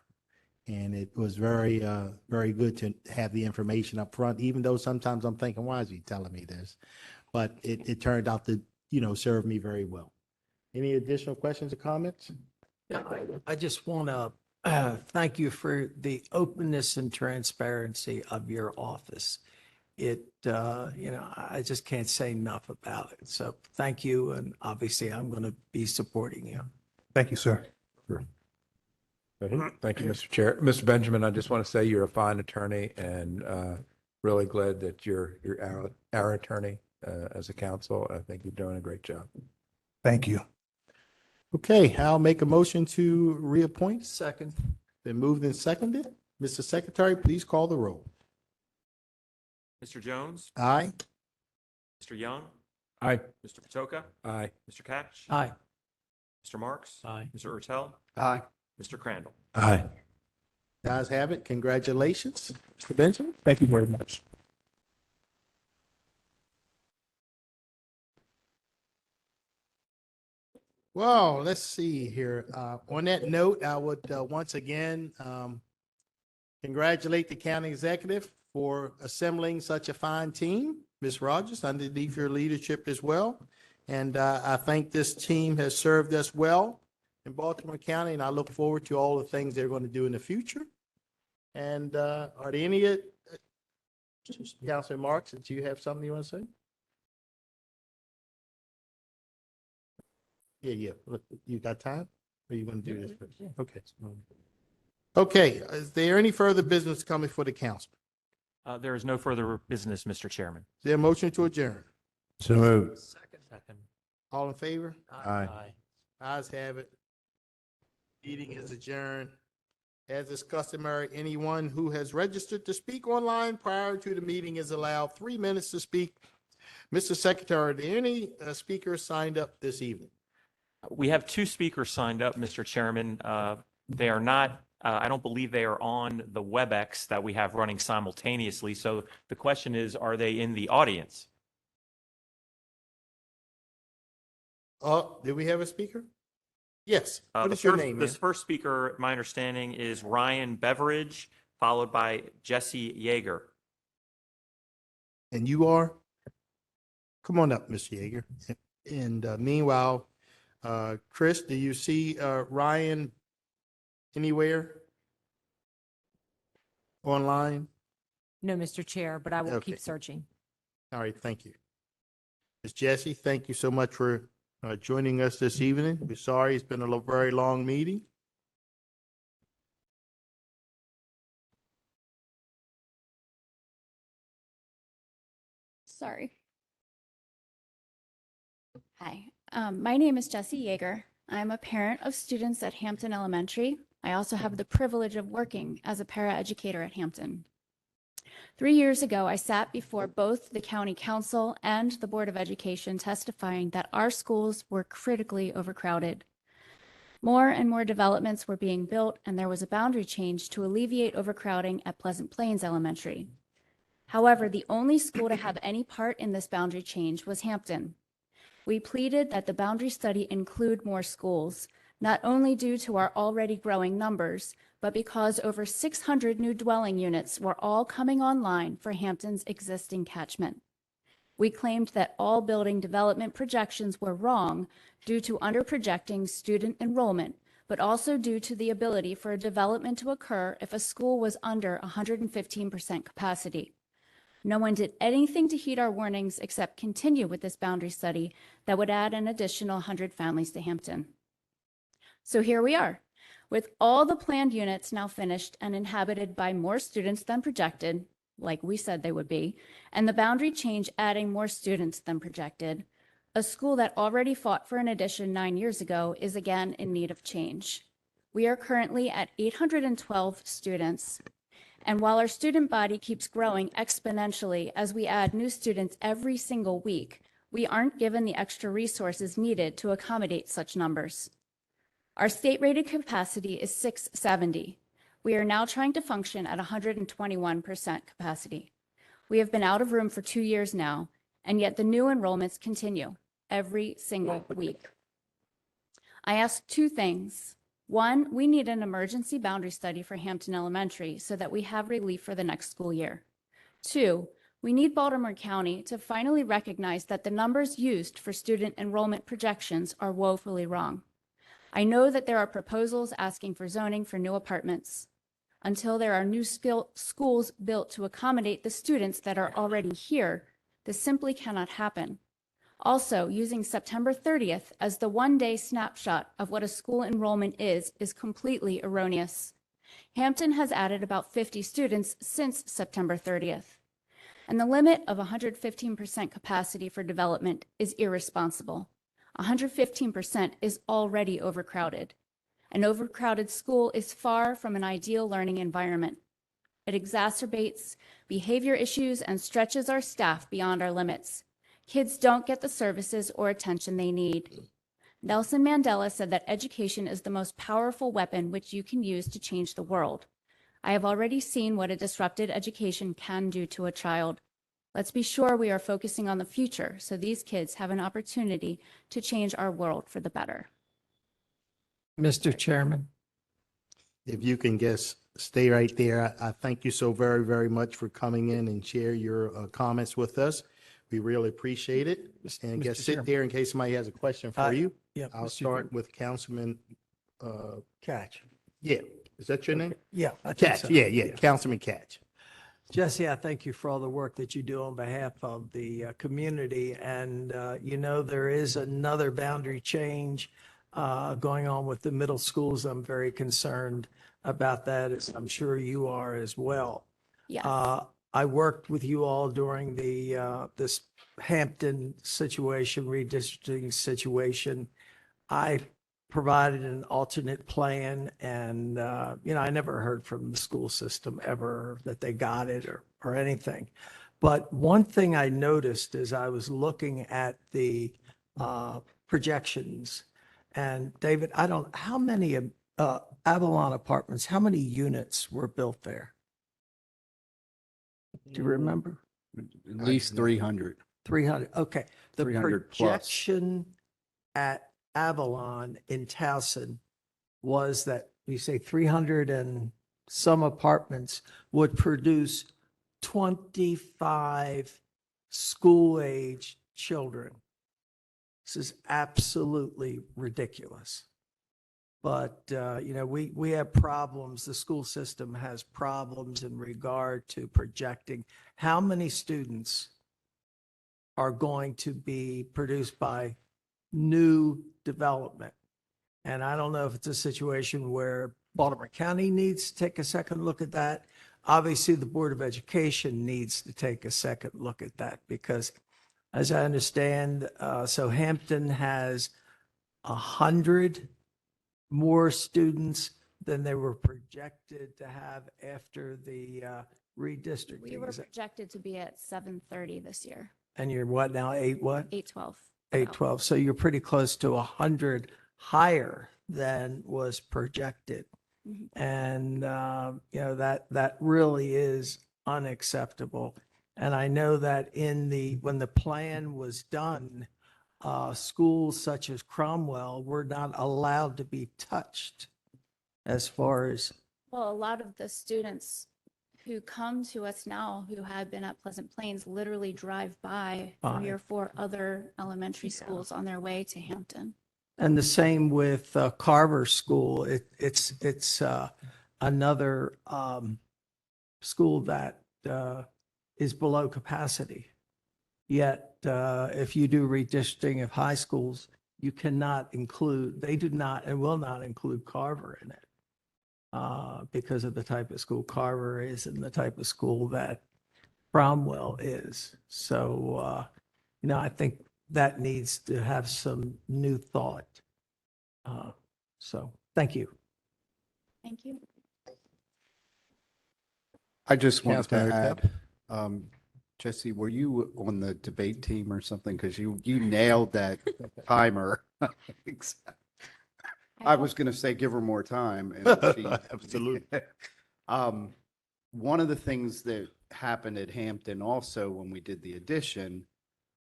S10: And it was very, very good to have the information up front, even though sometimes I'm thinking, why is he telling me this? But it turned out to, serve me very well. Any additional questions or comments?
S9: I just want to thank you for the openness and transparency of your office. I just can't say enough about it. So thank you. And obviously, I'm going to be supporting you.
S20: Thank you, sir.
S13: Thank you, Mr. Chair. Mr. Benjamin, I just want to say you're a fine attorney and really glad that you're our attorney as a council. I think you're doing a great job.
S20: Thank you.
S10: Okay, I'll make a motion to reappoint.
S9: Second.
S10: Been moved and seconded. Mr. Secretary, please call the roll.
S2: Mr. Jones?
S10: Aye.
S2: Mr. Young?
S13: Aye.
S2: Mr. Patoka?
S13: Aye.
S2: Mr. Catch?
S9: Aye.
S2: Mr. Marks?
S6: Aye.
S2: Mr. Urtel?
S11: Aye.
S2: Mr. Crandall?
S13: Aye.
S10: Guys have it. Congratulations, Mr. Benjamin.
S20: Thank you very much.
S10: Well, let's see here. On that note, I would once again congratulate the county executive for assembling such a fine team. Ms. Rogers, underneath your leadership as well. And I think this team has served us well in Baltimore County, and I look forward to all the things they're going to do in the future. And are there any, Councilor Marks, do you have something you want to say? Yeah. Look, you got time? Or you going to do this first? Okay. Okay, is there any further business coming for the council?
S2: There is no further business, Mr. Chairman.
S10: Is there a motion to adjourn?
S3: So moved.
S6: Second.
S10: All in favor?
S3: Aye.
S10: Ayes have it. Meeting is adjourned. As is customary, anyone who has registered to speak online prior to the meeting is allowed 3 minutes to speak. Mr. Secretary, are there any speakers signed up this evening?
S2: We have two speakers signed up, Mr. Chairman. They are not, I don't believe they are on the WebEx that we have running simultaneously. So the question is, are they in the audience?
S10: Do we have a speaker? Yes. What
S2: The
S10: is your
S2: first-
S10: name,
S2: This
S10: man?
S2: first speaker, my understanding, is Ryan Beveridge, followed by Jesse Yeager.
S10: And you are? Come on up, Mr. Yeager. And meanwhile, Chris, do you see Ryan anywhere online?
S21: No, Mr. Chair, but I will
S10: Okay.
S21: keep searching.
S10: All right, thank you. Ms. Jessie, thank you so much for joining us this evening. We're sorry, it's been a very long meeting.
S22: Sorry. Hi, my name is Jessie Yeager. I'm a parent of students at Hampton Elementary. I also have the privilege of working as a paraeducator at Hampton. 3 years ago, I sat before both the County Council and the Board of Education testifying that our schools were critically overcrowded. More and more developments were being built, and there was a boundary change to alleviate overcrowding at Pleasant Plains Elementary. However, the only school to have any part in this boundary change was Hampton. We pleaded that the boundary study include more schools, not only due to our already growing numbers, but because over 600 new dwelling units were all coming online for Hampton's existing catchment. We claimed that all building development projections were wrong due to underprojecting student enrollment, but also due to the ability for a development to occur if a school was under 115% capacity. No one did anything to heed our warnings except continue with this boundary study that would add an additional 100 families to Hampton. So here we are, with all the planned units now finished and inhabited by more students than projected, like we said they would be, and the boundary change adding more students than projected. A school that already fought for an addition 9 years ago is again in need of change. We are currently at 812 students. And while our student body keeps growing exponentially as we add new students every single week, we aren't given the extra resources needed to accommodate such numbers. Our state-rated capacity is 670. We are now trying to function at 121% capacity. We have been out of room for 2 years now, and yet the new enrollments continue every single week. I ask two things. One, we need an emergency boundary study for Hampton Elementary so that we have relief for the next school year. Two, we need Baltimore County to finally recognize that the numbers used for student enrollment projections are woefully wrong. I know that there are proposals asking for zoning for new apartments. Until there are new schools built to accommodate the students that are already here, this simply cannot happen. Also, using September 30th as the one-day snapshot of what a school enrollment is completely erroneous. Hampton has added about 50 students since September 30th. And the limit of 115% capacity for development is irresponsible. 115% is already overcrowded. An overcrowded school is far from an ideal learning environment. It exacerbates behavior issues and stretches our staff beyond our limits. Kids don't get the services or attention they need. Nelson Mandela said that education is the most powerful weapon which you can use to change the world. I have already seen what a disrupted education can do to a child. Let's be sure we are focusing on the future so these kids have an opportunity to change our world for the better.
S9: Mr. Chairman.
S10: If you can just stay right there, I thank you so very, very much for coming in and share your comments with us. We really appreciate it. And
S9: Mr.
S10: just sit
S9: Chairman.
S10: there in case somebody has a question for you.
S9: Yeah,
S10: I'll
S9: Mr.
S10: start with Councilman,
S9: Catch.
S10: yeah, is that your name?
S9: Yeah. I think
S10: Catch,
S9: so.
S10: yeah, Councilman Catch.
S9: Jesse, I thank you for all the work that you do on behalf of the community. And, there is another boundary change going on with the middle schools. I'm very concerned about that, as I'm sure you are as well.
S22: Yes.
S9: I worked with you all during this Hampton situation, redistricting situation. I provided an alternate plan and, I never heard from the school system ever that they got it or anything. But one thing I noticed as I was looking at the projections, and David, how many Avalon Apartments, how many units were built there? Do you remember?
S11: At least 300.
S9: 300, okay. The
S11: 300 plus.
S9: projection at Avalon in Towson was that you say 300 and some apartments would produce 25 school-age children. This is absolutely ridiculous. But, we have problems. The school system has problems in regard to projecting how many students are going to be produced by new development. And I don't know if it's a situation where Baltimore County needs to take a second look at that. Obviously, the Board of Education needs to take a second look at that because, as I understand, so Hampton has 100 more students than they were projected to have after the redistricting.
S22: We were
S9: Is it-
S22: projected to be at 730 this year,
S9: And you're what now,
S22: 812.
S9: 812. So you're pretty close to 100 higher than was projected.
S22: Mhm.
S9: And, that really is unacceptable. And I know that when the plan was done, schools such as Cromwell were not allowed to be touched as far as,
S22: Well, a lot of the students who come to us now who had been at Pleasant Plains literally drive by 3 or 4 other elementary schools on their way to Hampton.
S9: and the same with Carver School. It's another school that is below capacity. Yet, if you do redistricting of high schools, you cannot include, they do not and will not include Carver in it because of the type of school Carver is and the type of school that Cromwell is. So, I think that needs to have some new thought. So, thank you.
S22: Thank you.
S11: I just wanted to
S3: Councilmember
S11: add, Jesse, were you on the debate team or something? Because you nailed that timer. I was going to say, give her more time. And she-
S10: Absolutely.
S11: One of the things that happened at Hampton also when we did the addition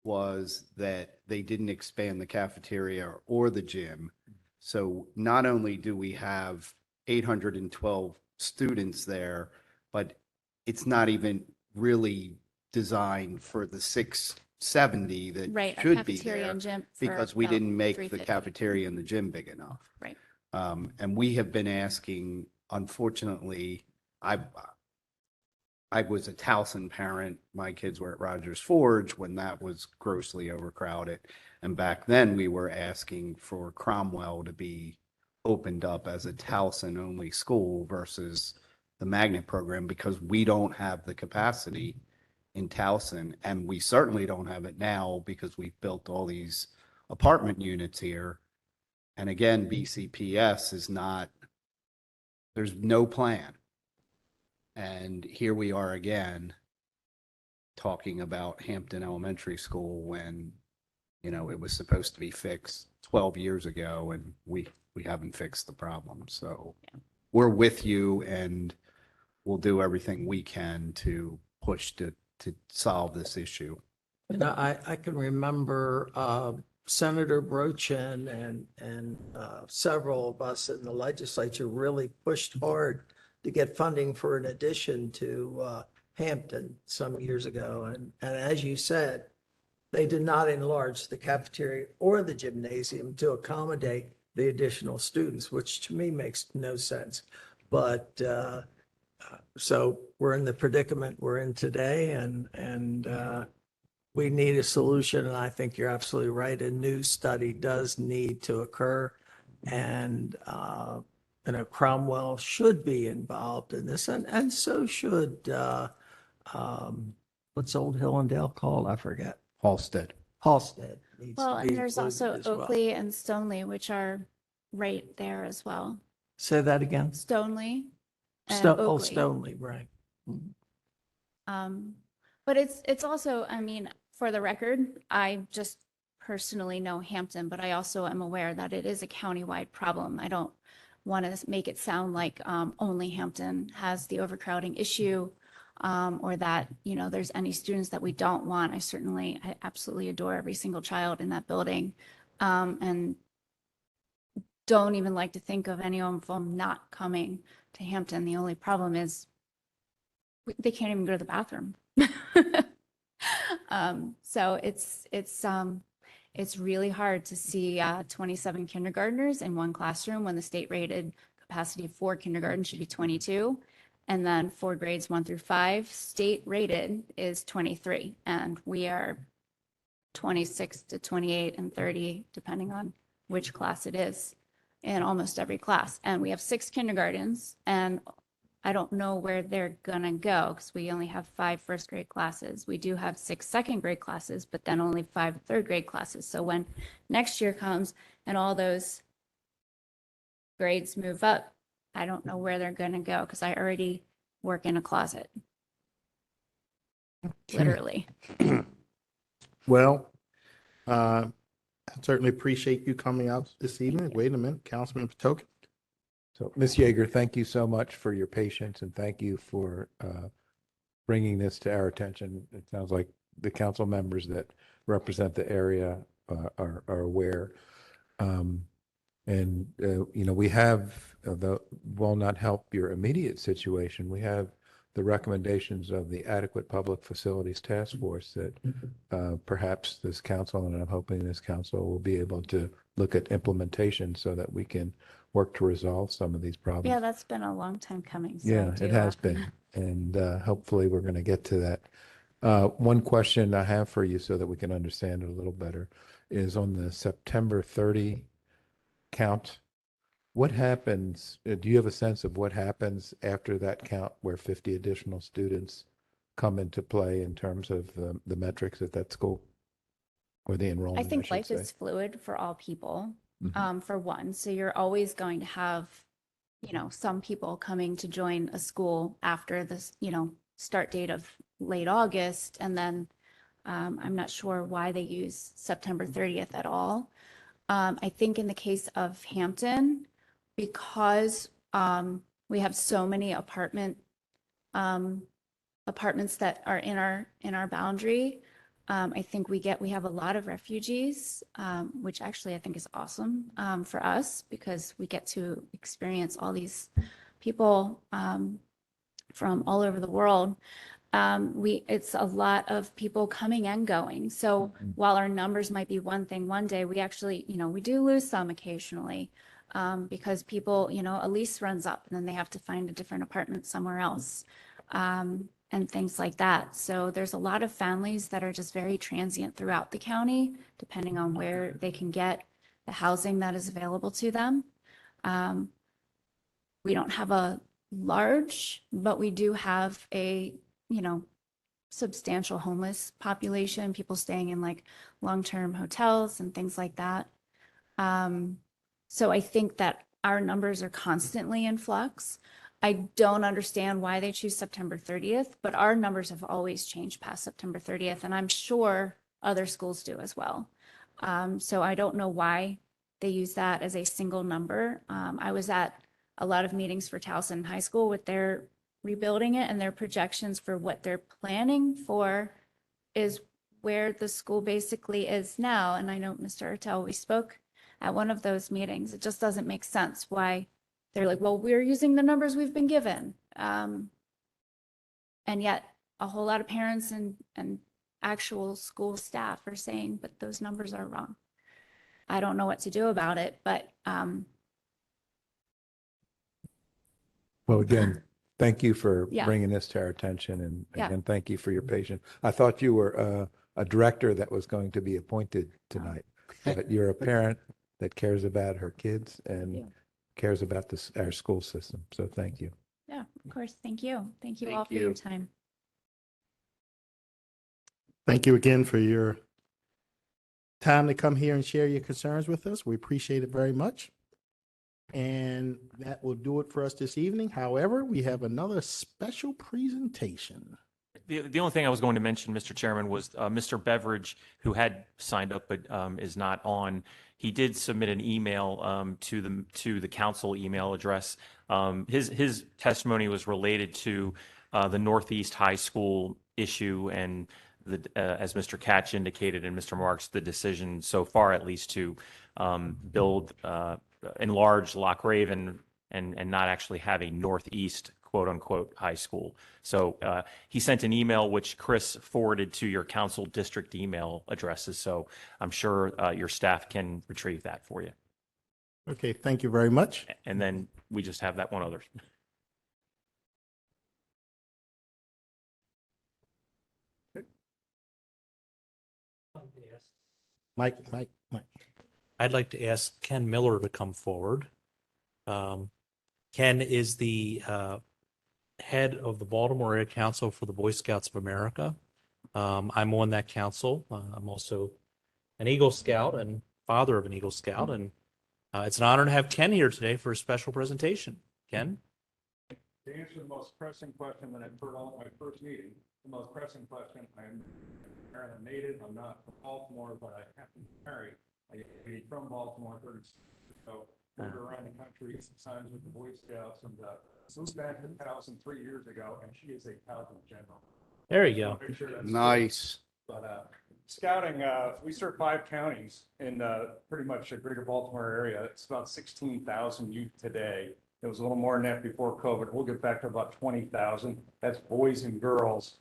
S11: was that they didn't expand the cafeteria or the gym. So not only do we have 812 students there, but it's not even really designed for the 670 that
S22: Right, our
S11: should be
S22: cafeteria
S11: there
S22: and gym for
S11: because we
S22: about
S11: didn't make the
S22: 350.
S11: cafeteria and the gym big enough.
S22: Right.
S11: And we have been asking, unfortunately, I was a Towson parent. My kids were at Rogers Forge when that was grossly overcrowded. And back then we were asking for Cromwell to be opened up as a Towson only school versus the magnet program because we don't have the capacity in Towson. And we certainly don't have it now because we've built all these apartment units here. And again, BCPS is not, there's no plan. And here we are again, talking about Hampton Elementary School when, you know, it was supposed to be fixed 12 years ago and we haven't fixed the problem. So we're with you and we'll do everything we can to push to solve this issue.
S9: And I can remember Senator Brochin and several of us in the legislature really pushed hard to get funding for an addition to Hampton some years ago. And as you said, they did not enlarge the cafeteria or the gymnasium to accommodate the additional students, which to me makes no sense. But so we're in the predicament we're in today and we need a solution. And I think you're absolutely right. A new study does need to occur. And Cromwell should be involved in this, and so should, what's Old Hillendale called? I forget.
S11: Halsted.
S9: Halsted. needs to
S22: Well,
S9: be
S22: and there's
S9: included
S22: also
S9: as well.
S22: Oakley and Stoneleigh, which are right there as well.
S9: Say that again.
S22: Stoneleigh and
S9: Oh,
S22: Oakley.
S9: Stoneleigh, right.
S22: But it's also, I mean, for the record, I just personally know Hampton, but I also am aware that it is a countywide problem. I don't want to make it sound like only Hampton has the overcrowding issue, or that, you know, there's any students that we don't want. I absolutely adore every single child in that building, and don't even like to think of any of them not coming to Hampton. The only problem is they can't even go to the bathroom. So it's really hard to see 27 kindergartners in one classroom when the state rated capacity for kindergarten should be 22. And then for grades 1 through 5, state rated is 23. And we are 26 to 28 and 30, depending on which class it is, in almost every class. And we have 6 kindergartens, and I don't know where they're gonna go because we only have 5 first grade classes. We do have 6 second grade classes, but then only 5 third grade classes. So when next year comes and all those grades move up, I don't know where they're gonna go because I already work in a closet. Literally.
S10: Well, I certainly appreciate you coming out this evening. Wait a minute, Councilman Patoka.
S3: So, Ms. Yeager, thank you so much for your patience and thank you for bringing this to our attention. It sounds like the council members that represent the area are aware. And, you know, we have, will not help your immediate situation. We have the recommendations of the Adequate Public Facilities Task Force that perhaps this council, and I'm hoping this council will be able to look at implementation so that we can work to resolve some of these problems.
S22: Yeah, that's been a long time coming. So
S3: Yeah, it has been. And hopefully we're going to get to that. One question I have for you so that we can understand it a little better is on the September 30 count. What happens? Do you have a sense of what happens after that count where 50 additional students come into play in terms of the metrics at that school or the enrollment?
S22: I think
S3: should
S22: life
S3: say?
S22: is fluid for all people,
S3: Mhm.
S22: for one. So you're always going to have some people coming to join a school after this, start date of late August. And then I'm not sure why they use September 30th at all. I think in the case of Hampton, because we have so many apartments that are in our boundary, I think we have a lot of refugees, which actually I think is awesome for us because we get to experience all these people from all over the world. It's a lot of people coming and going. So while our numbers might be one thing one day, we actually, we do lose some occasionally because people, a lease runs up and then they have to find a different apartment somewhere else. And things like that. So there's a lot of families that are just very transient throughout the county, depending on where they can get the housing that is available to them. We don't have a large, but we do have a, substantial homeless population, people staying in like long-term hotels and things like that. So I think that our numbers are constantly in flux. I don't understand why they choose September 30th, but our numbers have always changed past September 30th, and I'm sure other schools do as well. So I don't know why they use that as a single number. I was at a lot of meetings for Towson High School with their rebuilding it, and their projections for what they're planning for is where the school basically is now. And I know Mr. Ertel, we spoke at one of those meetings. It just doesn't make sense why they're like, well, we're using the numbers we've been given. And yet a whole lot of parents and actual school staff are saying, but those numbers are wrong. I don't know what to do about it, but
S13: Well, again, thank you for
S22: Yeah.
S13: bringing this to our attention, and
S22: Yeah.
S13: again, thank you for your patience. I thought you were a director that was going to be appointed tonight, but you're a parent that cares about her kids and cares about our school system. So thank you.
S22: yeah, of course. Thank you. Thank you
S11: Thank
S22: all for your
S11: you.
S22: time.
S10: Thank you again for your time to come here and share your concerns with us. We appreciate it very much. And that will do it for us this evening. However, we have another special presentation.
S2: The only thing I was going to mention, Mr. Chairman, was Mr. Beveridge, who had signed up but is not on. He did submit an email to the council email address. His testimony was related to the Northeast High School issue and as Mr. Catch indicated and Mr. Marks, the decision so far at least to enlarge Loch Raven and not actually have a Northeast quote unquote high school. So he sent an email which Chris forwarded to your council district email addresses. So I'm sure your staff can retrieve that for you.
S10: Okay, thank you very much.
S2: And then we just have that one other.
S10: Mike.
S6: I'd like to ask Ken Miller to come forward. Ken is the head of the Baltimore Area Council for the Boy Scouts of America. I'm on that council. I'm also an Eagle Scout and father of an Eagle Scout, and it's an honor to have Ken here today for a special presentation. Ken?
S7: To answer the most pressing question that I've heard all at my first meeting, the most pressing question, I'm a native, I'm not from Baltimore, but I happen to marry. I from Baltimore, 30 years ago, moved around the country, sometimes with the Boy Scouts, and moved back to Towson 3 years ago, and she is a Towson general.
S6: There you go.
S7: Make sure that's
S11: Nice.
S7: good. But scouting, we serve 5 counties in pretty much the greater Baltimore area. It's about 16,000 youth today. It was a little more than that before COVID. We'll get back to about 20,000. That's boys and girls.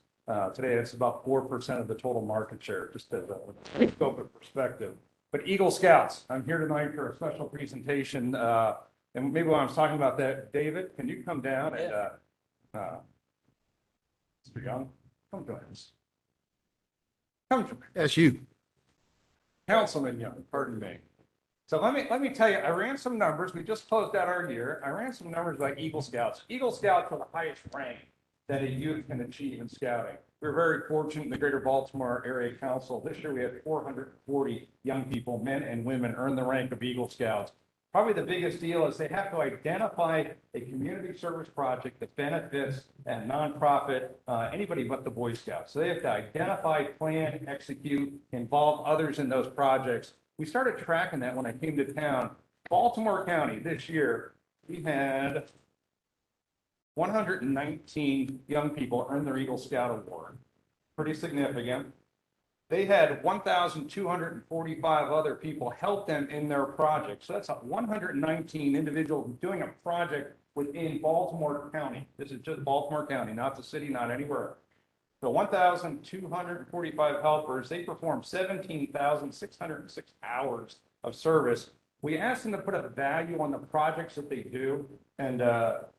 S7: Today, it's about 4% of the total market share, just as a scope of perspective. But Eagle Scouts, I'm here tonight for a special presentation. And maybe when I was talking about that, David, can you come down and, Mr. Young, come join us. Come join us.
S10: That's you.
S7: Councilman Young, pardon me. So let me tell you, I ran some numbers. We just closed out our year. I ran some numbers like Eagle Scouts. Eagle Scouts are the highest rank that a youth can achieve in scouting. We're very fortunate in the Greater Baltimore Area Council. This year we had 440 young people, men and women, earn the rank of Eagle Scouts.
S4: probably the biggest deal is they have to identify a community service project that benefits a nonprofit, anybody but the Boy Scouts. So they have to identify, plan, execute, involve others in those projects. We started tracking that when I came to town. Baltimore County this year, we had 119 young people earn their Eagle Scout Award. Pretty significant. They had 1,245 other people help them in their project. So that's 119 individuals doing a project within Baltimore County. This is just Baltimore County, not the city, not anywhere. So 1,245 helpers, they performed 17,606 hours of service. We asked them to put a value on the projects that they do. And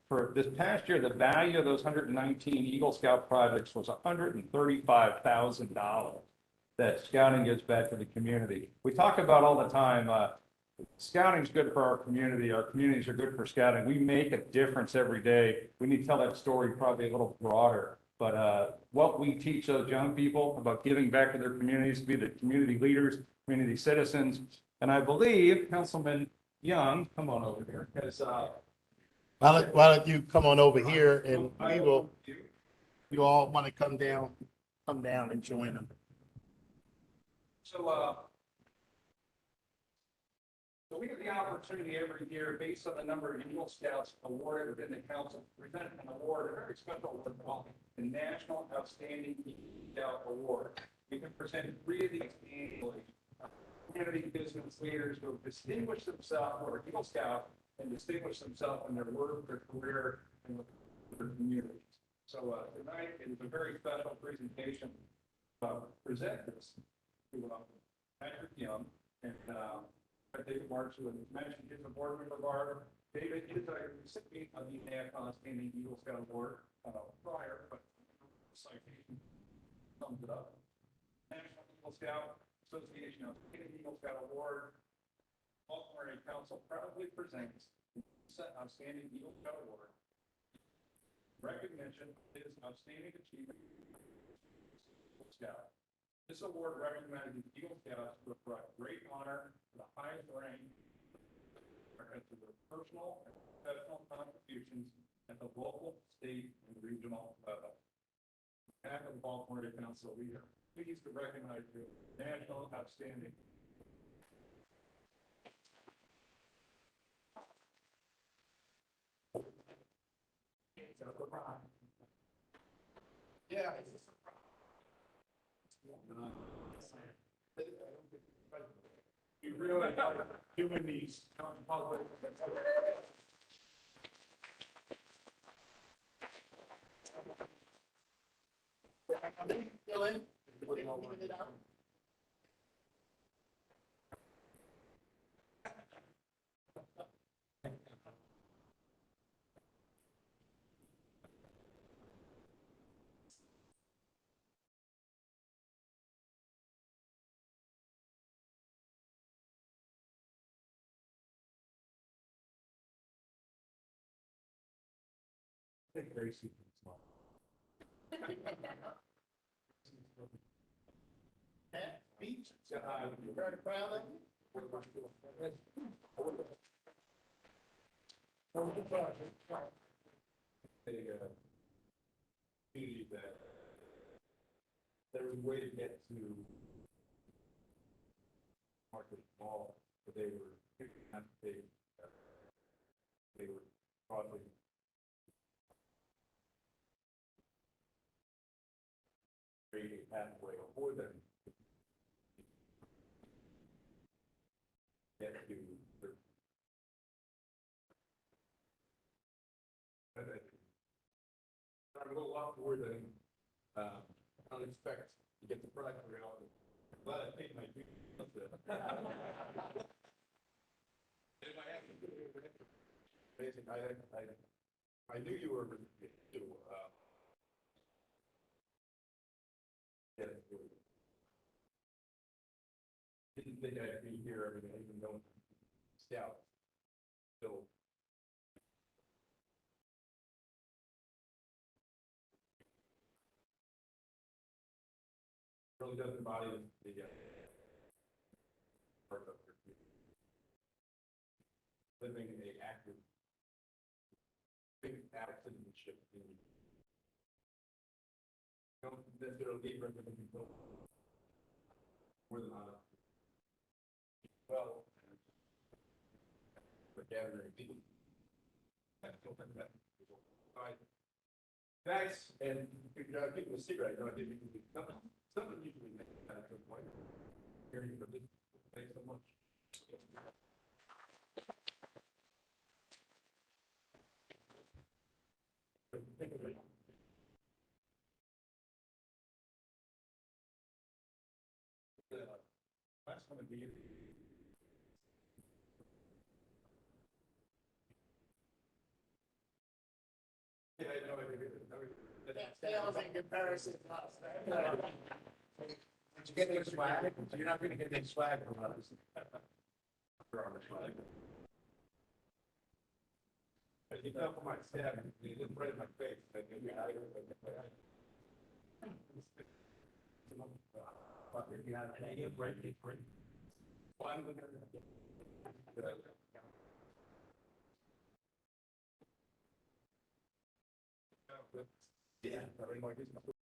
S4: for this past year, the value of those 119 Eagle Scout projects was $135,000 that scouting gives back to the community. We talk about all the time, scouting's good for our community. Our communities are good for scouting. We make a difference every day. We need to tell that story probably a little broader. But what we teach those young people about giving back to their communities, be the community leaders, community citizens. And I believe Councilman Young, come on over here, because
S10: Why don't you come on over here and you all want to come down and join them.
S4: So we have the opportunity every year, based on the number of Eagle Scouts awarded within the council, to present an award, a very special award called the National Outstanding Eagle Scout Award. We can present 3 of these annually. Community business leaders who have distinguished themselves, who are Eagle Scout, and distinguished themselves in their work, their career, and their communities. So tonight it is a very special presentation to present this to Patrick Young and David Marks, who was mentioned, is a board member of ours. David is a recipient of the National Outstanding Eagle Scout Award prior, but citation sums it up. National Eagle Scout Association Outstanding Eagle Scout Award. Baltimore Area Council proudly presents the Outstanding Eagle Scout Award. Recognition is outstanding achievement. Eagle Scout. This award recognizes Eagle Scouts who have brought great honor to the highest rank to their personal and professional contributions at the local, state, and regional level. On behalf of the Baltimore Area Council, we are pleased to recognize the National Outstanding. Yeah, it's a surprise. You really are doing these public. Gracie. Beach. You very proud of you? That there was a way to get to Market Mall, but they were they were probably creating a pathway for them to get to their. I'm a little lot more than I don't expect to get the product around. But I think my I knew you were didn't think I'd be here every day, even though scout. So really doesn't embody the part of living a active, big citizenship in. Don't necessarily recommend people more than not. Well. But gathering people. Thanks, and keep the secret, I know I didn't, something usually makes that to a point. Hearing from this, thanks so much. Last one would be. Yeah, I know. That feels in comparison to us. Did you get any swag? You're not gonna get any swag from us. For our swag. But you know, for my staff, you didn't put it in my face. I knew you had it. But if you have any break, break. One. Yeah.